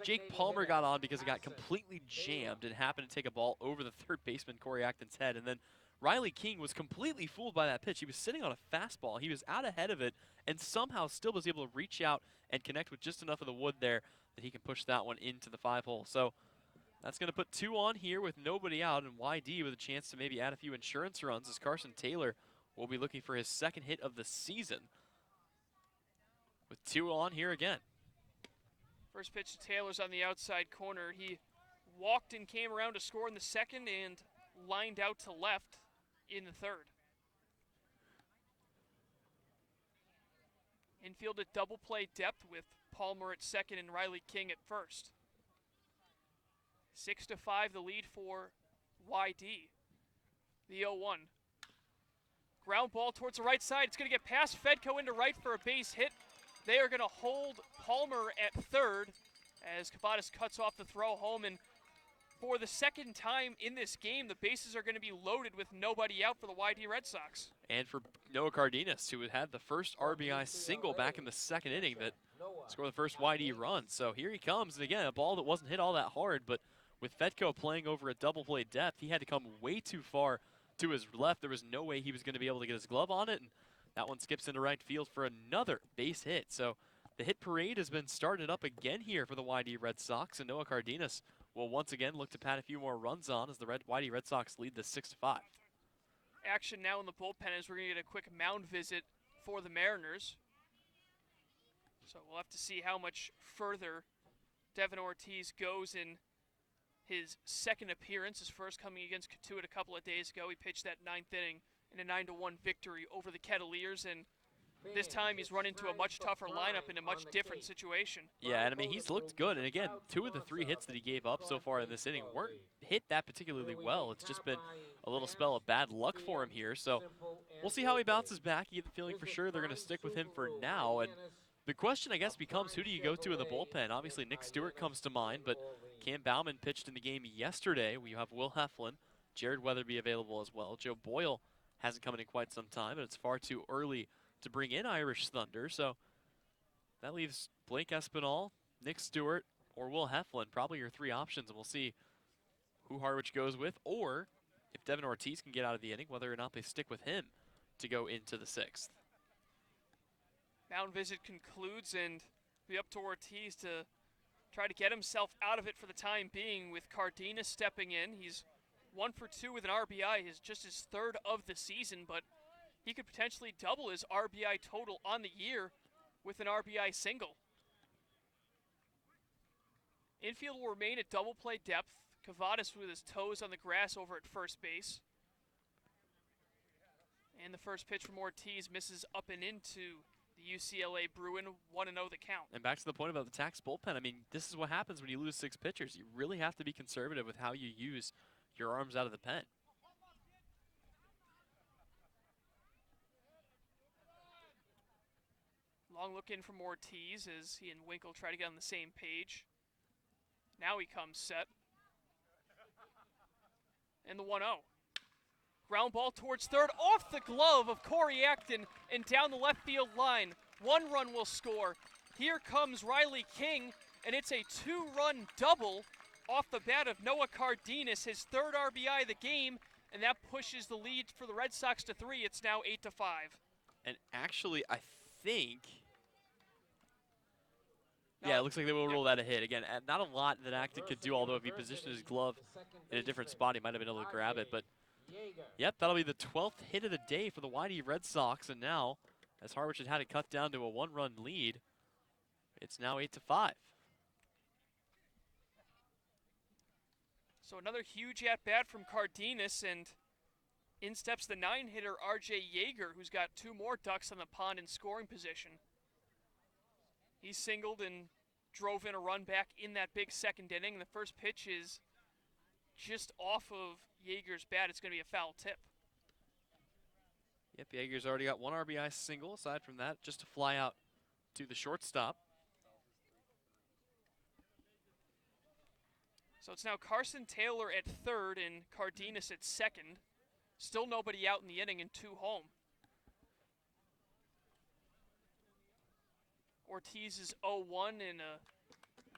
Jake Palmer got on because it got completely jammed and happened to take a ball over the third baseman Corey Acton's head, and then Riley King was completely fooled by that pitch. He was sitting on a fastball. He was out ahead of it and somehow still was able to reach out and connect with just enough of the wood there that he can push that one into the 5-hole. So that's going to put 2 on here with nobody out, and YD with a chance to maybe add a few insurance runs as Carson Taylor will be looking for his second hit of the season with 2 on here again. First pitch to Taylor's on the outside corner. He walked and came around to score in the second and lined out to left in the third. Infield at double play depth with Palmer at second and Riley King at first. 6-5 the lead for YD. The 0-1. Ground ball towards the right side. It's going to get past Fedko into right for a base hit. They are going to hold Palmer at third as Cavadas cuts off the throw home, and for the second time in this game, the bases are going to be loaded with nobody out for the YD Red Sox. And for Noah Cardenas, who had the first RBI single back in the second inning that scored the first YD run. So here he comes, and again, a ball that wasn't hit all that hard, but with Fedko playing over a double play depth, he had to come way too far to his left. There was no way he was going to be able to get his glove on it, and that one skips into right field for another base hit. So the hit parade has been started up again here for the YD Red Sox, and Noah Cardenas will once again look to pad a few more runs on as the YD Red Sox lead this 6-5. Action now in the bullpen as we're going to get a quick mound visit for the Mariners. So we'll have to see how much further Devin Ortiz goes in his second appearance. His first coming against Katuitt a couple of days ago. He pitched that 9th inning in a 9-1 victory over the Kettleers, and this time he's run into a much tougher lineup in a much different situation. Yeah, and I mean, he's looked good. And again, 2 of the 3 hits that he gave up so far in this inning weren't hit that particularly well. It's just been a little spell of bad luck for him here. So we'll see how he bounces back. You get the feeling for sure they're going to stick with him for now. And the question, I guess, becomes who do you go to in the bullpen? Obviously, Nick Stewart comes to mind, but Cam Bauman pitched in the game yesterday. We have Will Heflin, Jared Weatherby available as well. Joe Boyle hasn't come in quite some time, but it's far too early to bring in Irish Thunder. So that leaves Blake Espinal, Nick Stewart, or Will Heflin, probably your 3 options, and we'll see who Harwich goes with, or if Devin Ortiz can get out of the inning, whether or not they stick with him to go into the 6th. Mound visit concludes, and be up to Ortiz to try to get himself out of it for the time being, with Cardenas stepping in. He's 1 for 2 with an RBI, just his 3rd of the season, but he could potentially double his RBI total on the year with an RBI single. Infield will remain at double play depth. Cavadas with his toes on the grass over at first base. And the first pitch from Ortiz misses up and into the UCLA Bruin, 1-0 the count. And back to the point about the tax bullpen, I mean, this is what happens when you lose 6 pitchers. You really have to be conservative with how you use your arms out of the pen. Long look in from Ortiz as he and Winkle try to get on the same page. Now he comes set. And the 1-0. Ground ball towards third, off the glove of Corey Acton and down the left field line. 1 run will score. Here comes Riley King, and it's a 2-run double off the bat of Noah Cardenas, his 3rd RBI of the game, and that pushes the lead for the Red Sox to 3. It's now 8-5. And actually, I think, No, yeah, it looks like they will yeah. roll that a hit. Again, not a lot that Acton could do, although if he positioned his glove in a different spot, he might have been able to grab it. But, yep, that'll be the 12th hit of the day for the YD Red Sox. And now, as Harwich had it cut down to a 1-run lead, it's now 8-5. So another huge at-bat from Cardenas, and in steps the 9-hitter R.J. Yeager, who's got 2 more ducks on the pond in scoring position. He singled and drove in a run back in that big second inning. The first pitch is just off of Yeager's bat. It's going to be a foul tip. Yep, Yeager's already got 1 RBI single. Aside from that, just to fly out to the shortstop. So it's now Carson Taylor at third and Cardenas at second. Still nobody out in the inning and 2 home. Ortiz is 0-1 and a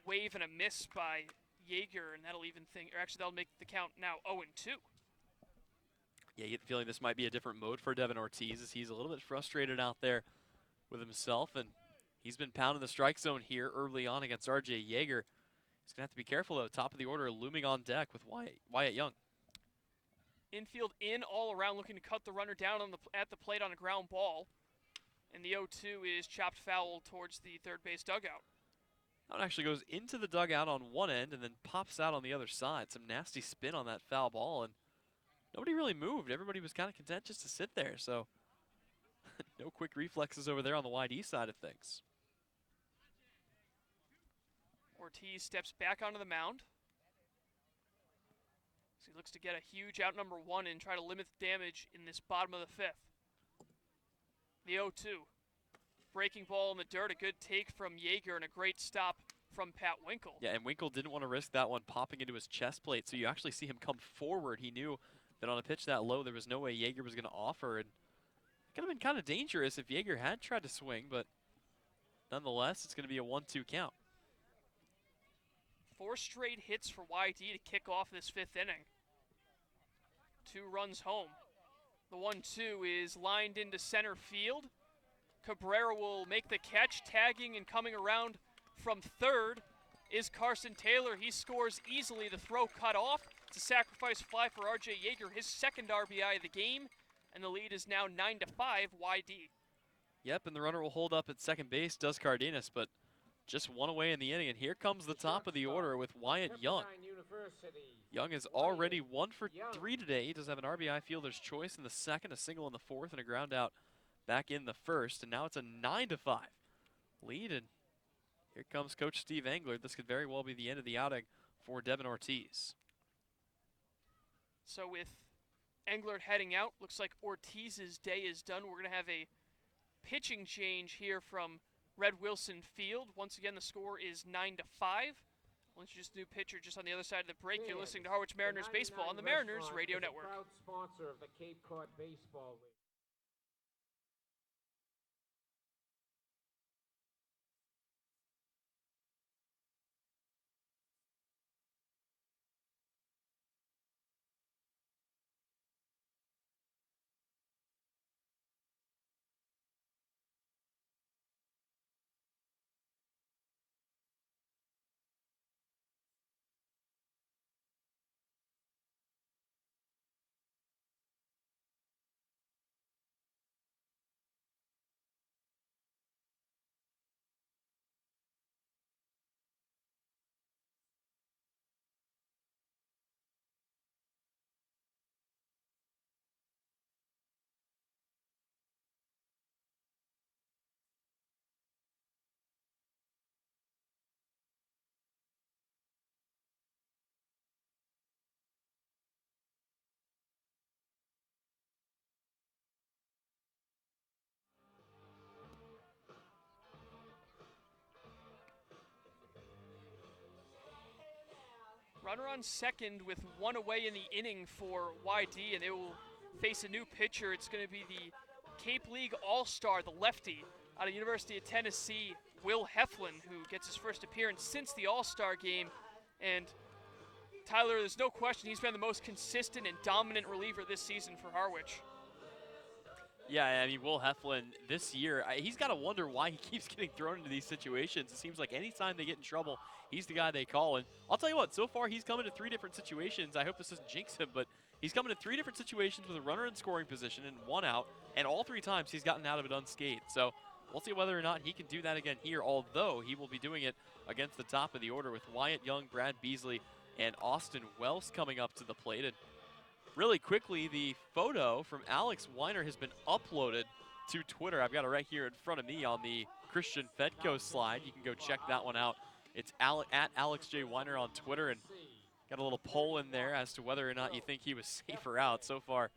wave and a miss by Yeager, and that'll even think, or actually that'll make the count now 0-2. Yeah, you get the feeling this might be a different mode for Devin Ortiz, as he's a little bit frustrated out there with himself, and he's been pounding the strike zone here early on against R.J. Yeager. He's going to have to be careful, though. Top of the order looming on deck with Wyatt Young. Infield in all around, looking to cut the runner down on at the plate on a ground ball. And the 0-2 is chopped foul towards the third base dugout. That one actually goes into the dugout on one end and then pops out on the other side. Some nasty spin on that foul ball, and nobody really moved. Everybody was kind of content just to sit there, so no quick reflexes over there on the YD side of things. Ortiz steps back onto the mound. So he looks to get a huge out number 1 and try to limit the damage in this bottom of the 5th. The 0-2. Breaking ball in the dirt, a good take from Yeager and a great stop from Pat Winkle. Yeah, and Winkle didn't want to risk that one popping into his chest plate, so you actually see him come forward. He knew that on a pitch that low, there was no way Yeager was going to offer, and it could have been kind of dangerous if Yeager had tried to swing, but nonetheless, it's going to be a 1-2 count. 4 straight hits for YD to kick off this 5th inning. 2 runs home. The 1-2 is lined into center field. Cabrera will make the catch, tagging and coming around from third is Carson Taylor. He scores easily. The throw cut off. It's a sacrifice fly for R.J. Yeager, his second RBI of the game, and the lead is now 9-5 YD. Yep, and the runner will hold up at second base, does Cardenas, but just 1 away in the inning, and here comes the top of the order with Wyatt Young. Young is already 1 for 3 today. He does have an RBI fielder's choice in the second, a single in the fourth, and a ground out back in the first, and now it's a 9-5 lead, and here comes Coach Steve Engler. This could very well be the end of the outing for Devin Ortiz. So with Engler heading out, looks like Ortiz's day is done. We're going to have a pitching change here from Red Wilson Field. Once again, the score is 9-5. We'll introduce a new pitcher just on the other side of the break. You're listening to Harwich Mariners Baseball on the Mariners Radio Network. Proud sponsor of the Cape Cod Baseball League. Runner on second with 1 away in the inning for YD, and they will face a new pitcher. It's going to be the Cape League All-Star, the lefty, out of University of Tennessee, Will Heflin, who gets his first appearance since the All-Star game. And Tyler, there's no question he's been the most consistent and dominant reliever this season for Harwich. Yeah, I mean, Will Heflin this year, he's got to wonder why he keeps getting thrown into these situations. It seems like anytime they get in trouble, he's the guy they call. And I'll tell you what, so far he's come into 3 different situations. I hope this doesn't jinx him, but he's come into 3 different situations with a runner in scoring position and 1 out, and all 3 times he's gotten out of it unscathed. So we'll see whether or not he can do that again here, although he will be doing it against the top of the order with Wyatt Young, Brad Beasley, and Austin Wells coming up to the plate. And really quickly, the photo from Alex Weiner has been uploaded to Twitter. I've got it right here in front of me on the Christian Fedko slide. You can go check that one out. It's at Alex J. Weiner on Twitter, and got a little poll in there as to whether or not you think he was safe or out. So far,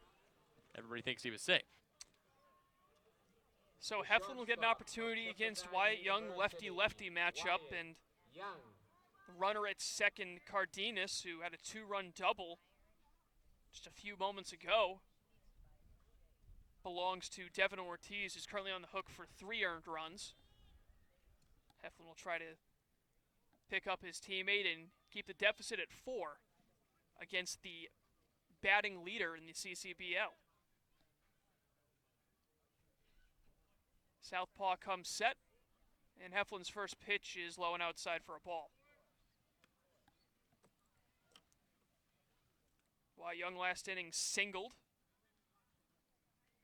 everybody thinks he was safe. So Heflin will get an opportunity against Wyatt Young, lefty-lefty matchup, and the runner at second, Cardenas, who had a 2-run double just a few moments ago, belongs to Devin Ortiz, who's currently on the hook for 3 earned runs. Heflin will try to pick up his teammate and keep the deficit at 4 against the batting leader in the CCBL. Southpaw comes set, and Heflin's first pitch is low and outside for a ball. Wyatt Young last inning singled,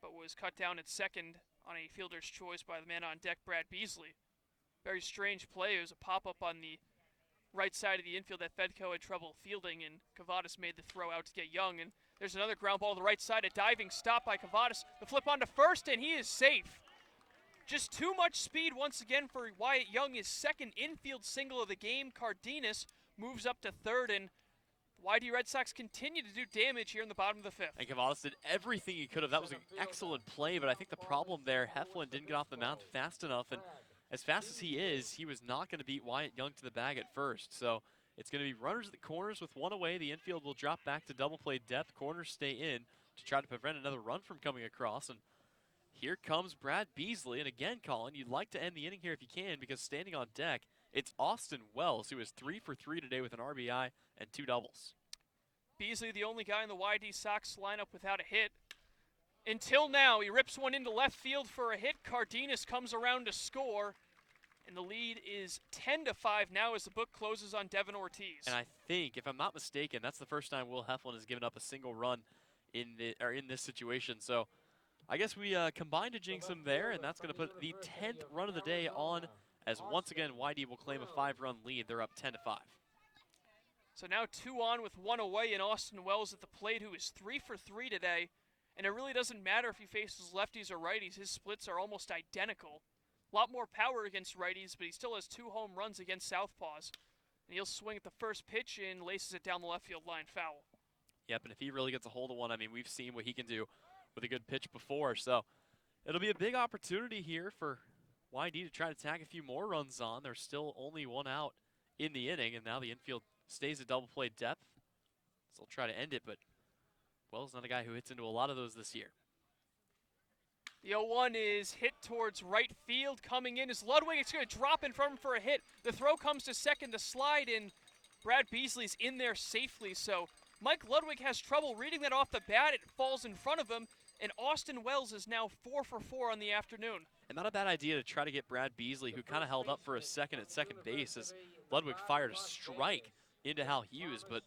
but was cut down at second on a fielder's choice by the man on deck, Brad Beasley. Very strange play. It was a pop-up on the right side of the infield that Fedko had trouble fielding, and Cavadas made the throw out to get Young. And there's another ground ball to the right side, a diving stop by Cavadas. The flip onto first, and he is safe. Just too much speed once again for Wyatt Young. His second infield single of the game. Cardenas moves up to third, and YD Red Sox continue to do damage here in the bottom of the 5th. And Cavadas did everything he could have. That was an excellent play, but I think the problem there, Heflin didn't get off the mound fast enough, and as fast as he is, he was not going to beat Wyatt Young to the bag at first. So it's going to be runners at the corners with 1 away. The infield will drop back to double play depth. Corners stay in to try to prevent another run from coming across. And here comes Brad Beasley. And again, Colin, you'd like to end the inning here if you can, because standing on deck, it's Austin Wells, who is 3 for 3 today with an RBI and 2 doubles. Beasley, the only guy in the YD Sox lineup without a hit. Until now, he rips one into left field for a hit. Cardenas comes around to score, and the lead is 10-5 now as the book closes on Devin Ortiz. And I think, if I'm not mistaken, that's the first time Will Heflin has given up a single run in this situation. So I guess we combined to jinx him there, and that's going to put the 10th run of the day on, as once again YD will claim a 5-run lead. They're up 10-5. So now 2 on with 1 away, and Austin Wells at the plate, who is 3 for 3 today. And it really doesn't matter if he faces lefties or righties. His splits are almost identical. A lot more power against righties, but he still has 2 home runs against southpaws. And he'll swing at the first pitch and laces it down the left field line foul. Yep, and if he really gets a hold of one, I mean, we've seen what he can do with a good pitch before. So it'll be a big opportunity here for YD to try to tag a few more runs on. There's still only 1 out in the inning, and now the infield stays at double play depth. So they'll try to end it, but Wells not a guy who hits into a lot of those this year. The 0-1 is hit towards right field. Coming in is Ludwig. It's going to drop in front of him for a hit. The throw comes to second, the slide in. Brad Beasley's in there safely. So Mike Ludwig has trouble reading that off the bat. It falls in front of him. And Austin Wells is now 4 for 4 on the afternoon. And not a bad idea to try to get Brad Beasley, who kind of held up for a second at second base, as Ludwig fired a strike into Hal Hughes. But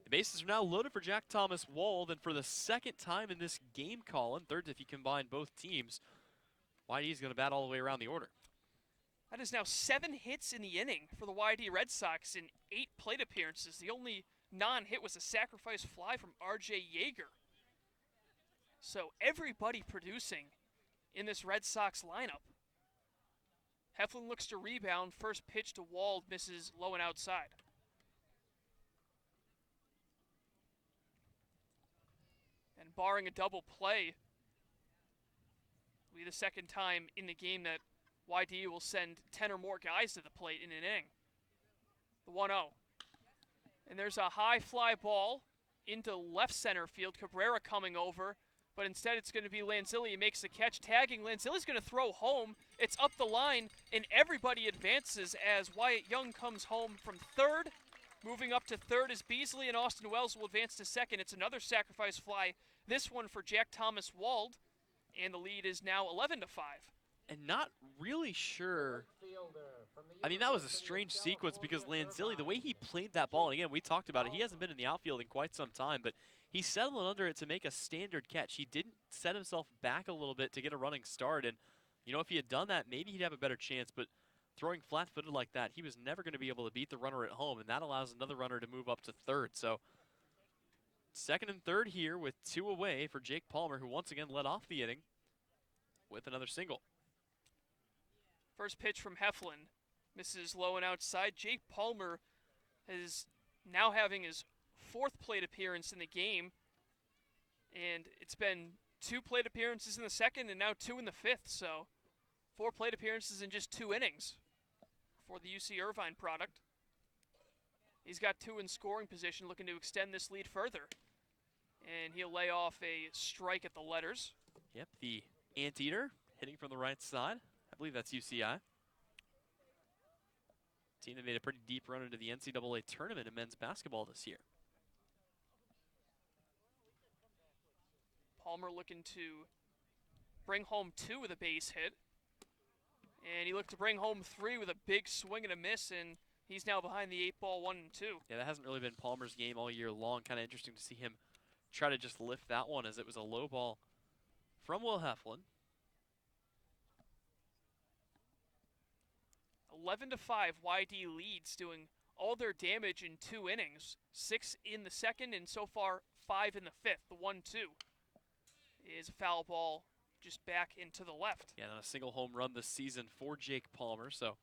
the bases are now loaded for Jack Thomas Wold, and for the second time in this game, Colin, third if you combine both teams, YD's going to bat all the way around the order. That is now 7 hits in the inning for the YD Red Sox in 8 plate appearances. The only non-hit was a sacrifice fly from R.J. Yeager. So everybody producing in this Red Sox lineup. Heflin looks to rebound. First pitch to Wald misses low and outside. And barring a double play, will be the second time in the game that YD will send 10 or more guys to the plate in an inning. The 1-0. And there's a high fly ball into left center field. Cabrera coming over, but instead it's going to be Lanzilli who makes the catch, tagging. Lanzilli's going to throw home. It's up the line, and everybody advances as Wyatt Young comes home from third Moving up to third is Beasley, and Austin Wells will advance to second. It's another sacrifice fly, this one for Jack Thomas Wald, and the lead is now 11-5. And not really sure. I mean, that was a strange sequence because Lanzilli, the way he played that ball, and again, we talked about it, he hasn't been in the outfield in quite some time, but he's settling under it to make a standard catch. He didn't set himself back a little bit to get a running start, and, you know, if he had done that, maybe he'd have a better chance, but throwing flat-footed like that, he was never going to be able to beat the runner at home, and that allows another runner to move up to third. So second and third here with 2 away for Jake Palmer, who once again led off the inning with another single. First pitch from Heflin. Misses low and outside. Jake Palmer is now having his 4th plate appearance in the game. And it's been 2 plate appearances in the second and now 2 in the 5th. So 4 plate appearances in just 2 innings for the UC Irvine product. He's got 2 in scoring position, looking to extend this lead further. And he'll lay off a strike at the letters. Yep, the Anteater hitting from the right side. I believe that's UCI. Team that made a pretty deep run into the NCAA tournament in men's basketball this year. Palmer looking to bring home 2 with a base hit. And he looked to bring home 3 with a big swing and a miss, and he's now behind the 8-ball 1-2. Yeah, that hasn't really been Palmer's game all year long. Kind of interesting to see him try to just lift that one as it was a low ball from Will Heflin. 11-5, YD leads, doing all their damage in 2 innings. 6 in the second, and so far 5 in the 5th. The 1-2 is a foul ball just back into the left. Yeah, not a single home run this season for Jake Palmer. So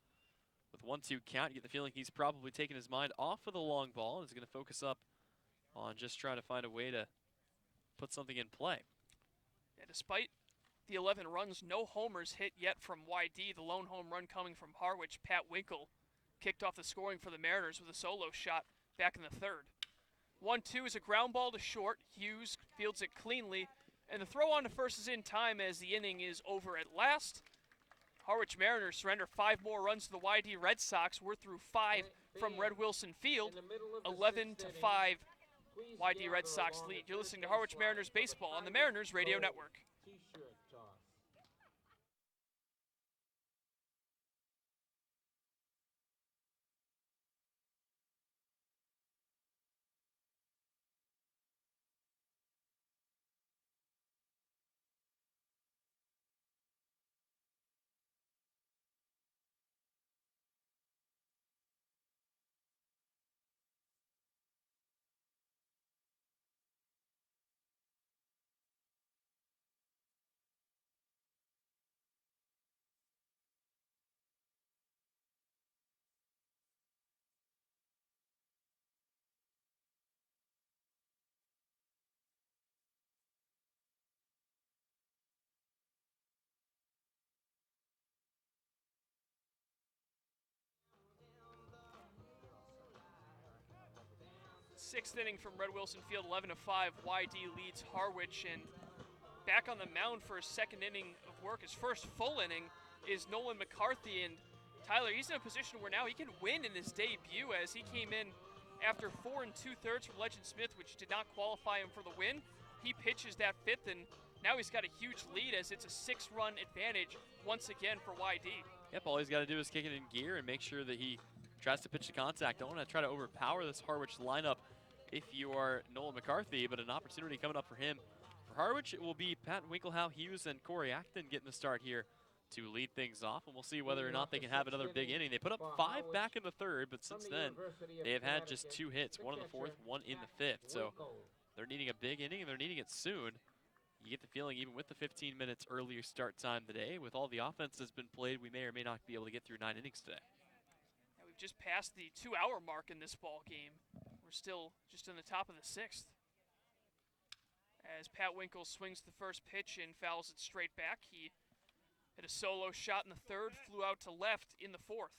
with 1-2 count, you get the feeling he's probably taking his mind off of the long ball and is going to focus up on just trying to find a way to put something in play. Yeah, despite the 11 runs, no homers hit yet from YD. The lone home run coming from Harwich. Pat Winkle kicked off the scoring for the Mariners with a solo shot back in the 3rd. 1-2 is a ground ball to short. Hughes fields it cleanly, and the throw on to first is in time as the inning is over at last. Harwich Mariners surrender 5 more runs to the YD Red Sox. We're through 5 from Red Wilson Field. 11-5 YD Red Sox lead. You're listening to Harwich Mariners Baseball on the Mariners Radio Network. T-shirt toss. Sixth inning from Red Wilson Field, 11-5. YD leads Harwich, and back on the mound for his second inning of work, his first full inning, is Nolan McCarthy. And Tyler, he's in a position where now he can win in his debut, as he came in after 4 2/3 from Legend Smith, which did not qualify him for the win. He pitches that 5th, and now he's got a huge lead as it's a 6-run advantage once again for YD. Yep, all he's got to do is kick it in gear and make sure that he tries to pitch to contact. Don't want to try to overpower this Harwich lineup if you are Nolan McCarthy, but an opportunity coming up for him. For Harwich, it will be Pat Winklehow, Hughes, and Corey Acton getting the start here to lead things off, and we'll see whether or not they can have another big inning. They put up 5 back in the 3rd, but since then, they have had just 2 hits, 1 in the 4th, 1 in the 5th. So they're needing a big inning, and they're needing it soon. You get the feeling, even with the 15 minutes earlier start time today, with all the offense that's been played, we may or may not be able to get through 9 innings today. Yeah, we've just passed the 2-hour mark in this ball game. We're still just in the top of the 6th. As Pat Winkle swings the first pitch and fouls it straight back. He hit a solo shot in the 3rd, flew out to left in the 4th.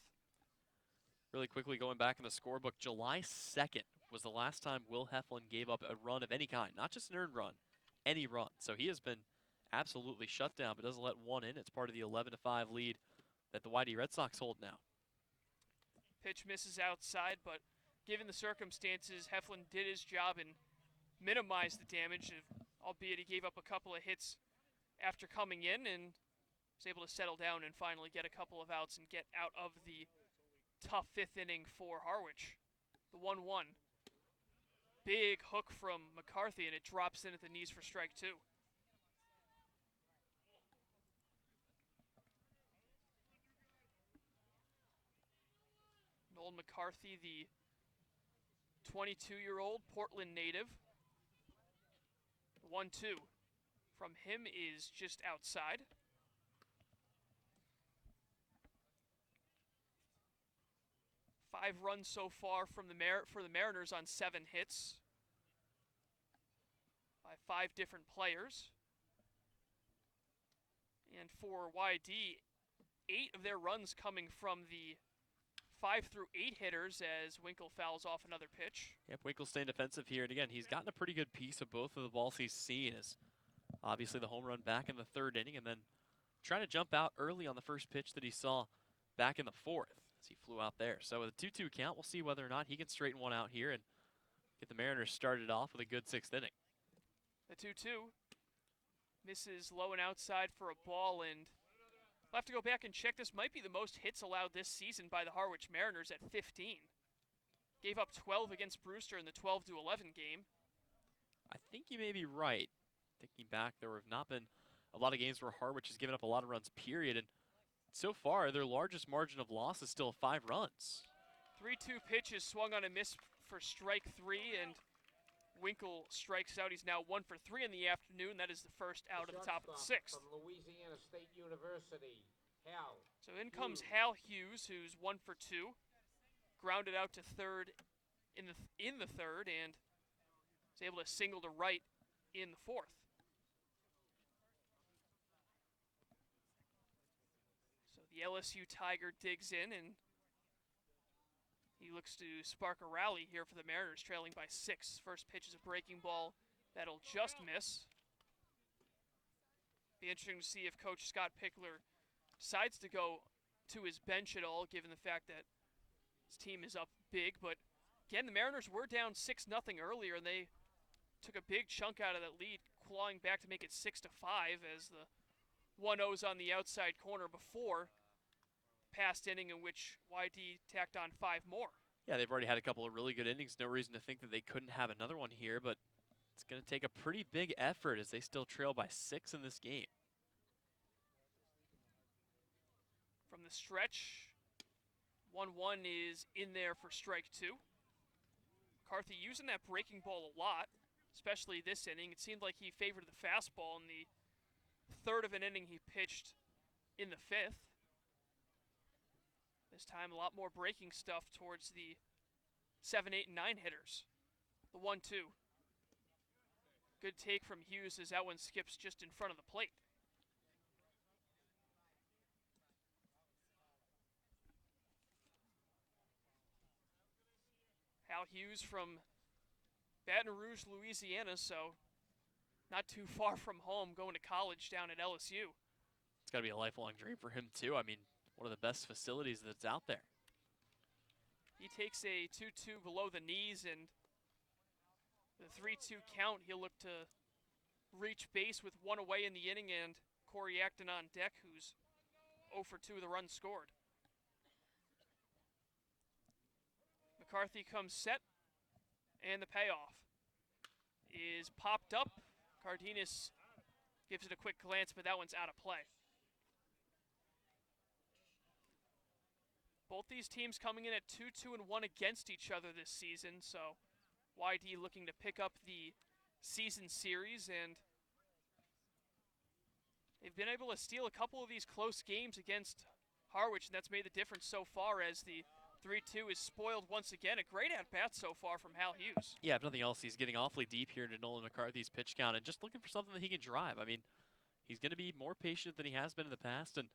Really quickly going back in the scorebook, July 2nd was the last time Will Heflin gave up a run of any kind, not just an earned run, any run. So he has been absolutely shut down, but doesn't let one in. It's part of the 11-5 lead that the YD Red Sox hold now. Pitch misses outside, but given the circumstances, Heflin did his job and minimized the damage, albeit he gave up a couple of hits after coming in and was able to settle down and finally get a couple of outs and get out of the tough 5th inning for Harwich. The 1-1. Big hook from McCarthy, and it drops in at the knees for strike 2. Nolan McCarthy, the 22-year-old Portland native. 1-2 from him is just outside. Five runs so far from for the Mariners on 7 hits by 5 different players. And for YD, 8 of their runs coming from the 5 through 8 hitters as Winkle fouls off another pitch. Yep, Winkle's staying defensive here, and again, he's gotten a pretty good piece of both of the balls he's seen. As obviously the home run back in the 3rd inning, and then trying to jump out early on the first pitch that he saw back in the 4th as he flew out there. So with a 2-2 count, we'll see whether or not he can straighten one out here and get the Mariners started off with a good 6th inning. The 2-2 misses low and outside for a ball, and we'll have to go back and check. This might be the most hits allowed this season by the Harwich Mariners at 15. Gave up 12 against Brewster in the 12-11 game. I think you may be right. Thinking back, there have not been a lot of games where Harwich has given up a lot of runs, period. And so far, their largest margin of loss is still 5 runs. 3-2 pitch is swung on a miss for strike 3, and Winkle strikes out. He's now 1 for 3 in the afternoon. That is the first out of the top of the 6th. From Louisiana State University, Hal. So in comes Hal Hughes, who's 1 for 2. Grounded out to 3rd in the 3rd, and is able to single to right in the 4th. So the LSU Tiger digs in, and he looks to spark a rally here for the Mariners, trailing by 6. First pitch is a breaking ball that'll just miss. Be interesting to see if Coach Scott Pickler decides to go to his bench at all, given the fact that his team is up big. But again, the Mariners were down 6-0 earlier, and they took a big chunk out of that lead, clawing back to make it 6-5 as the 1-0's on the outside corner before past inning in which YD tacked on 5 more. Yeah, they've already had a couple of really good innings. No reason to think that they couldn't have another one here, but it's going to take a pretty big effort as they still trail by 6 in this game. From the stretch, 1-1 is in there for strike 2. McCarthy using that breaking ball a lot, especially this inning. It seemed like he favored the fastball in the 3rd of an inning he pitched in the 5th. This time a lot more breaking stuff towards the 7, 8, and 9 hitters. The 1-2. Good take from Hughes as that one skips just in front of the plate. Hal Hughes from Baton Rouge, Louisiana, so not too far from home, going to college down at LSU. It's got to be a lifelong dream for him, too. I mean, one of the best facilities that's out there. He takes a 2-2 below the knees, and the 3-2 count, he'll look to reach base with 1 away in the inning, and Corey Acton on deck, who's 0 for 2 of the runs scored. McCarthy comes set, and the payoff is popped up. Cardenas gives it a quick glance, but that one's out of play. Both these teams coming in at 2-2-1 against each other this season, so YD looking to pick up the season series, and they've been able to steal a couple of these close games against Harwich, and that's made the difference so far as the 3-2 is spoiled once again. A great at-bat so far from Hal Hughes. Yeah, if nothing else, he's getting awfully deep here into Nolan McCarthy's pitch count and just looking for something that he can drive. I mean, he's going to be more patient than he has been in the past, and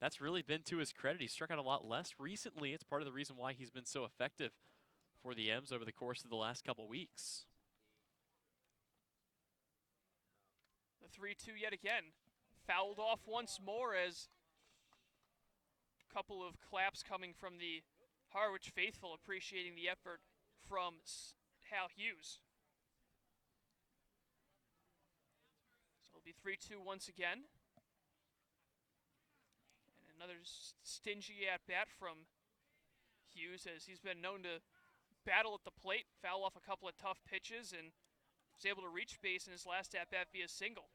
that's really been to his credit. He struck out a lot less recently. It's part of the reason why he's been so effective for the M's over the course of the last couple weeks. The 3-2 yet again. Fouled off once more as a couple of claps coming from the Harwich faithful, appreciating the effort from Hal Hughes. So it'll be 3-2 once again. And another stingy at-bat from Hughes, as he's been known to battle at the plate, foul off a couple of tough pitches, and was able to reach base in his last at-bat via single.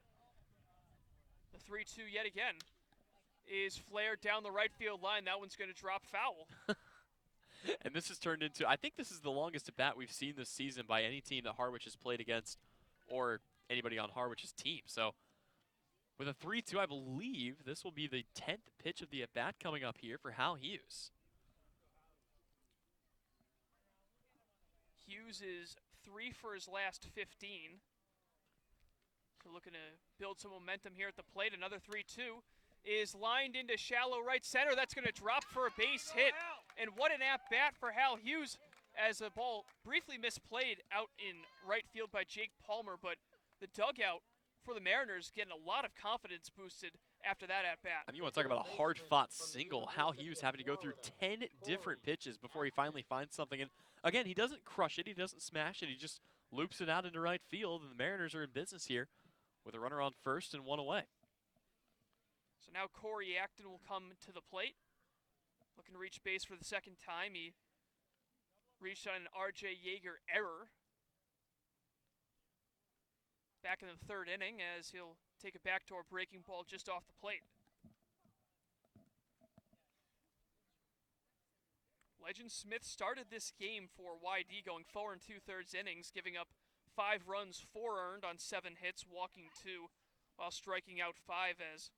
The 3-2 yet again is flared down the right field line. That one's going to drop foul. And this has turned into, I think this is the longest at bat we've seen this season by any team that Harwich has played against, or anybody on Harwich's team. So with a 3-2, I believe this will be the 10th pitch of the at bat coming up here for Hal Hughes. Hughes is 3 for his last 15. So looking to build some momentum here at the plate. Another 3-2 is lined into shallow right center. That's going to drop for a base hit. And what an at-bat for Hal Hughes, as a ball briefly misplayed out in right field by Jake Palmer. But the dugout for the Mariners getting a lot of confidence boosted after that at-bat. And you want to talk about a hard-fought single. Hal Hughes having to go through 10 different pitches before he finally finds something. And again, he doesn't crush it, he doesn't smash it, he just loops it out into right field, and the Mariners are in business here with a runner on first and one away. So now Corey Acton will come to the plate, looking to reach base for the second time. He reached on an R.J. Yeager error back in the third inning, as he'll take a backdoor breaking ball just off the plate. Legend Smith started this game for YD, going 4 2/3 innings, giving up 5 runs, 4 earned on 7 hits, walking 2, while striking out 5, as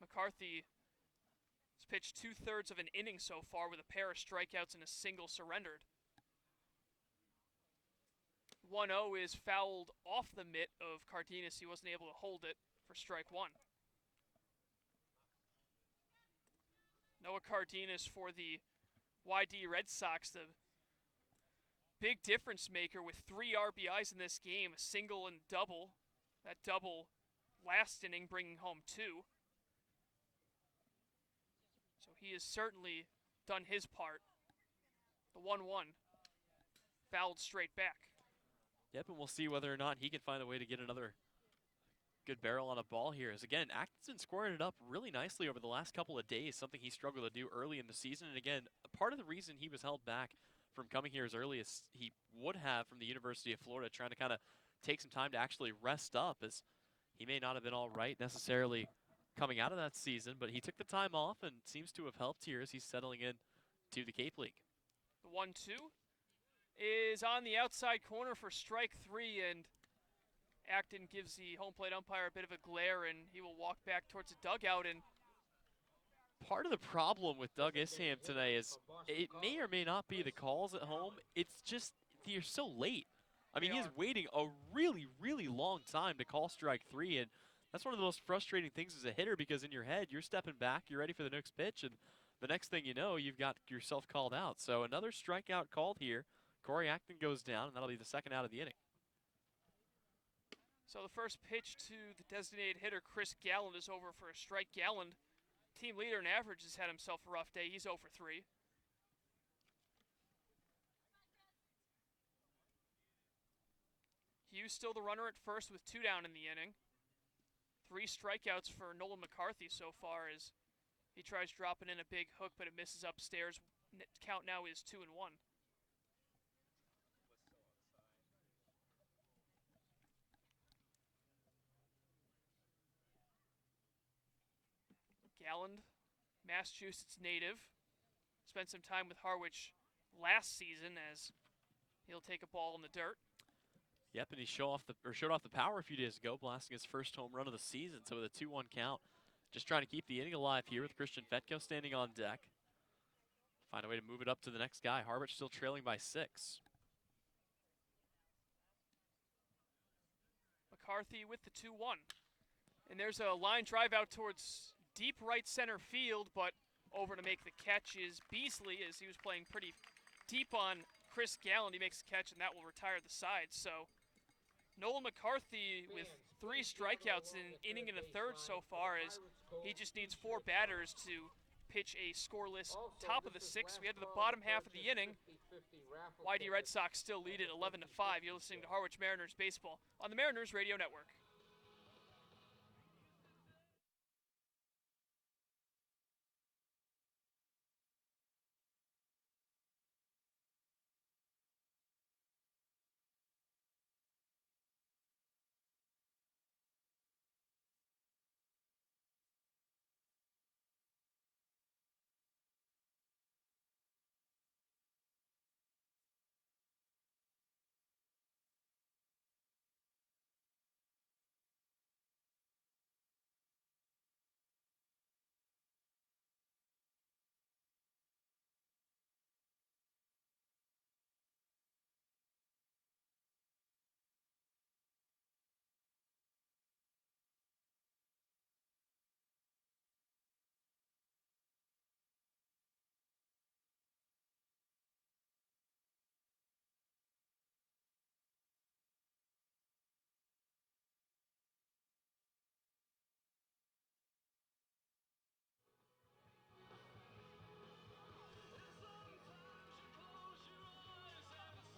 McCarthy has pitched 2/3 of an inning so far with a pair of strikeouts and a single surrendered. 1-0 is fouled off the mitt of Cardenas. He wasn't able to hold it for strike 1. Noah Cardenas for the YD Red Sox, the big difference maker with 3 RBIs in this game, a single and double. That double last inning bringing home 2. So he has certainly done his part. The 1-1 fouled straight back. Yep, and we'll see whether or not he can find a way to get another good barrel on a ball here. As again, Atkinson scoring it up really nicely over the last couple of days, something he struggled to do early in the season. And again, part of the reason he was held back from coming here as early as he would have from the University of Florida, trying to kind of take some time to actually rest up, as he may not have been all right necessarily coming out of that season, but he took the time off and seems to have helped here as he's settling in to the Cape League. The 1-2 is on the outside corner for strike 3, and Acton gives the home plate umpire a bit of a glare, and he will walk back towards the dugout. And part of the problem with Doug Isham today is it may or may not be the calls at home. It's just you're so late. I mean, he's waiting a really, really long time to call strike 3, and that's one of the most frustrating things as a hitter, because in your head, you're stepping back, you're ready for the next pitch, and the next thing you know, you've got yourself called out. So another strikeout called here. Corey Acton goes down, and that'll be the second out of the inning. So the first pitch to the designated hitter, Chris Galland, is over for a strike. Galland, team leader in average, has had himself a rough day. He's 0 for 3. Hughes still the runner at first with 2 down in the inning. 3 strikeouts for Nolan McCarthy so far, as he tries dropping in a big hook, but it misses upstairs. Count now is 2-1. Galland, Massachusetts native, spent some time with Harwich last season, as he'll take a ball in the dirt. Yep, and he showed off the power a few days ago, blasting his first home run of the season. So with a 2-1 count, just trying to keep the inning alive here with Christian Fetko standing on deck. Find a way to move it up to the next guy. Harwich still trailing by 6. McCarthy with the 2-1. And there's a line drive out towards deep right center field, but over to make the catch is Beasley, as he was playing pretty deep on Chris Galland. He makes the catch, and that will retire the side. So Nolan McCarthy with 3 strikeouts in an inning and a third so far, as he just needs 4 batters to pitch a scoreless top of the 6th. We head to the bottom half of the inning. YD Red Sox still lead it 11-5. You're listening to Harwich Mariners baseball on the Mariners Radio Network.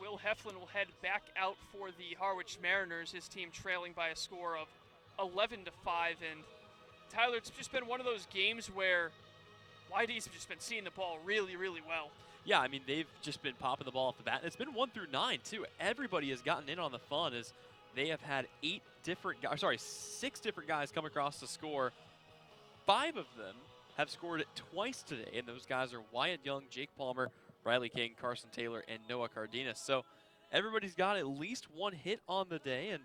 Will Heflin will head back out for the Harwich Mariners, his team trailing by a score of 11-5. And Tyler, it's just been one of those games where YDs have just been seeing the ball really, really well. Yeah, I mean, they've just been popping the ball off the bat. It's been 1 through 9, too. Everybody has gotten in on the fun as they have had 6 different guys come across the score. 5 of them have scored it twice today, and those guys are Wyatt Young, Jake Palmer, Riley King, Carson Taylor, and Noah Cardenas. So everybody's got at least 1 hit on the day, and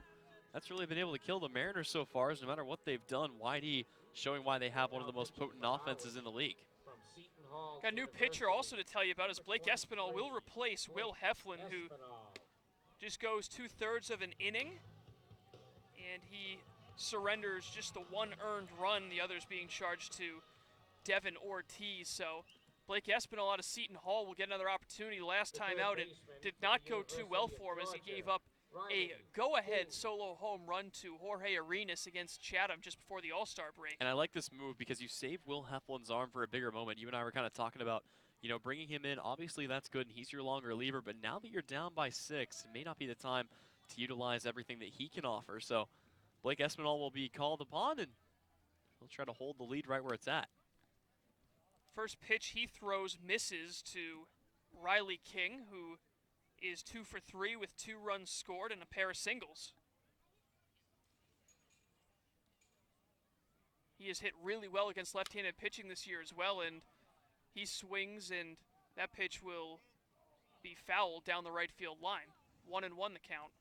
that's really been able to kill the Mariners so far, as no matter what they've done, YD showing why they have one of the most potent offenses in the league. Got a new pitcher also to tell you about, as Blake Espinal will replace Will Heflin, who just goes 2/3 of an inning, and he surrenders just the 1 earned run, the others being charged to Devin Ortiz. So Blake Espinal out of Seton Hall will get another opportunity. Last time out, it did not go too well for him as he gave up a go-ahead solo home run to Jorge Arenas against Chatham just before the All-Star break. And I like this move because you save Will Heflin's arm for a bigger moment. You and I were kind of talking about, bringing him in. Obviously, that's good, and he's your longer reliever. But now that you're down by 6, it may not be the time to utilize everything that he can offer. So Blake Espinal will be called upon, and he'll try to hold the lead right where it's at. First pitch he throws misses to Riley King, who is 2 for 3 with 2 runs scored and a pair of singles. He has hit really well against left-handed pitching this year as well, and he swings, and that pitch will be fouled down the right field line. 1-1 the count.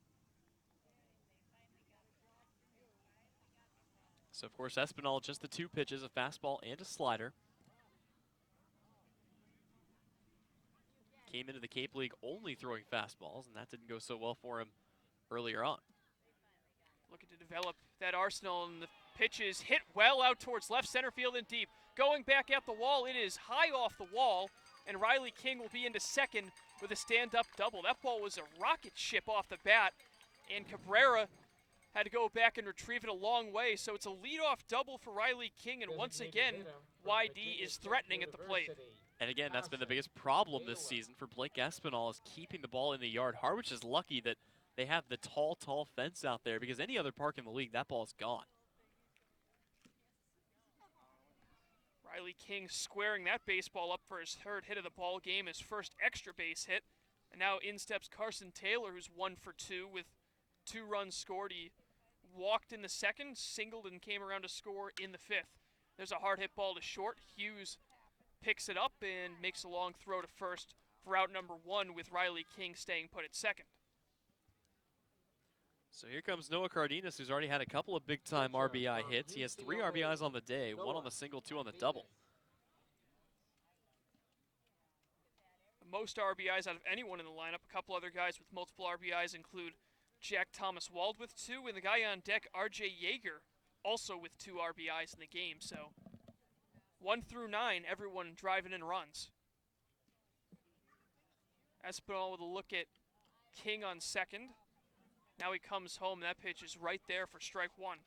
So, of course, Espinal, just the 2 pitches, a fastball and a slider. Came into the Cape League only throwing fastballs, and that didn't go so well for him earlier on. Looking to develop that arsenal, and the pitches hit well out towards left center field and deep. Going back at the wall, it is high off the wall, and Riley King will be into second with a stand-up double. That ball was a rocket ship off the bat, and Cabrera had to go back and retrieve it a long way. So it's a leadoff double for Riley King, and once again, YD is threatening at the plate. And again, that's been the biggest problem this season for Blake Espinal, is keeping the ball in the yard. Harwich is lucky that they have the tall fence out there, because any other park in the league, that ball's gone. Riley King squaring that baseball up for his 3rd hit of the ball game, his first extra base hit. And now in steps Carson Taylor, who's 1 for 2 with 2 runs scored. He walked in the 2nd, singled, and came around to score in the 5th. There's a hard hit ball to short. Hughes picks it up and makes a long throw to first for out number 1, with Riley King staying put at 2nd. So here comes Noah Cardenas, who's already had a couple of big-time RBI hits. He has 3 RBIs on the day, 1 on the single, 2 on the double. The most RBIs out of anyone in the lineup. A couple other guys with multiple RBIs include Jack Thomas Wald with 2, and the guy on deck, RJ Yeager, also with 2 RBIs in the game. So 1 through 9, everyone driving in runs. Espinal with a look at King on second. Now he comes home. That pitch is right there for strike 1.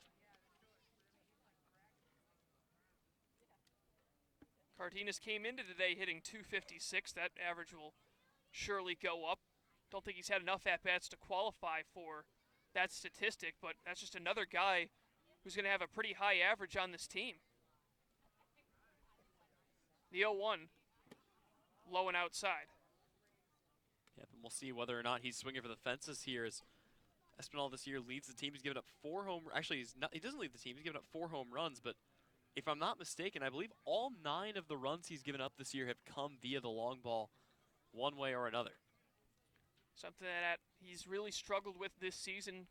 Cardenas came into today hitting .256. That average will surely go up. don't think he's had enough at-bats to qualify for that statistic, but that's just another guy who's going to have a pretty high average on this team. The 0-1, low and outside. Yep, and we'll see whether or not he's swinging for the fences here as Espinal this year leads the team. He's given up 4 home. Actually, he doesn't lead the team. He's given up 4 home runs, but if I'm not mistaken, I believe all 9 of the runs he's given up this year have come via the long ball one way or another. Something that he's really struggled with this season,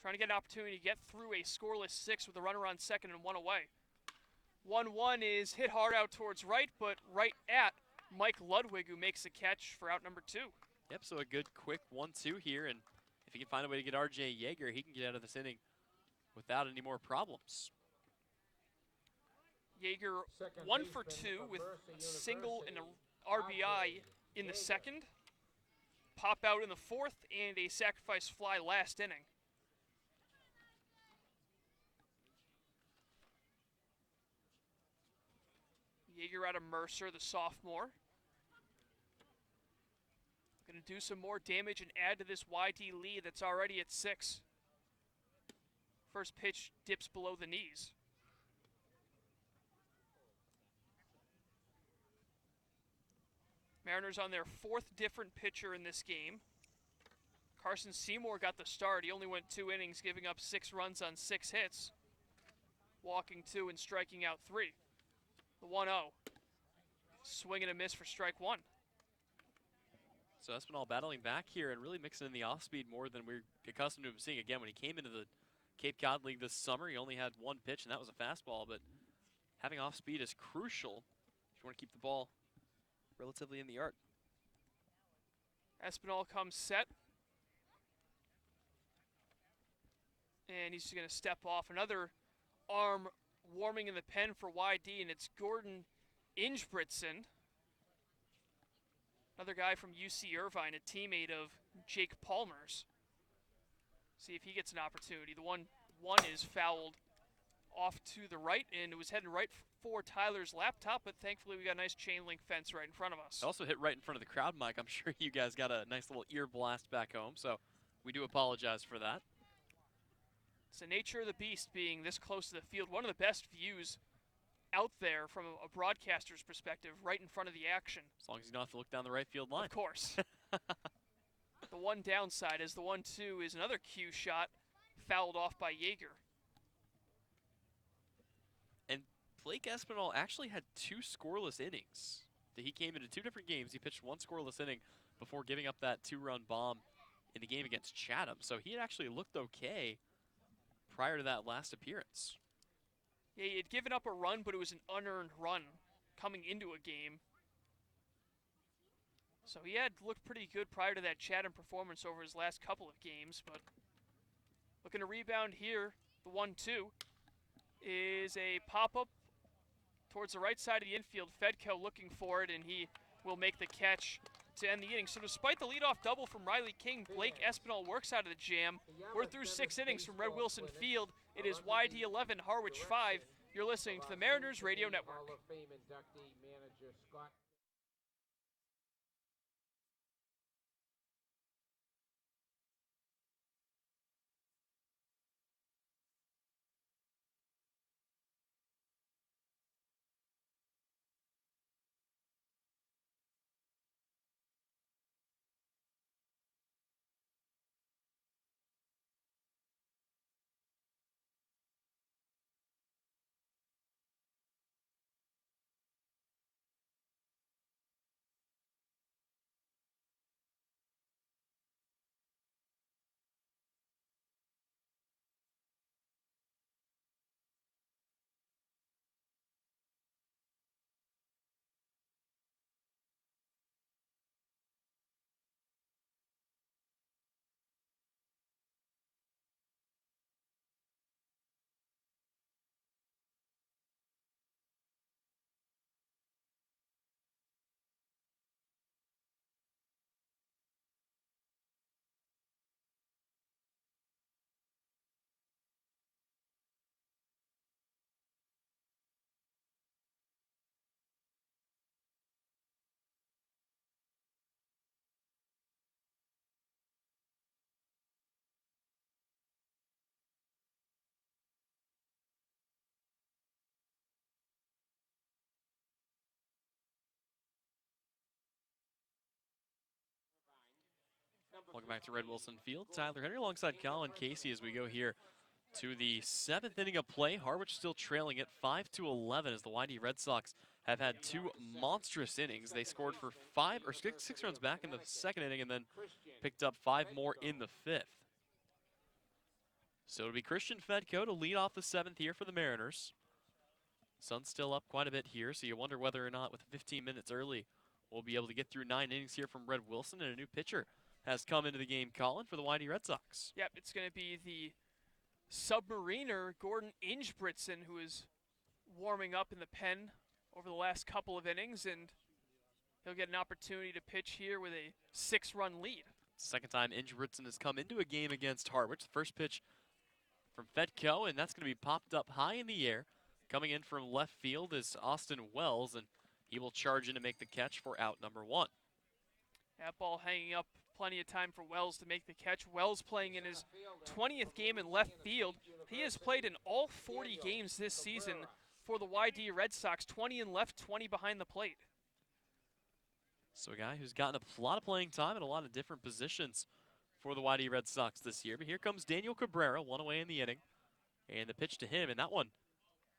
trying to get an opportunity to get through a scoreless 6 with a runner on second and 1 away. 1-1 is hit hard out towards right, but right at Mike Ludwig, who makes the catch for out number 2. Yep, so a good quick 1-2 here, and if he can find a way to get R.J. Yeager, he can get out of this inning without any more problems. Yeager 1 for 2 with a single and an RBI in the second. Pop out in the fourth and a sacrifice fly last inning. Yeager out of Mercer, the sophomore. Going to do some more damage and add to this YD lead that's already at 6. First pitch dips below the knees. Mariners on their 4th different pitcher in this game. Carson Seymour got the start. He only went 2 innings, giving up 6 runs on 6 hits, walking 2 and striking out 3. The 1-0. Swing and a miss for strike 1. So Espinal battling back here and really mixing in the off-speed more than we're accustomed to him seeing. Again, when he came into the Cape Cod League this summer, he only had 1 pitch, and that was a fastball. But having off-speed is crucial if you want to keep the ball relatively in the yard. Espinal comes set. And he's going to step off. Another arm warming in the pen for YD, and it's Gordon Ingebrigtsen. Another guy from UC Irvine, a teammate of Jake Palmer's. See if he gets an opportunity. The 1-1 is fouled off to the right, and it was heading right for Tyler's laptop, but thankfully we got a nice chain link fence right in front of us. It also hit right in front of the crowd mic. I'm sure you guys got a nice little ear blast back home, so we do apologize for that. It's the nature of the beast being this close to the field. One of the best views out there from a broadcaster's perspective, right in front of the action. As long as you don't have to look down the right field line. Of course. The one downside is the 1-2 is another cue shot fouled off by Yeager. And Blake Espinal actually had 2 scoreless innings. He came into 2 different games. He pitched 1 scoreless inning before giving up that 2-run bomb in the game against Chatham. So he had actually looked okay prior to that last appearance. Yeah, he had given up a run, but it was an unearned run coming into a game. So he had looked pretty good prior to that Chatham performance over his last couple of games, but looking to rebound here. The 1-2 is a pop-up towards the right side of the infield. Fedko looking for it, and he will make the catch to end the inning. So despite the leadoff double from Riley King, Blake Espinal works out of the jam. We're through 6 innings from Red Wilson Field. It is YD 11, Harwich 5. You're listening to the Mariners Radio Network. Hall of Fame inductee manager Scott Welcome back to Red Wilson Field. Tyler Henry alongside Colin Casey as we go here to the 7th inning of play. Harwich still trailing it 5-11 as the YD Red Sox have had 2 monstrous innings. They scored for 6 runs back in the 2nd inning and then picked up 5 more in the 5th. So it'll be Christian Fedko to lead off the 7th here for the Mariners. Sun's still up quite a bit here, so you wonder whether or not with 15 minutes early we'll be able to get through 9 innings here from Red Wilson, and a new pitcher has come into the game, Colin, for the YD Red Sox. Yep, it's going to be the submariner Gordon Ingebrigtsen, who is warming up in the pen over the last couple of innings, and he'll get an opportunity to pitch here with a 6-run lead. Second time Ingebrigtsen has come into a game against Harwich. The first pitch from Fedko, and that's going to be popped up high in the air. Coming in from left field is Austin Wells, and he will charge in to make the catch for out number 1. That ball hanging up, plenty of time for Wells to make the catch. Wells playing in his 20th game in left field. He has played in all 40 games this season for the YD Red Sox, 20 in left, 20 behind the plate. So a guy who's gotten a lot of playing time in a lot of different positions for the YD Red Sox this year. But here comes Daniel Cabrera, 1 away in the inning. And the pitch to him, and that one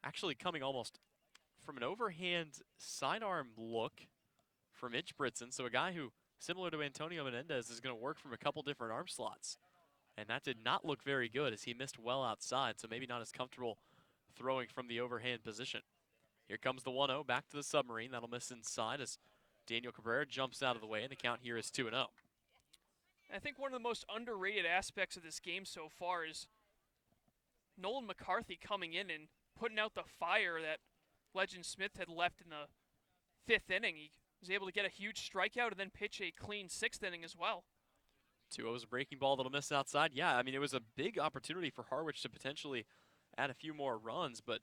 actually coming almost from an overhand sidearm look from Ingebrigtsen. So a guy who, similar to Antonio Menendez, is going to work from a couple different arm slots. And that did not look very good as he missed well outside, so maybe not as comfortable throwing from the overhand position. Here comes the 1-0 back to the submarine. That'll miss inside as Daniel Cabrera jumps out of the way, and the count here is 2-0. I think one of the most underrated aspects of this game so far is Nolan McCarthy coming in and putting out the fire that Legend Smith had left in the 5th inning. He was able to get a huge strikeout and then pitch a clean 6th inning as well. 2-0 is a breaking ball that'll miss outside. Yeah, I mean, it was a big opportunity for Harwich to potentially add a few more runs, but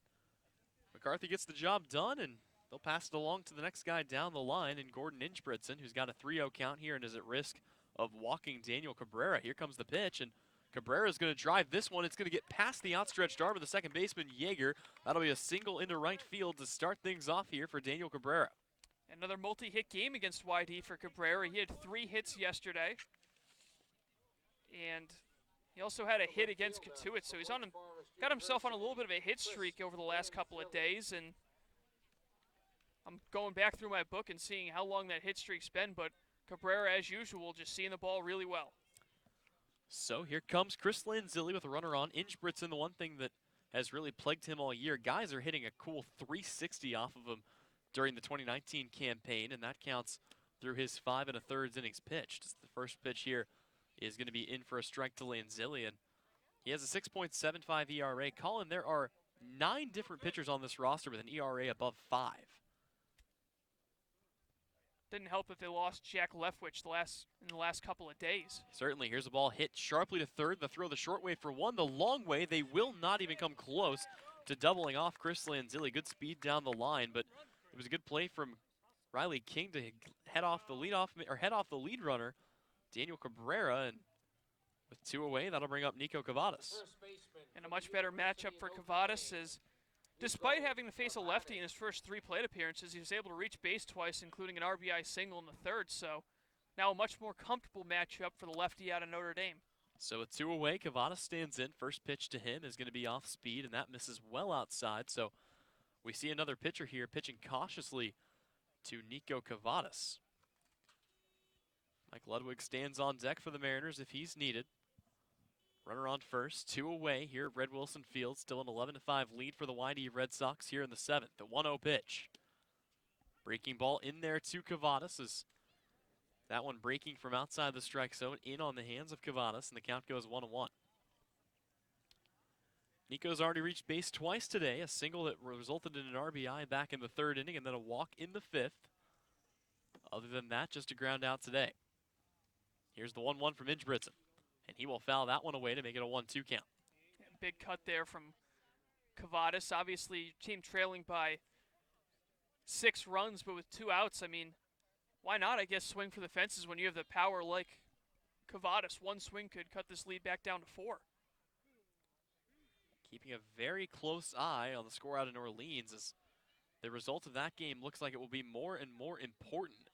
McCarthy gets the job done, and they'll pass it along to the next guy down the line in Gordon Ingebrigtsen, who's got a 3-0 count here and is at risk of walking Daniel Cabrera. Here comes the pitch, and Cabrera's going to drive this one. It's going to get past the outstretched arm of the second baseman, Yeager. That'll be a single into right field to start things off here for Daniel Cabrera. Another multi-hit game against YD for Cabrera. He had 3 hits yesterday. And he also had a hit against Katuitt, so he's got himself on a little bit of a hit streak over the last couple of days. And I'm going back through my book and seeing how long that hit streak's been, but Cabrera, as usual, just seeing the ball really well. So here comes Chris Lanzilli with a runner on. Ingebrigtsen, the one thing that has really plagued him all year, guys are hitting a cool 360 off of him during the 2019 campaign, and that counts through his 5 1/3 innings pitched. The first pitch here is going to be in for a strike to Lanzilli, and he has a 6.75 ERA. Colin, there are 9 different pitchers on this roster with an ERA above 5. Didn't help that they lost Jack Leftwich in the last couple of days. Certainly. Here's a ball hit sharply to third. The throw the short way for 1. The long way, they will not even come close to doubling off Chris Lanzilli. Good speed down the line, but it was a good play from Riley King to head off the lead runner, Daniel Cabrera, and with 2 away, that'll bring up Nico Cavadas. And a much better matchup for Cavadas is, despite having to face a lefty in his first 3 plate appearances, he was able to reach base twice, including an RBI single in the 3rd. So now a much more comfortable matchup for the lefty out of Notre Dame. So with 2 away, Cavadas stands in. First pitch to him is going to be off speed, and that misses well outside. So we see another pitcher here pitching cautiously to Nico Cavadas. Mike Ludwig stands on deck for the Mariners if he's needed. Runner on first, 2 away here at Red Wilson Field. Still an 11-5 lead for the YD Red Sox here in the 7th. The 1-0 pitch. Breaking ball in there to Cavadas as that one breaking from outside the strike zone in on the hands of Cavadas, and the count goes 1-1. Nico's already reached base twice today, a single that resulted in an RBI back in the 3rd inning and then a walk in the 5th. Other than that, just a ground out today. Here's the 1-1 from Ingebrigtsen, and he will foul that one away to make it a 1-2 count. Yeah, big cut there from Cavadas. Obviously, team trailing by 6 runs, but with 2 outs, I mean, why not, I guess, swing for the fences when you have the power like Cavadas? One swing could cut this lead back down to 4. Keeping a very close eye on the score out in Orleans as the result of that game looks like it will be more and more important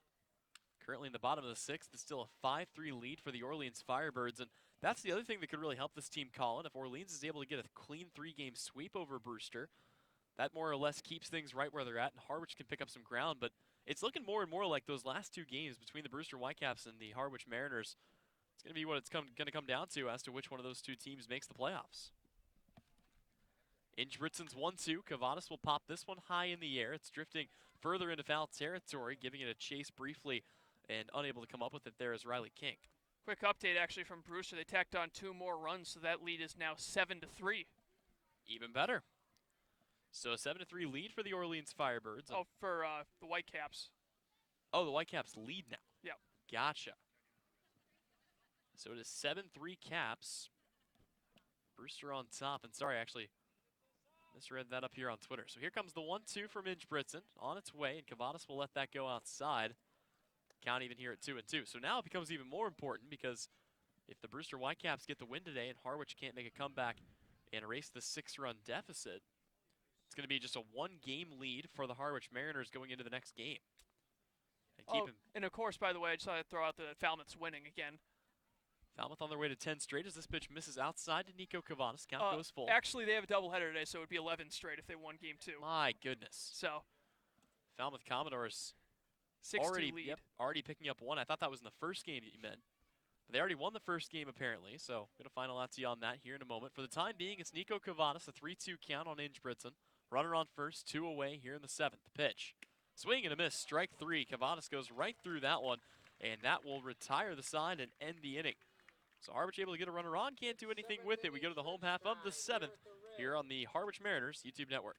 Currently in the bottom of the 6th, it's still a 5-3 lead for the Orleans Firebirds, and that's the other thing that could really help this team, Colin. If Orleans is able to get a clean 3-game sweep over Brewster, that more or less keeps things right where they're at, and Harwich can pick up some ground, but it's looking more and more like those last 2 games between the Brewster Whitecaps and the Harwich Mariners. It's going to be what it's going to come down to as to which one of those 2 teams makes the playoffs. Ingebritsen's 1-2. Cavadas will pop this one high in the air. It's drifting further into foul territory, giving it a chase briefly, and unable to come up with it there is Riley King. Quick update actually from Brewster. They tacked on 2 more runs, so that lead is now 7-3. Even better. So a 7-3 lead for the Orleans Firebirds. Oh, for the Whitecaps. Oh, the Whitecaps lead now. Yep. Gotcha. So it is 7-3 Caps. Brewster on top. And sorry, actually, misread that up here on Twitter. So here comes the 1-2 from Ingebritsen on its way, and Cavadas will let that go outside. Count even here at 2-2. So now it becomes even more important because if the Brewster Whitecaps get the win today and Harwich can't make a comeback and erase the 6-run deficit, it's going to be just a 1-game lead for the Harwich Mariners going into the next game. And and of course, by the way, I just thought I'd throw out that Falmouth's winning again. Falmouth on their way to 10 straight as this pitch misses outside to Nico Cavadas. Count goes full. Actually, they have a doubleheader today, so it would be 11 straight if they won game 2. My goodness. So Falmouth Commodores 6-2 lead. Already picking up 1. I thought that was in the first game that you meant. But they already won the first game apparently, so I'm going to final out to you on that here in a moment. For the time being, it's Nico Cavadas, a 3-2 count on Ingebritsen. Runner on first, 2 away here in the 7th. The pitch. Swing and a miss, strike 3. Cavadas goes right through that one, and that will retire the side and end the inning. So Harwich able to get a runner on, can't do anything with it. We go to the home half of the 7th here on the Harwich Mariners YouTube network.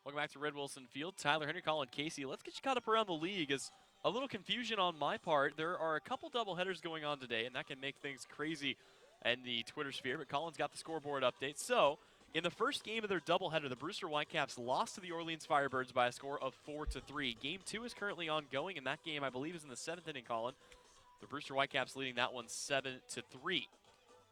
Welcome back to Red Wilson Field. Tyler Henry, Colin Casey. Let's get you caught up around the league. As a little confusion on my part, there are a couple doubleheaders going on today, and that can make things crazy in the Twitter sphere, but Colin's got the scoreboard update. So, in the first game of their doubleheader, the Brewster Whitecaps lost to the Orleans Firebirds by a score of 4-3. Game 2 is currently ongoing, and that game, I believe, is in the 7th inning, Colin. The Brewster Whitecaps leading that one 7-3.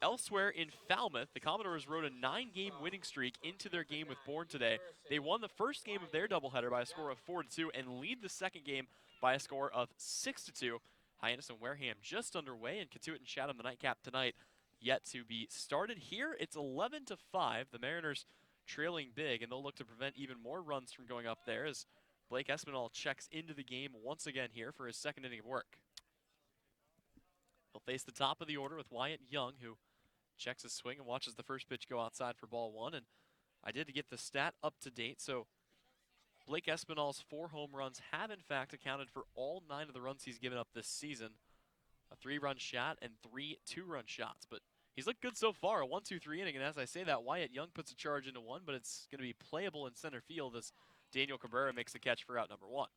Elsewhere in Falmouth, the Commodores rode a 9-game winning streak into their game with Bourne today. They won the first game of their doubleheader by a score of 4-2 and lead the second game by a score of 6-2. Hyannis and Wareham just underway, and Katuitt and Chatham, the nightcap tonight, yet to be started. Here, it's 11-5. The Mariners trailing big, and they'll look to prevent even more runs from going up there as Blake Espinal checks into the game once again here for his second inning of work. He'll face the top of the order with Wyatt Young, who checks his swing and watches the first pitch go outside for ball 1. And I did get the stat up to date. So Blake Espinal's 4 home runs have in fact accounted for all 9 of the runs he's given up this season. A 3-run shot and 3 2-run shots. But he's looked good so far, a 1-2-3 inning. And as I say that, Wyatt Young puts a charge into one, but it's going to be playable in center field as Daniel Cabrera makes the catch for out number 1.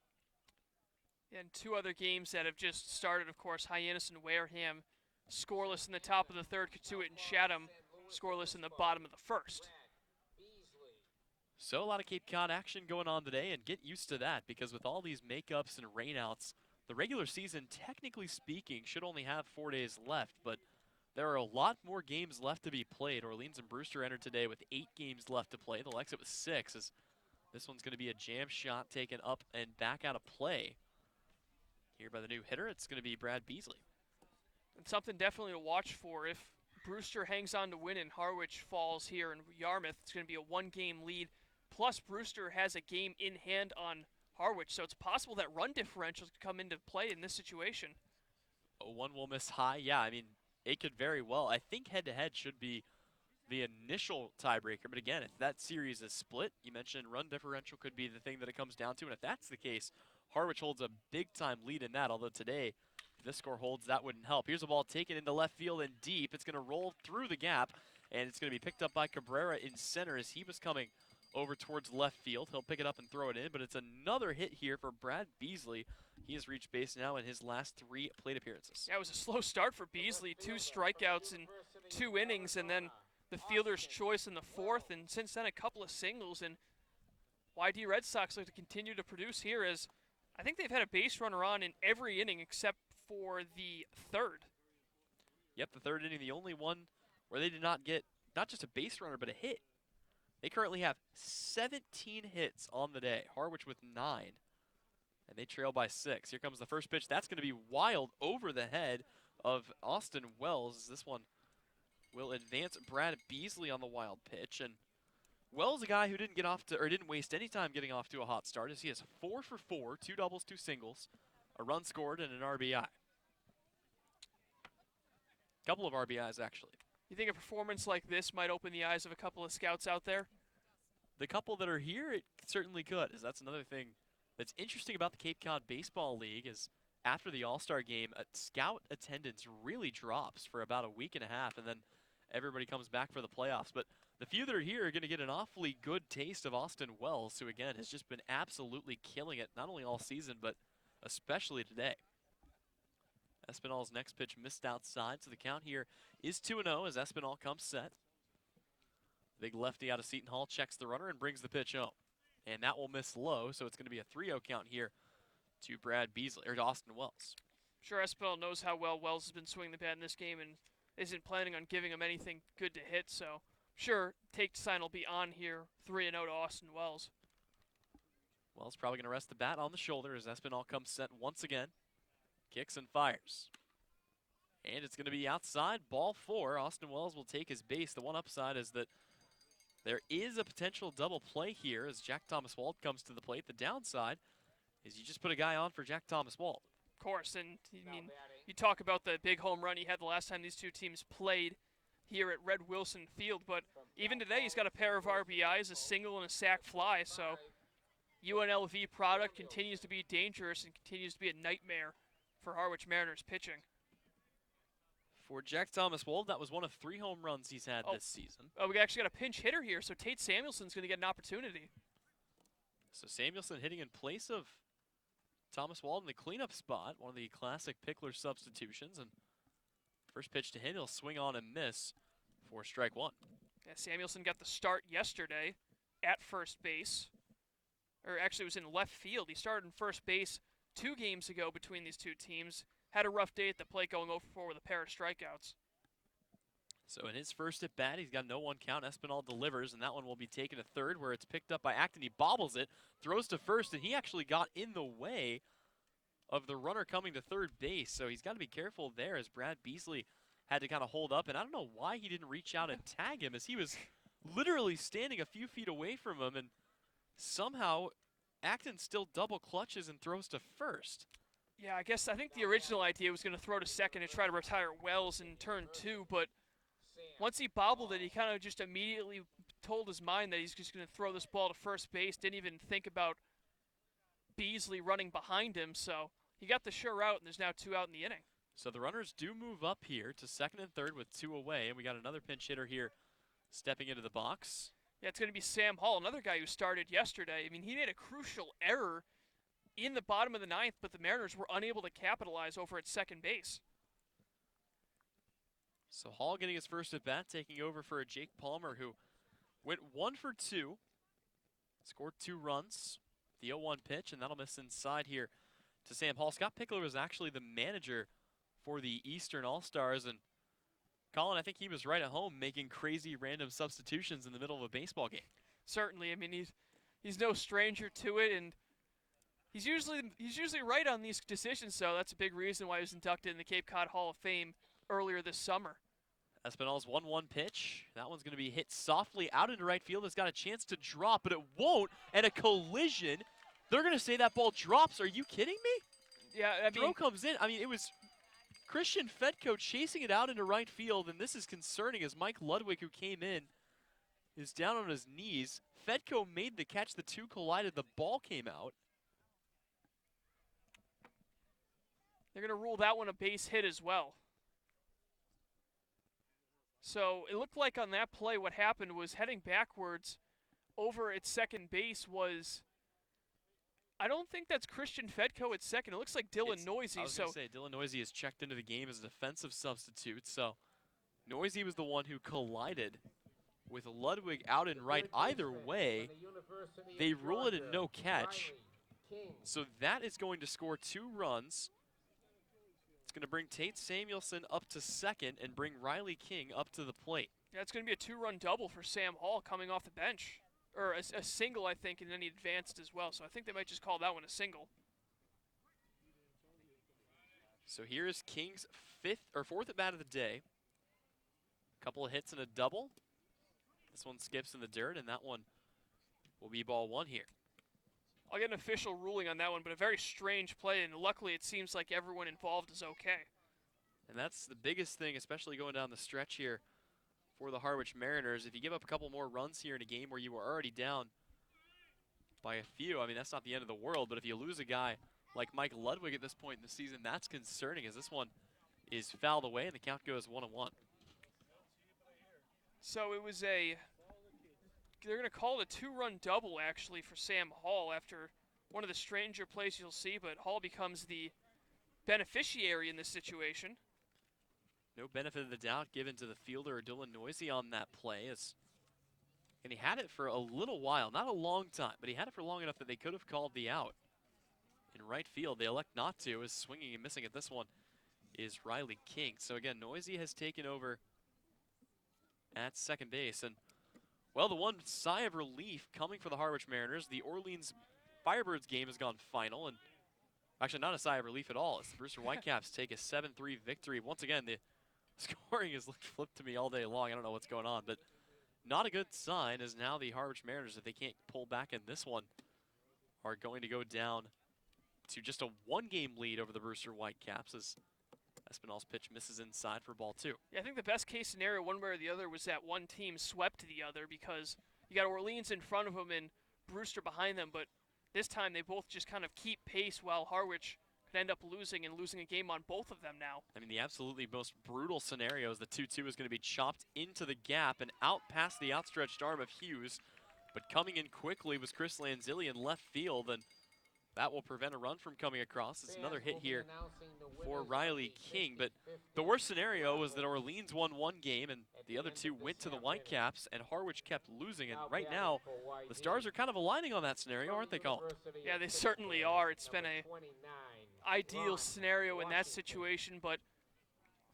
And 2 other games that have just started, of course, Hyannis and Wareham scoreless in the top of the 3rd. Katuitt and Chatham scoreless in the bottom of the 1st. So a lot of Cape Cod action going on today, and get used to that because with all these makeups and rainouts, the regular season, technically speaking, should only have 4 days left, but there are a lot more games left to be played. Orleans and Brewster entered today with 8 games left to play. They'll exit with 6 as this one's going to be a jam shot taken up and back out of play. Here by the new hitter, it's going to be Brad Beasley. And something definitely to watch for if Brewster hangs on to win and Harwich falls here in Yarmouth. It's going to be a 1-game lead. Plus, Brewster has a game in hand on Harwich, so it's possible that run differentials could come into play in this situation. One will miss high. Yeah, I mean, it could very well. I think head-to-head should be the initial tiebreaker. But again, if that series is split, you mentioned run differential could be the thing that it comes down to. And if that's the case, Harwich holds a big-time lead in that. Although today, if this score holds, that wouldn't help. Here's a ball taken into left field and deep. It's going to roll through the gap, and it's going to be picked up by Cabrera in center as he was coming over towards left field. He'll pick it up and throw it in, but it's another hit here for Brad Beasley. He has reached base now in his last 3 plate appearances. Yeah, it was a slow start for Beasley. 2 strikeouts in 2 innings, and then the fielder's choice in the 4th, and since then a couple of singles. And YD Red Sox look to continue to produce here, as I think they've had a base runner on in every inning except for the 3rd. Yep, the 3rd inning, the only one where they did not get not just a base runner, but a hit. They currently have 17 hits on the day, Harwich with 9, and they trail by 6. Here comes the first pitch. That's going to be wild over the head of Austin Wells. This one will advance Brad Beasley on the wild pitch, and Wells, a guy who didn't waste any time getting off to a hot start, as he has 4 for 4, 2 doubles, 2 singles, a run scored, and an RBI. Couple of RBIs, actually. You think a performance like this might open the eyes of a couple of scouts out there? The couple that are here, it certainly could, as that's another thing that's interesting about the Cape Cod Baseball League is after the All-Star game, scout attendance really drops for about a week and a half, and then everybody comes back for the playoffs. But the few that are here are going to get an awfully good taste of Austin Wells, who, again, has just been absolutely killing it, not only all season, but especially today. Espinal's next pitch missed outside, so the count here is 2-0 as Espinal comes set. Big lefty out of Seton Hall checks the runner and brings the pitch home. And that will miss low, so it's going to be a 3-0 count here to Brad Beasley, or to Austin Wells. Sure, Espinal knows how well Wells has been swinging the bat in this game and isn't planning on giving him anything good to hit, so sure, take sign will be on here, 3-0 to Austin Wells. Wells probably going to rest the bat on the shoulder as Espinal comes set once again. Kicks and fires. And it's going to be outside, ball 4. Austin Wells will take his base. The one upside is that there is a potential double play here as Jack Thomas Wald comes to the plate. The downside is you just put a guy on for Jack Thomas Wald. Of course, and I mean, you talk about the big home run he had the last time these two teams played here at Red Wilson Field, but even today he's got a pair of RBIs, a single and a sac fly, so UNLV product continues to be dangerous and continues to be a nightmare for Harwich Mariners pitching. For Jack Thomas Wald, that was one of 3 home runs he's had this season. Oh, we actually got a pinch hitter here, so Tate Samuelson's going to get an opportunity. So Samuelson hitting in place of Thomas Wald in the cleanup spot, one of the classic Pickler substitutions. And first pitch to him, he'll swing on and miss for strike 1. Yeah, Samuelson got the start yesterday at first base. Or actually, it was in left field. He started in first base 2 games ago between these two teams. Had a rough day at the plate going 0-for-4 with a pair of strikeouts. So in his first at bat, he's got no 1 count. Espinal delivers, and that one will be taken to third, where it's picked up by Acton. He bobbles it, throws to first, and he actually got in the way of the runner coming to third base. So he's got to be careful there, as Brad Beasley had to kind of hold up. And I don't know why he didn't reach out and tag him, as he was literally standing a few feet away from him, and somehow Acton still double clutches and throws to first. Yeah, I think the original idea was going to throw to second and try to retire Wells in turn 2, but once he bobbled it, he kind of just immediately told his mind that he's just going to throw this ball to first base, didn't even think about Beasley running behind him, so he got the sure out, and there's now 2 out in the inning. So the runners do move up here to second and third with 2 away, and we got another pinch hitter here stepping into the box. Yeah, it's going to be Sam Hall, another guy who started yesterday. I mean, he made a crucial error in the bottom of the 9th, but the Mariners were unable to capitalize over at second base. So Hall getting his first at bat, taking over for a Jake Palmer, who went 1 for 2, scored 2 runs, the 0-1 pitch, and that'll miss inside here to Sam Hall. Scott Pickler was actually the manager for the Eastern All-Stars, and Colin, I think he was right at home making crazy random substitutions in the middle of a baseball game. Certainly, I mean, he's no stranger to it, and he's usually right on these decisions, so that's a big reason why he was inducted in the Cape Cod Hall of Fame earlier this summer. Espinal's 1-1 pitch. That one's going to be hit softly out into right field. It's got a chance to drop, but it won't, and a collision They're going to say that ball drops. Are you kidding me? Yeah, I Throw mean, comes in. I mean, it was Christian Fedko chasing it out into right field, and this is concerning as Mike Ludwig, who came in, is down on his knees. Fedko made the catch. The two collided. The ball came out. they're going to rule that one a base hit as well. So it looked like on that play what happened was heading backwards over at second base was, I don't think that's Christian Fedko at second. It looks like Dylan Noisy. I was going to say, Dylan Noisy is checked into the game as a defensive substitute. So Noisy was the one who collided with Ludwig out and right. Either way, they rule it a no catch. So that is going to score 2 runs. It's going to bring Tate Samuelson up to second and bring Riley King up to the plate. Yeah, it's going to be a 2-run double for Sam Hall coming off the bench. Or a single, I think, and then he advanced as well. So I think they might just call that one a single. So here's King's 4th at bat of the day. Couple of hits and a double. This one skips in the dirt, and that one will be ball 1 here. I'll get an official ruling on that one, but a very strange play, and luckily it seems like everyone involved is okay. And that's the biggest thing, especially going down the stretch here for the Harwich Mariners. If you give up a couple more runs here in a game where you were already down by a few, I mean, that's not the end of the world, but if you lose a guy like Mike Ludwig at this point in the season, that's concerning, as this one is fouled away and the count goes 1-1. So it was they're going to call it a 2-run double, actually, for Sam Hall after one of the stranger plays you'll see, but Hall becomes the beneficiary in this situation. No benefit of the doubt given to the fielder, Dylan Noisy, on that play. And he had it for a little while, not a long time, but he had it for long enough that they could have called the out. In right field, they elect not to, as swinging and missing at this one is Riley King. So again, Noisy has taken over at second base. And, well, the one sigh of relief coming for the Harwich Mariners, the Orleans Firebirds game has gone final. And actually, not a sigh of relief at all, as the Brewster Whitecaps take a 7-3 victory. Once again, the scoring has looked flipped to me all day long. I don't know what's going on, but not a good sign, as now the Harwich Mariners, if they can't pull back in this one, are going to go down to just a 1-game lead over the Brewster Whitecaps, as Espinal's pitch misses inside for ball 2. Yeah, I think the best case scenario, one way or the other, was that one team swept the other, because you got Orleans in front of them and Brewster behind them, but this time they both just kind of keep pace while Harwich could end up losing a game on both of them now. I mean, the absolutely most brutal scenario is the 2-2 is going to be chopped into the gap and out past the outstretched arm of Hughes, but coming in quickly was Chris Lanzilli in left field, and that will prevent a run from coming across. It's another hit here for Riley King. But the worst scenario was that Orleans won 1 game and the other 2 went to the Whitecaps, and Harwich kept losing. And right now, the Stars are kind of aligning on that scenario, aren't they, Colin? Yeah, they certainly are. It's been a ideal scenario in that situation, but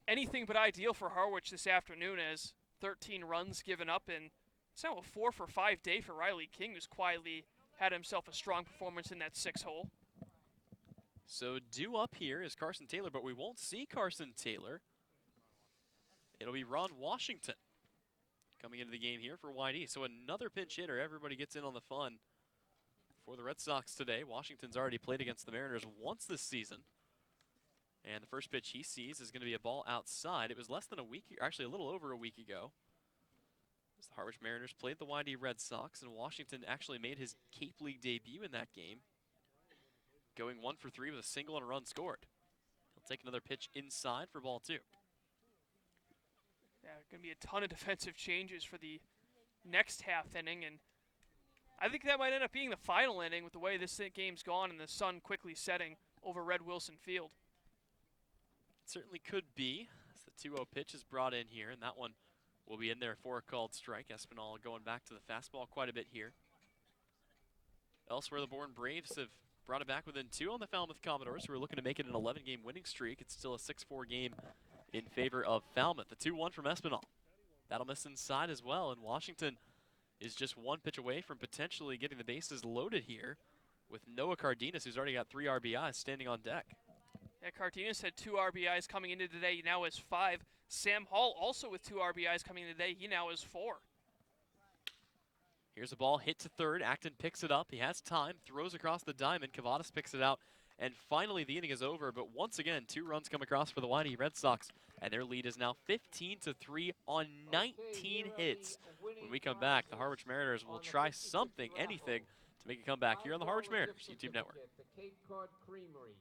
anything but ideal for Harwich this afternoon, as 13 runs given up, and it's now a 4-for-5 day for Riley King, who's quietly had himself a strong performance in that 6-hole. So due up here is Carson Taylor, but we won't see Carson Taylor. It'll be Ron Washington coming into the game here for YD. So another pinch hitter. Everybody gets in on the fun for the Red Sox today. Washington's already played against the Mariners once this season. And the first pitch he sees is going to be a ball outside. It was less than a week, actually a little over a week ago, as the Harwich Mariners played the YD Red Sox, and Washington actually made his Cape League debut in that game, going 1 for 3 with a single and a run scored. He'll take another pitch inside for ball 2. Yeah, going to be a ton of defensive changes for the next half inning, and I think that might end up being the final inning with the way this game's gone and the sun quickly setting over Red Wilson Field. It certainly could be, as the 2-0 pitch is brought in here, and that one will be in there for a called strike. Espinal going back to the fastball quite a bit here. Elsewhere, the Bourne Braves have brought it back within 2 on the Falmouth Commodores, who are looking to make it an 11-game winning streak. It's still a 6-4 game in favor of Falmouth. The 2-1 from Espinal. That'll miss inside as well, and Washington is just 1 pitch away from potentially getting the bases loaded here with Noah Cardenas, who's already got 3 RBIs standing on deck. Yeah, Cardenas had 2 RBIs coming into today. He now has 5. Sam Hall also with 2 RBIs coming in today. He now has 4. Here's a ball hit to third. Acton picks it up. He has time, throws across the diamond. Cavadas picks it out. And finally, the inning is over. But once again, 2 runs come across for the Whitey Red Sox. And their lead is now 15-3 on 19 hits. When we come back, the Harwich Mariners will try something, anything, to make a comeback here on the Harwich Mariners YouTube network. The Cape Cod Creamery.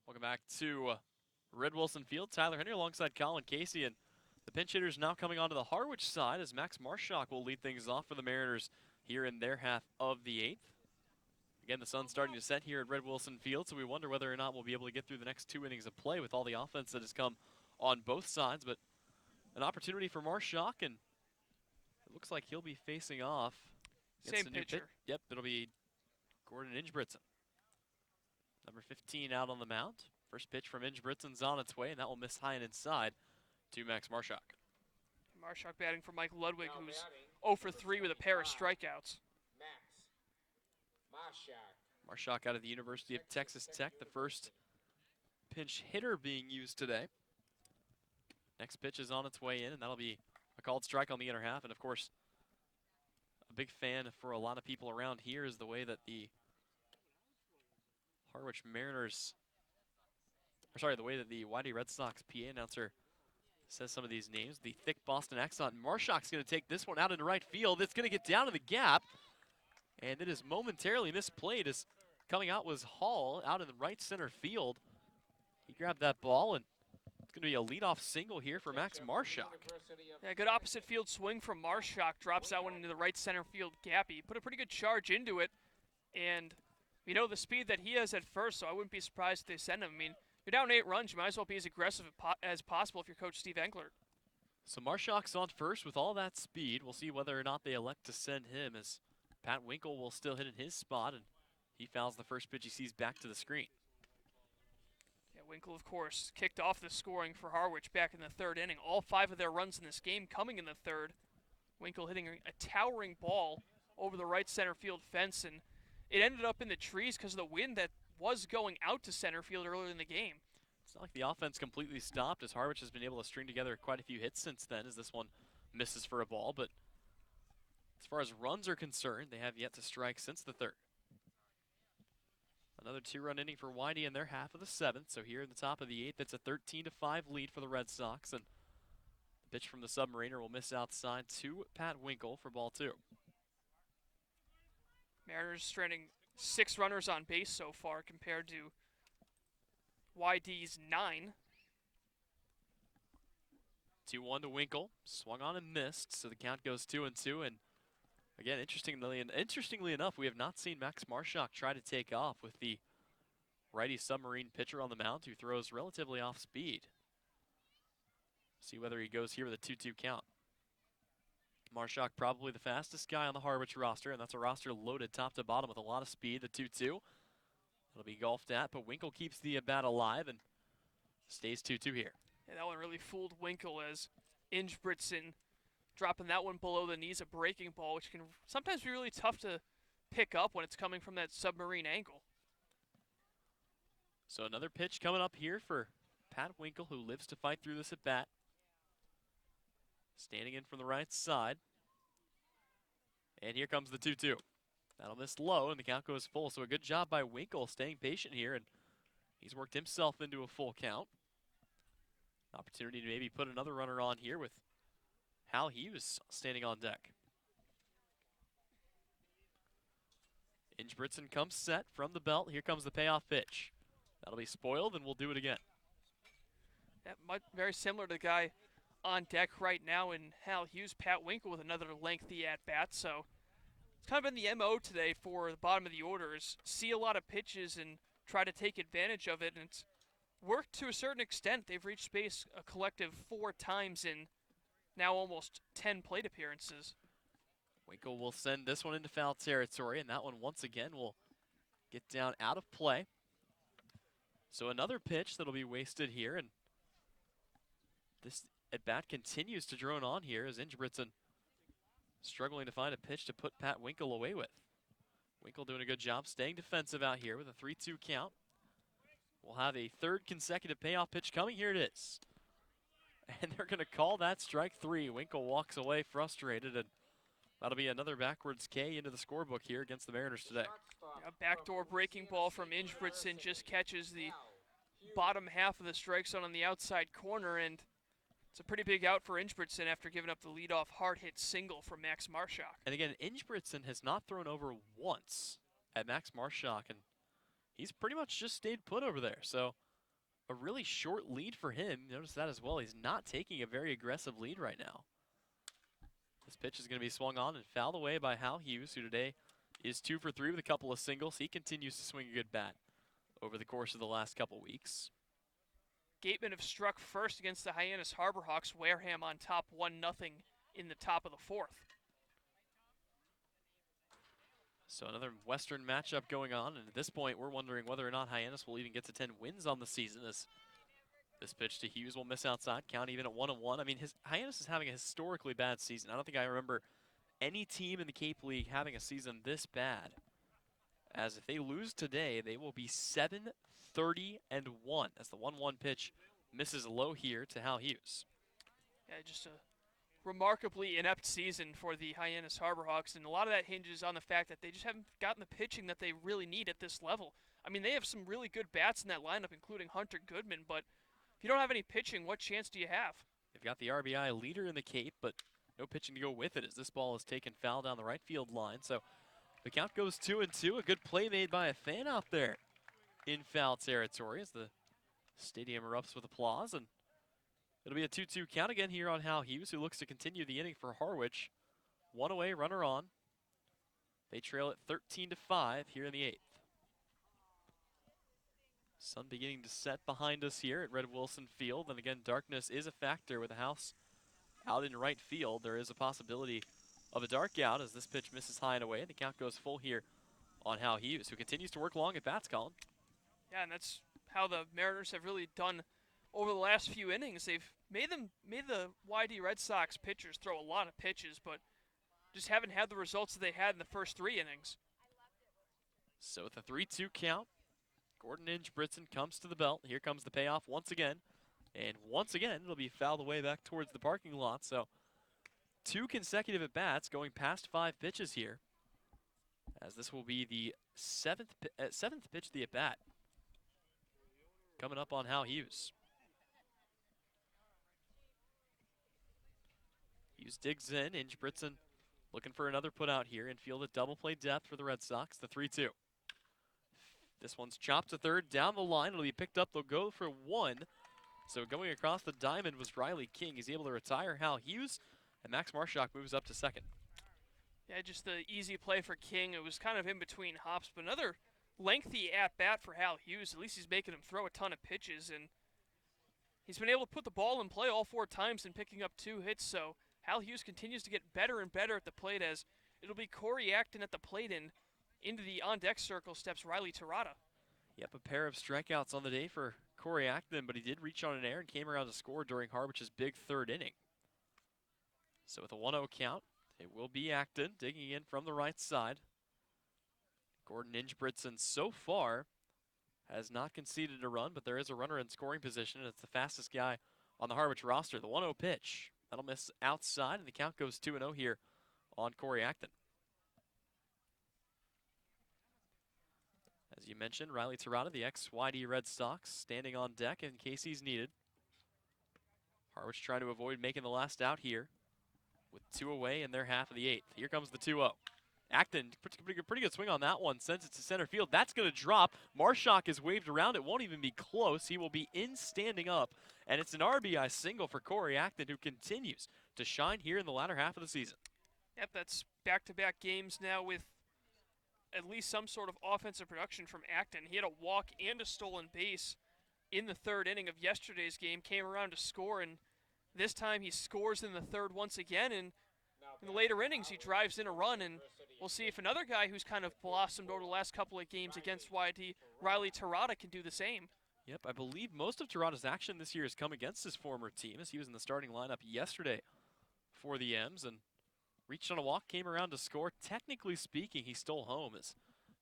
Welcome back to Red Wilson Field. Tyler Henry alongside Colin Casey, and the pinch hitters now coming onto the Harwich side as Max Marshak will lead things off for the Mariners here in their half of the 8th. Again, the sun's starting to set here at Red Wilson Field, so we wonder whether or not we'll be able to get through the next 2 innings of play with all the offense that has come on both sides. But an opportunity for Marshak, and it looks like he'll be facing off against Same a new pitcher. Yep, it'll be Gordon Ingebrigtsen. Number 15 out on the mound. First pitch from Ingebrigtsen's on its way, and that will miss high and inside to Max Marshak. Marshak batting for Mike Ludwig, Now who's batting, 0 for 3 with a pair of strikeouts. Max Marshak. Marshak out of the University of Texas Tech, the first pinch hitter being used today. Next pitch is on its way in, and that'll be a called strike on the inner half. And of course, a big fan for a lot of people around here is the way that the Harwich Mariners, the way that the Whitey Red Sox PA announcer says some of these names. The thick Boston accent. Marshak's going to take this one out into right field. It's going to get down to the gap, and it is momentarily misplayed. As coming out was Hall out in the right center field. He grabbed that ball, and it's going to be a leadoff single here for Max Marshak. Yeah, good opposite field swing from Marshak. Drops that one into the right center field gap. He put a pretty good charge into it, and you know the speed that he has at first, so I wouldn't be surprised if they send him. I mean, you're down 8 runs, you might as well be as aggressive as possible if you're Coach Steve Englert. So Marshak's on first with all that speed. We'll see whether or not they elect to send him, as Pat Winkle will still hit in his spot, and he fouls the first pitch he sees back to the screen. Yeah, Winkle, of course, kicked off the scoring for Harwich back in the 3rd inning. All 5 of their runs in this game coming in the 3rd. Winkle hitting a towering ball over the right center field fence, and it ended up in the trees because of the wind that was going out to center field earlier in the game. It's not like the offense completely stopped, as Harwich has been able to string together quite a few hits since then, as this one misses for a ball. But as far as runs are concerned, they have yet to strike since the 3rd. Another 2-run inning for Whitey in their half of the 7th. So here in the top of the 8th, it's a 13-5 lead for the Red Sox. And the pitch from the Submariner will miss outside to Pat Winkle for ball 2. Mariners stranding 6 runners on base so far compared to YD's 9. 2-1 to Winkle. Swung on and missed, so the count goes 2-2. And again, interestingly enough, we have not seen Max Marshak try to take off with the righty Submarine pitcher on the mound who throws relatively off speed. See whether he goes here with a 2-2 count. Marshak probably the fastest guy on the Harwich roster, and that's a roster loaded top to bottom with a lot of speed. The 2-2. It'll be golfed at, but Winkle keeps the bat alive and stays 2-2 here. Yeah, that one really fooled Winkle, as Ingebrigtsen dropping that one below the knees, a breaking ball, which can sometimes be really tough to pick up when it's coming from that Submarine angle. So another pitch coming up here for Pat Winkle, who lives to fight through this at bat. Standing in from the right side. And here comes the 2-2. That'll miss low, and the count goes full. So a good job by Winkle staying patient here, and he's worked himself into a full count. Opportunity to maybe put another runner on here with Hal Hughes standing on deck. Ingebrigtsen comes set from the belt. Here comes the payoff pitch. That'll be spoiled, and we'll do it again. Very similar to the guy on deck right now in Hal Hughes, Pat Winkle with another lengthy at-bat. So it's kind of been the MO today for the bottom of the orders. See a lot of pitches and try to take advantage of it, and it's worked to a certain extent. They've reached space a collective 4 times in now almost 10 plate appearances. Winkle will send this one into foul territory, and that one once again will get down out of play. So another pitch that'll be wasted here, and this at-bat continues to drone on here as Ingebrigtsen struggling to find a pitch to put Pat Winkle away with. Winkle doing a good job staying defensive out here with a 3-2 count. We'll have a third consecutive payoff pitch coming. Here it is. And they're going to call that strike 3. Winkle walks away frustrated, and that'll be another backwards K into the scorebook here against the Mariners today. A backdoor breaking ball from Ingebrigtsen just catches the bottom half of the strike zone on the outside corner, and it's a pretty big out for Ingebrigtsen after giving up the leadoff hard-hit single from Max Marshak. And again, Ingebrigtsen has not thrown over once at Max Marshak, and he's pretty much just stayed put over there. So a really short lead for him. Notice that as well. He's not taking a very aggressive lead right now. This pitch is going to be swung on and fouled away by Hal Hughes, who today is 2 for 3 with a couple of singles. He continues to swing a good bat over the course of the last couple weeks. Gatemen have struck first against the Hyannis Harbor Hawks. Wareham on top 1-0 in the top of the 4th. So another Western matchup going on, and at this point we're wondering whether or not Hyannis will even get to 10 wins on the season, as this pitch to Hughes will miss outside, count even at 1-1. I mean, Hyannis is having a historically bad season. I don't think I remember any team in the Cape League having a season this bad, as if they lose today, they will be 7-30-1 as the 1-1 pitch misses low here to Hal Hughes. Yeah, just a remarkably inept season for the Hyannis Harbor Hawks, and a lot of that hinges on the fact that they just haven't gotten the pitching that they really need at this level. I mean, they have some really good bats in that lineup, including Hunter Goodman, but if you don't have any pitching, what chance do you have? They've got the RBI leader in the Cape, but no pitching to go with it as this ball is taken foul down the right field line. So the count goes 2-2. A good play made by a fan out there in foul territory as the stadium erupts with applause, and it'll be a 2-2 count again here on Hal Hughes, who looks to continue the inning for Harwich. 1 away, runner on. They trail it 13-5 here in the 8th. Sun beginning to set behind us here at Red Wilson Field, and again, darkness is a factor with the house out in right field. There is a possibility of a dark out as this pitch misses high and away. The count goes full here on Hal Hughes, who continues to work long at bats, Colin. Yeah, and that's how the Mariners have really done over the last few innings. They've made the YD Red Sox pitchers throw a lot of pitches, but just haven't had the results that they had in the first 3 innings. So with a 3-2 count, Gordon Ingebrigtsen comes to the belt. Here comes the payoff once again. And once again, it'll be fouled away back towards the parking lot. So 2 consecutive at-bats going past 5 pitches here, as this will be the 7th pitch of the at-bat coming up on Hal Hughes. Hughes digs in. Ingebrigtsen looking for another put out here. Infield at double play depth for the Red Sox. The 3-2. This one's chopped to third down the line. It'll be picked up. They'll go for 1. So going across the diamond was Riley King. He's able to retire Hal Hughes, and Max Marshak moves up to second. Yeah, just the easy play for King. It was kind of in between hops, but another lengthy at-bat for Hal Hughes. At least he's making him throw a ton of pitches, and he's been able to put the ball in play all 4 times and picking up 2 hits. So Hal Hughes continues to get better and better at the plate, as it'll be Corey Acton at the plate, and into the on-deck circle steps Riley Tirada. Yep, a pair of strikeouts on the day for Corey Acton, but he did reach on an error and came around to score during Harwich's big 3rd inning. So with a 1-0 count, it will be Acton digging in from the right side. Gordon Ingebrigtsen so far has not conceded a run, but there is a runner in scoring position, and it's the fastest guy on the Harwich roster. The 1-0 pitch, that'll miss outside, and the count goes 2-0 here on Corey Acton. As you mentioned, Riley Tirada, the ex-YD Red Sox, standing on deck in case he's needed. Harwich trying to avoid making the last out here with 2 away in their half of the 8th. Here comes the 2-0. Acton, pretty good swing on that one, sends it to center field. That's going to drop. Marshak is waved around. It won't even be close. He will be in standing up, and it's an RBI single for Corey Acton, who continues to shine here in the latter half of the season. Yep, that's back-to-back games now with at least some sort of offensive production from Acton. He had a walk and a stolen base in the 3rd inning of yesterday's game, came around to score, and this time he scores in the 3rd once again, and in the later innings he drives in a run, and we'll see if another guy who's kind of blossomed over the last couple of games against YD, Riley Terada, can do the same. Yep, I believe most of Terada's action this year has come against his former team, as he was in the starting lineup yesterday for the M's, and reached on a walk, came around to score. Technically speaking, he stole home, as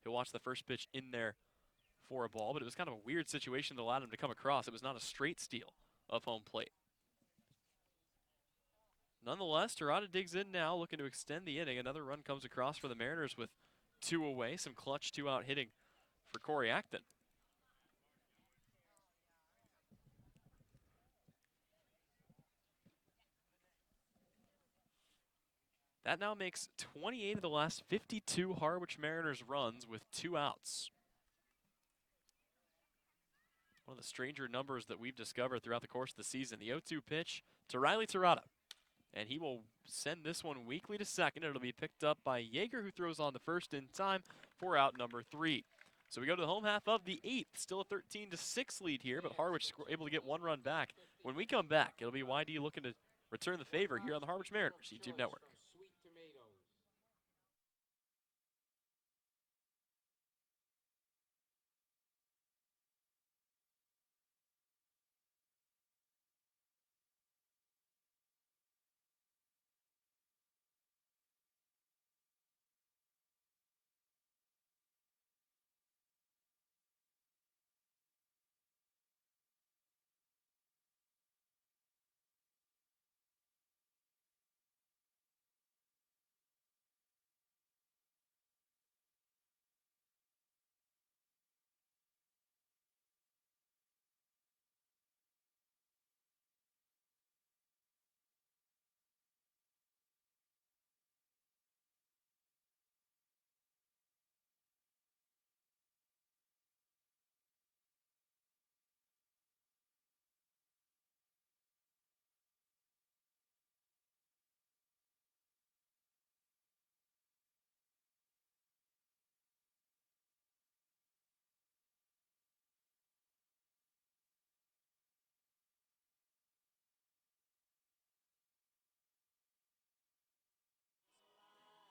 he'll watch the first pitch in there for a ball, but it was kind of a weird situation that allowed him to come across. It was not a straight steal of home plate. Nonetheless, Terada digs in now, looking to extend the inning. Another run comes across for the Mariners with 2 away. Some clutch 2-out hitting for Corey Acton. That now makes 28 of the last 52 Harwich Mariners runs with 2 outs. One of the stranger numbers that we've discovered throughout the course of the season. The 0-2 pitch to Riley Terada. And he will send this one weakly to second. It'll be picked up by Yeager, who throws on the first in time for out number 3. So we go to the home half of the 8th. Still a 13-6 lead here, but Harwich able to get 1 run back. When we come back, it'll be YD looking to return the favor here on the Harwich Mariners YouTube network. Sweet tomatoes.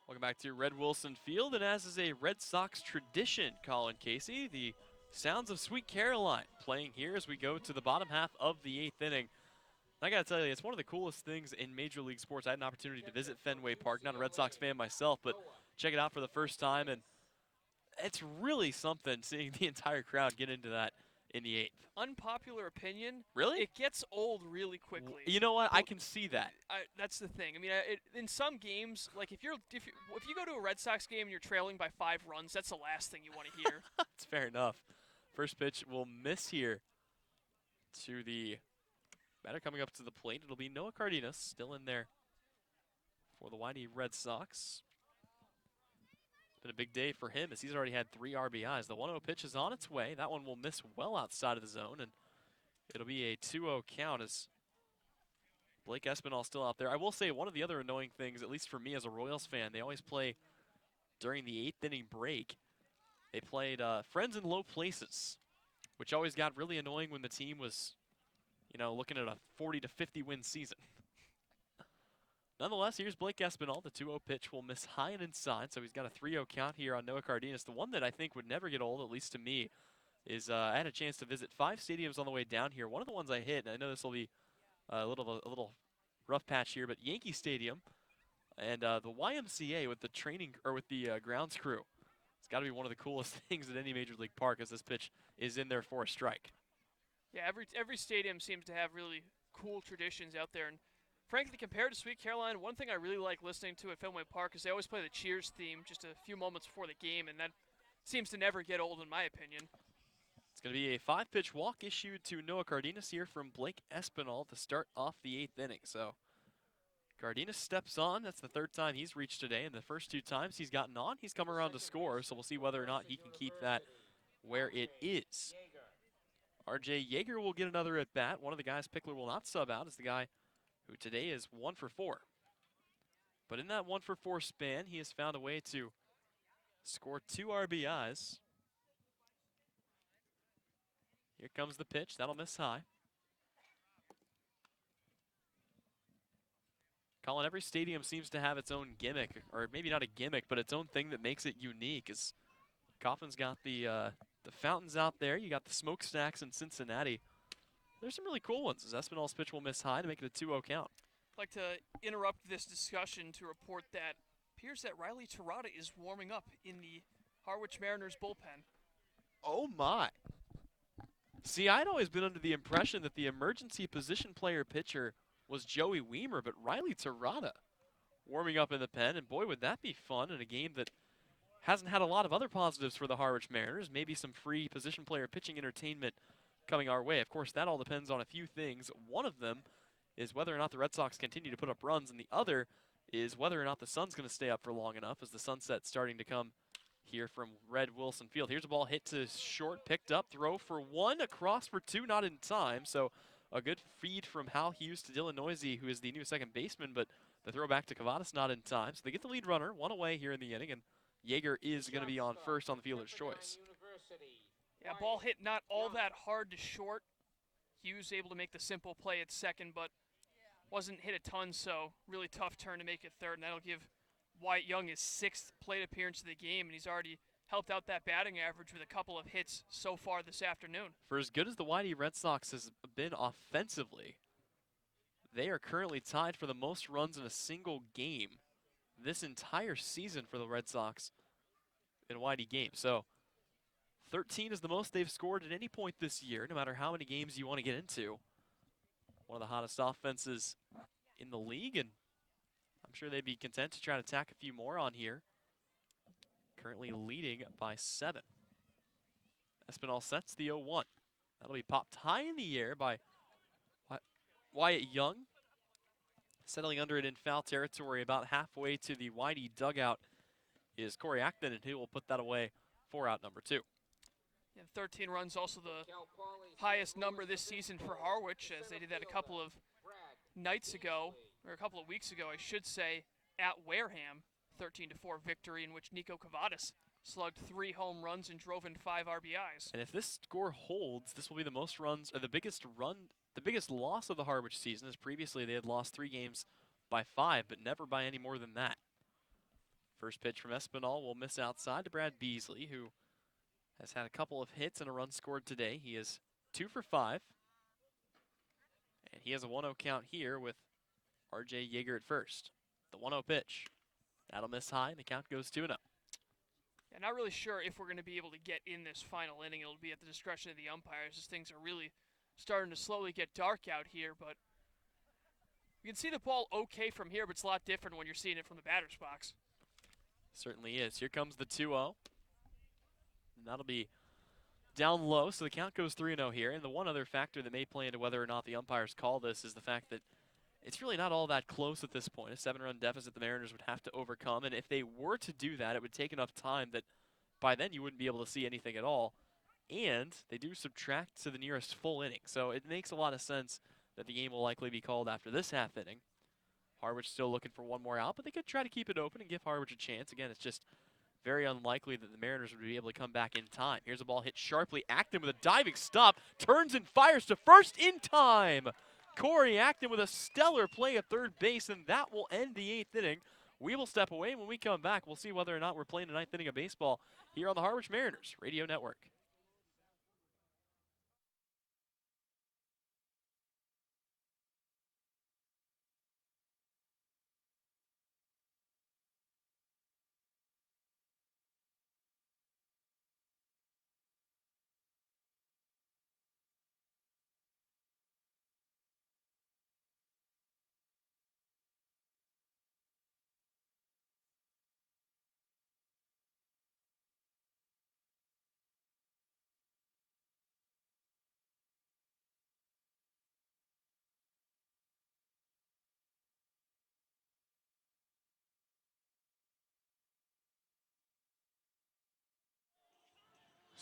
Welcome back to Red Wilson Field, and as is a Red Sox tradition, Colin Casey, the sounds of Sweet Caroline playing here as we go to the bottom half of the 8th inning. I gotta tell you, it's one of the coolest things in Major League Sports. I had an opportunity to visit Fenway Park, not a Red Sox fan myself, but check it out for the first time, and it's really something seeing the entire crowd get into that in the 8th. Unpopular opinion. Really? It gets old really quickly. You know what? I can see that. That's the thing. I mean, in some games, like if you go to a Red Sox game and you're trailing by 5 runs, that's the last thing you want to hear. It's fair enough. First pitch will miss here to the batter coming up to the plate. It'll be Noah Cardenas still in there for the YD Red Sox. Been a big day for him as he's already had 3 RBIs. The 1-0 pitch is on its way. That one will miss well outside of the zone, and it'll be a 2-0 count as Blake Espinal still out there. I will say one of the other annoying things, at least for me as a Royals fan, they always play during the 8th inning break. They played Friends in Low Places, which always got really annoying when the team was, you know, looking at a 40 to 50 win season. Nonetheless, here's Blake Espinal. The 2-0 pitch will miss high and inside, so he's got a 3-0 count here on Noah Cardenas. The one that I think would never get old, at least to me, is I had a chance to visit 5 stadiums on the way down here. One of the ones I hit, and I know this will be a little rough patch here, but Yankee Stadium and the YMCA with the training or with the grounds crew. It's got to be one of the coolest things at any major league park as this pitch is in there for a strike. Yeah, every stadium seems to have really cool traditions out there, and frankly, compared to Sweet Caroline, one thing I really like listening to at Fenway Park is they always play the Cheers theme just a few moments before the game, and that seems to never get old in my opinion. going to be a 5-pitch walk issued to Noah Cardenas here from Blake Espinal to start off the 8th inning. So Cardenas steps on. That's the 3rd time he's reached today, and the first 2 times he's gotten on, he's come around to score. So we'll see whether or not he can keep that where it is. RJ Yeager will get another at bat. One of the guys Pickler will not sub out is the guy who today is 1 for 4. But in that 1 for 4 span, he has found a way to score 2 RBIs. Here comes the pitch. That'll miss high. Colin, every stadium seems to have its own gimmick, or maybe not a gimmick, but its own thing that makes it unique. As Coffin's got the fountains out there. You got the smokestacks in Cincinnati. There's some really cool ones. As Espinal's pitch will miss high to make it a 2-0 count. I'd like to interrupt this discussion to report that it appears that Riley Terada is warming up in the Harwich Mariners bullpen. Oh my. See, I'd always been under the impression that the emergency position player pitcher was Joey Weimer, but Riley Terada warming up in the pen, and boy, would that be fun in a game that hasn't had a lot of other positives for the Harwich Mariners. Maybe some free position player pitching entertainment coming our way. Of course, that all depends on a few things. One of them is whether or not the Red Sox continue to put up runs, and the other is whether or not the sun's going to stay up for long enough as the sunset's starting to come here from Red Wilson Field. Here's a ball hit to short, picked up, throw for 1, across for 2, not in time. So a good feed from Hal Hughes to Dylan Noisy, who is the new second baseman, but the throw back to Cavadas not in time. So they get the lead runner, 1 away here in the inning, and Yeager is going to be on first on the fielder's choice. Yeah, ball hit not all that hard to short. Hughes able to make the simple play at second, but wasn't hit a ton, so really tough turn to make it third, and that'll give Wyatt Young his 6th plate appearance of the game, and he's already helped out that batting average with a couple of hits so far this afternoon. For as good as the Whitey Red Sox has been offensively, they are currently tied for the most runs in a single game this entire season for the Red Sox in Whitey games. So 13 is the most they've scored at any point this year, no matter how many games you want to get into. One of the hottest offenses in the league, and I'm sure they'd be content to try to tack a few more on here. Currently leading by 7. Espinal sets the 0-1. That'll be popped high in the air by Wyatt Young. Settling under it in foul territory about halfway to the Whitey dugout is Corey Acton, and he will put that away for out number 2. And 13 runs, also the highest number this season for Harwich, as they did that a couple of nights ago, or a couple of weeks ago, I should say, at Wareham. 13-4 victory in which Nico Cavadas slugged 3 home runs and drove in 5 RBIs. And if this score holds, this will be the most runs, or the biggest loss of the Harwich season, as previously they had lost 3 games by 5, but never by any more than that. First pitch from Espinal will miss outside to Brad Beasley, who has had a couple of hits and a run scored today. He is 2 for 5. And he has a 1-0 count here with RJ Yeager at first. The 1-0 pitch. That'll miss high, and the count goes 2-0. Yeah, not really sure if we're going to be able to get in this final inning. It'll be at the discretion of the umpires, as things are really starting to slowly get dark out here. But you can see the ball okay from here, but it's a lot different when you're seeing it from the batter's box. Certainly is. Here comes the 2-0. And that'll be down low, so the count goes 3-0 here. And the one other factor that may play into whether or not the umpires call this is the fact that it's really not all that close at this point. A 7-run deficit the Mariners would have to overcome, and if they were to do that, it would take enough time that by then you wouldn't be able to see anything at all. And they do subtract to the nearest full inning, so it makes a lot of sense that the game will likely be called after this half inning. Harwich still looking for one more out, but they could try to keep it open and give Harwich a chance. Again, it's just very unlikely that the Mariners would be able to come back in time. Here's a ball hit sharply. Acton with a diving stop, turns and fires to first in time. Corey Acton with a stellar play at third base, and that will end the 8th inning. We will step away. When we come back, we'll see whether or not we're playing the 9th inning of baseball here on the Harwich Mariners Radio Network.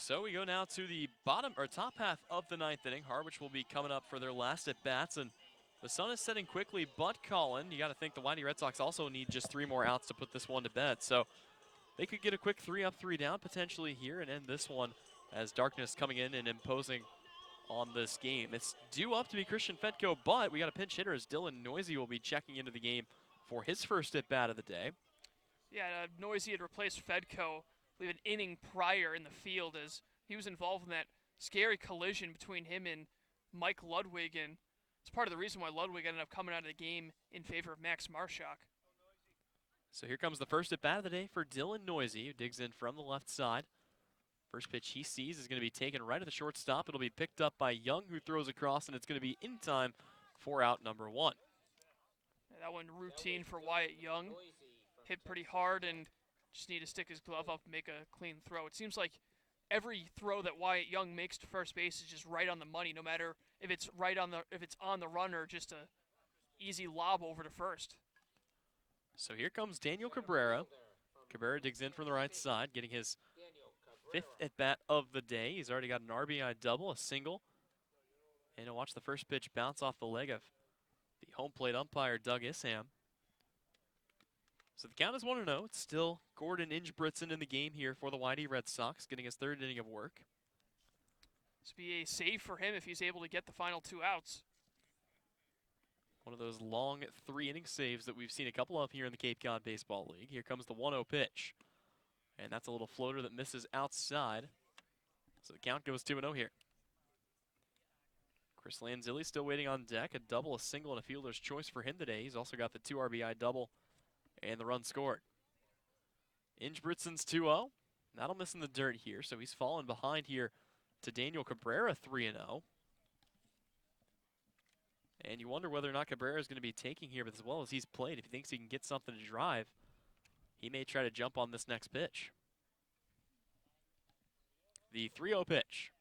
So we go now to the bottom or top half of the ninth inning. Harwich will be coming up for their last at bats, and the sun is setting quickly. But Colin, you got to think the Whitey Red Sox also need just 3 more outs to put this one to bed. So they could get a quick 3 up, 3 down potentially here and end this one as darkness coming in and imposing on this game. It's due up to be Christian Fedko, but we got a pinch hitter as Dylan Noisy will be checking into the game for his first at bat of the day. Yeah, Noisy had replaced Fedko, I believe, an inning prior in the field as he was involved in that scary collision between him and Mike Ludwig, and it's part of the reason why Ludwig ended up coming out of the game in favor of Max Marshak. So here comes the first at bat of the day for Dylan Noisy, who digs in from the left side. First pitch he sees is going to be taken right at the shortstop. It'll be picked up by Young, who throws across, and it's going to be in time for out number 1. That one routine for Wyatt Young. Hit pretty hard and just need to stick his glove up and make a clean throw. It seems like every throw that Wyatt Young makes to first base is just right on the money, no matter if it's on the run or just a easy lob over to first. So here comes Daniel Cabrera. Cabrera digs in from the right side, getting his 5th at bat of the day. He's already got an RBI double, a single, and he'll watch the first pitch bounce off the leg of the home plate umpire, Doug Isham. So the count is 1-0. It's still Gordon Ingebrigtsen in the game here for the Whitey Red Sox, getting his 3rd inning of work. This would be a save for him if he's able to get the final 2 outs. One of those long 3-inning saves that we've seen a couple of here in the Cape Cod Baseball League. Here comes the 1-0 pitch. And that's a little floater that misses outside. So the count goes 2-0 here. Chris Lanzilli still waiting on deck. A double, a single, and a fielder's choice for him today. He's also got the 2 RBI double and the run scored. Ingebrigtsen's 2-0. That'll miss in the dirt here, so he's fallen behind here to Daniel Cabrera 3-0. And you wonder whether or not Cabrera is going to be taking here, but as well as he's played, if he thinks he can get something to drive, he may try to jump on this next pitch. The 3-0 pitch.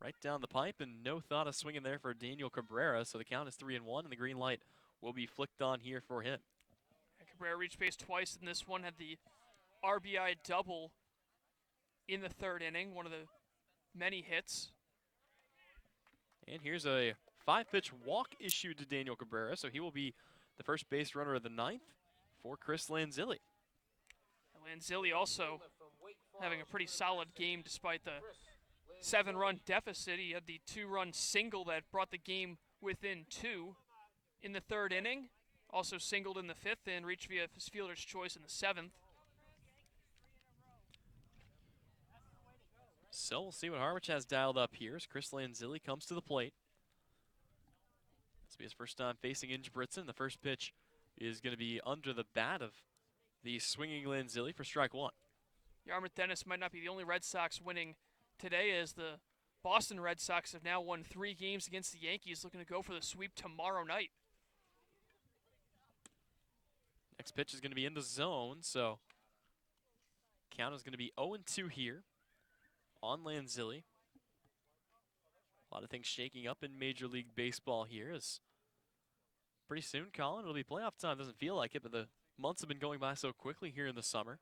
Right down the pipe, and no thought of swinging there for Daniel Cabrera, so the count is 3-1, and the green light will be flicked on here for him. Cabrera reached base twice in this one, had the RBI double in the 3rd inning, one of the many hits. And here's a 5-pitch walk issued to Daniel Cabrera, so he will be the first base runner of the 9th for Chris Lanzilli. Lanzilli also having a pretty solid game despite the 7-run deficit. He had the 2-run single that brought the game within 2 in the 3rd inning. Also singled in the 5th and reached via his fielder's choice in the 7th. So we'll see what Harwich has dialed up here as Chris Lanzilli comes to the plate. This will be his first time facing Ingebrigtsen. The first pitch is going to be under the bat of the swinging Lanzilli for strike 1. Yarmouth Dennis might not be the only Red Sox winning today, as the Boston Red Sox have now won 3 games against the Yankees, looking to go for the sweep tomorrow night. Next pitch is going to be in the zone, so count is going to be 0-2 here on Lanzilli. A lot of things shaking up in Major League Baseball here as pretty soon, Colin, it'll be playoff time. Doesn't feel like it, but the months have been going by so quickly here in the summer.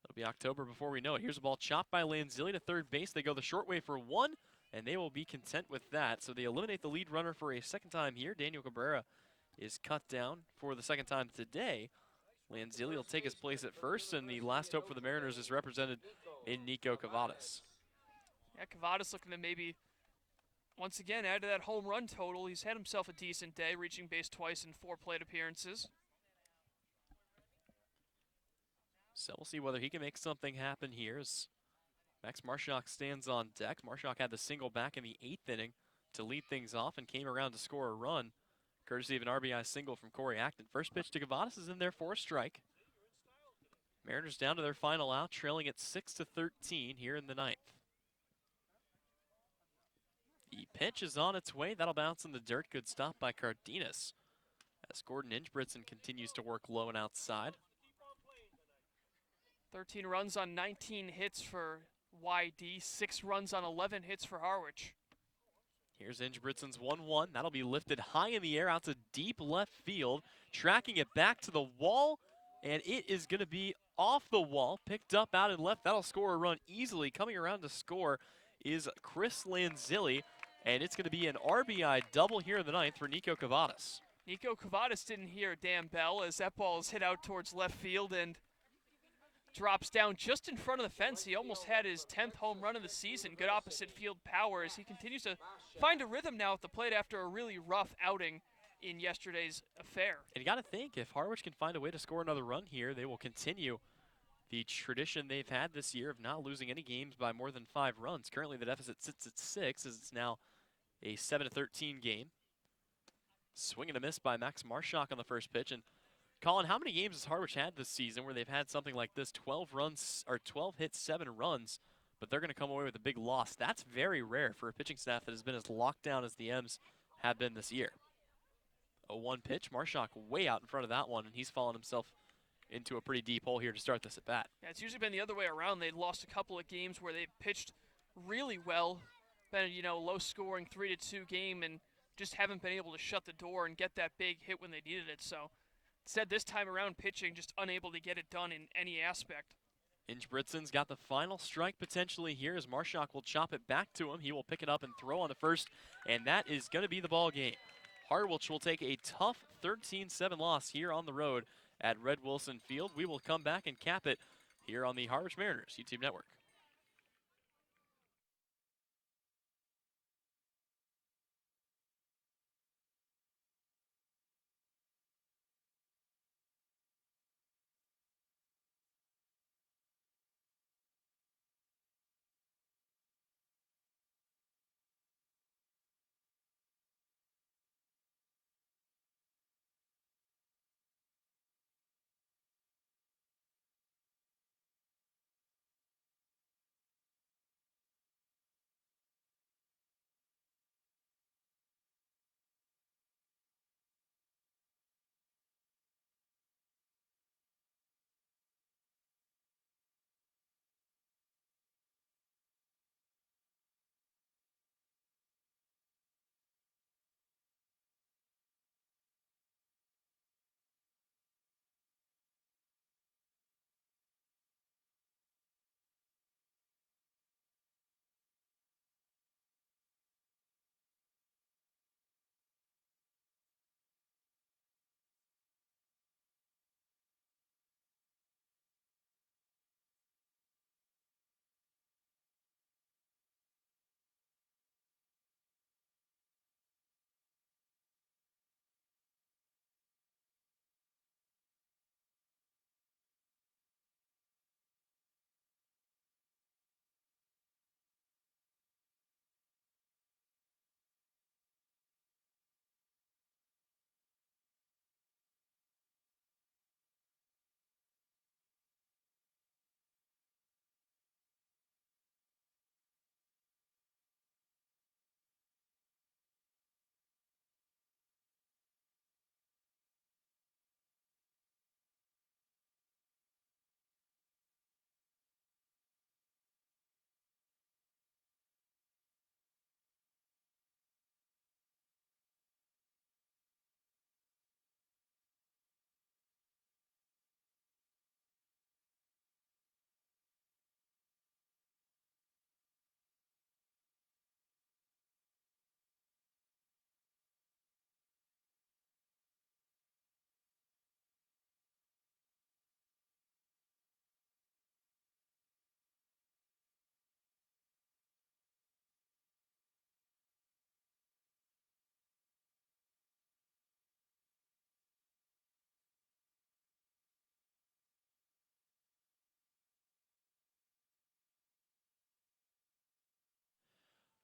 It'll be October before we know it. Here's a ball chopped by Lanzilli to 3rd base. They go the short way for 1, and they will be content with that. So they eliminate the lead runner for a 2nd time here. Daniel Cabrera is cut down for the 2nd time today. Lanzilli will take his place at first, and the last hope for the Mariners is represented in Nico Cavadas. Yeah, Cavadas looking to maybe once again add to that home run total. He's had himself a decent day, reaching base twice in 4 plate appearances. So we'll see whether he can make something happen here as Max Marshak stands on deck. Marshak had the single back in the 8th inning to lead things off and came around to score a run, courtesy of an RBI single from Corey Acton. First pitch to Cavadas is in there for a strike. Mariners down to their final out, trailing at 6-13 here in the 9th. The pitch is on its way. That'll bounce in the dirt. Good stop by Cardenas as Gordon Ingebrigtsen continues to work low and outside. 13 runs on 19 hits for YD, 6 runs on 11 hits for Harwich. Here's Ingebrigtsen's 1-1. That'll be lifted high in the air out to deep left field, tracking it back to the wall, and it is going to be off the wall, picked up out and left. That'll score a run easily. Coming around to score is Chris Lanzilli, and it's going to be an RBI double here in the ninth for Nico Cavadas. Nico Cavadas didn't hear a damn bell as that ball is hit out towards left field and drops down just in front of the fence. He almost had his 10th home run of the season. Good opposite field power as he continues to find a rhythm now at the plate after a really rough outing in yesterday's affair. And you got to think, if Harwich can find a way to score another run here, they will continue the tradition they've had this year of not losing any games by more than 5 runs. Currently, the deficit sits at 6, as it's now a 7-13 game. Swing and a miss by Max Marshak on the first pitch. And Colin, how many games has Harwich had this season where they've had something like this, 12 runs or 12 hits, 7 runs, but they're going to come away with a big loss? That's very rare for a pitching staff that has been as locked down as the M's have been this year. A 1 pitch, Marshak way out in front of that one, and he's fallen himself into a pretty deep hole here to start this at bat. Yeah, it's usually been the other way around. They'd lost a couple of games where they pitched really well, been low scoring 3-2 game, and just haven't been able to shut the door and get that big hit when they needed it. So instead, this time around, pitching just unable to get it done in any aspect. Ingebritsen's got the final strike potentially here as Marshak will chop it back to him. He will pick it up and throw on the first, and that is going to be the ball game. Harwich will take a tough 13-7 loss here on the road at Red Wilson Field. We will come back and cap it here on the Harwich Mariners YouTube network.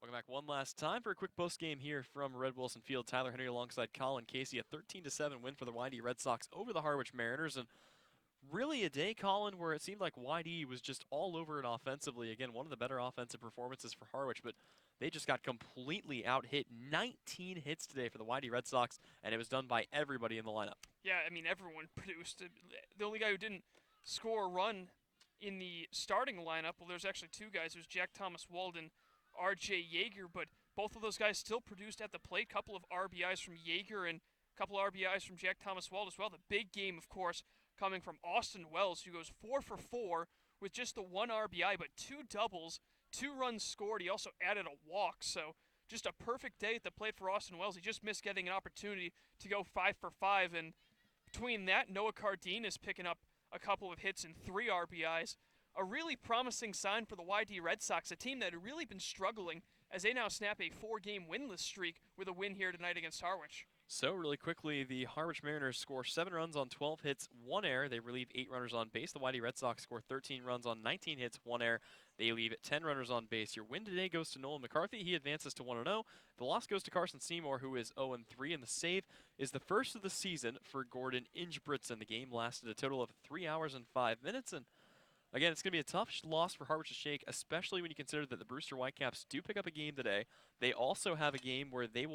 Welcome back one last time for a quick post game here from Red Wilson Field. Tyler Henry alongside Colin Casey. A 13-7 win for the YD Red Sox over the Harwich Mariners. And really a day, Colin, where it seemed like YD was just all over it offensively. Again, one of the better offensive performances for Harwich, but they just got completely out-hit. 19 hits today for the YD Red Sox, and it was done by everybody in the lineup. Yeah, I mean, everyone produced. The only guy who didn't score a run in the starting lineup, well, there's actually 2 guys. There's Jack Thomas Walden, R.J. Yeager, but both of those guys still produced at the plate. Couple of RBIs from Yeager and a couple of RBIs from Jack Thomas Wald as well. The big game, of course, coming from Austin Wells, who goes 4 for 4 with just the 1 RBI, but 2 doubles, 2 runs scored. He also added a walk, so just a perfect day at the plate for Austin Wells. He just missed getting an opportunity to go 5 for 5, and between that, Noah Cardin is picking up a couple of hits and 3 RBIs. A really promising sign for the YD Red Sox, a team that had really been struggling as they now snap a 4-game winless streak with a win here tonight against Harwich. So really quickly, the Harwich Mariners score 7 runs on 12 hits, 1 error. They relieve 8 runners on base. The YD Red Sox score 13 runs on 19 hits, 1 error. They leave 10 runners on base. Your win today goes to Nolan McCarthy. He advances to 1-0. The loss goes to Carson Seymour, who is 0-3, and the save is the first of the season for Gordon Ingebrigtsen. The game lasted a total of 3 hours and 5 minutes, and again, it's going to be a tough loss for Harwich to shake, especially when you consider that the Brewster Whitecaps do pick up a game today. They also have a game where they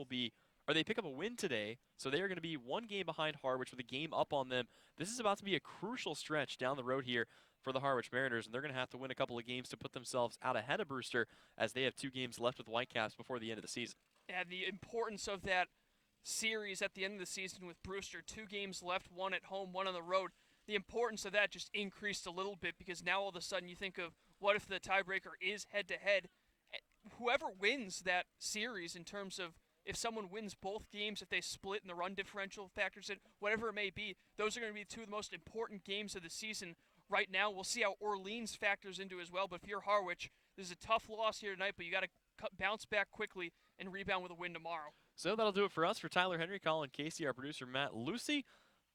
pick up a win today, so they are going to be 1 game behind Harwich with a game up on them. This is about to be a crucial stretch down the road here for the Harwich Mariners, and they're going to have to win a couple of games to put themselves out ahead of Brewster as they have 2 games left with Whitecaps before the end of the season. And the importance of that series at the end of the season with Brewster, 2 games left, 1 at home, 1 on the road. The importance of that just increased a little bit because now all of a sudden you think of what if the tiebreaker is head-to-head. Whoever wins that series in terms of if someone wins both games, if they split and the run differential factors in, whatever it may be, those are going to be 2 of the most important games of the season right now. We'll see how Orleans factors into as well, but if you're Harwich, this is a tough loss here tonight, but you got to bounce back quickly and rebound with a win tomorrow. So that'll do it for us. For Tyler Henry, Colin Casey, our producer Matt Lucy,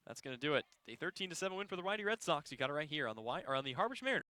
that's going to do it. A 13-7 win for the YD Red Sox. You got it right here on the Harwich Mariners.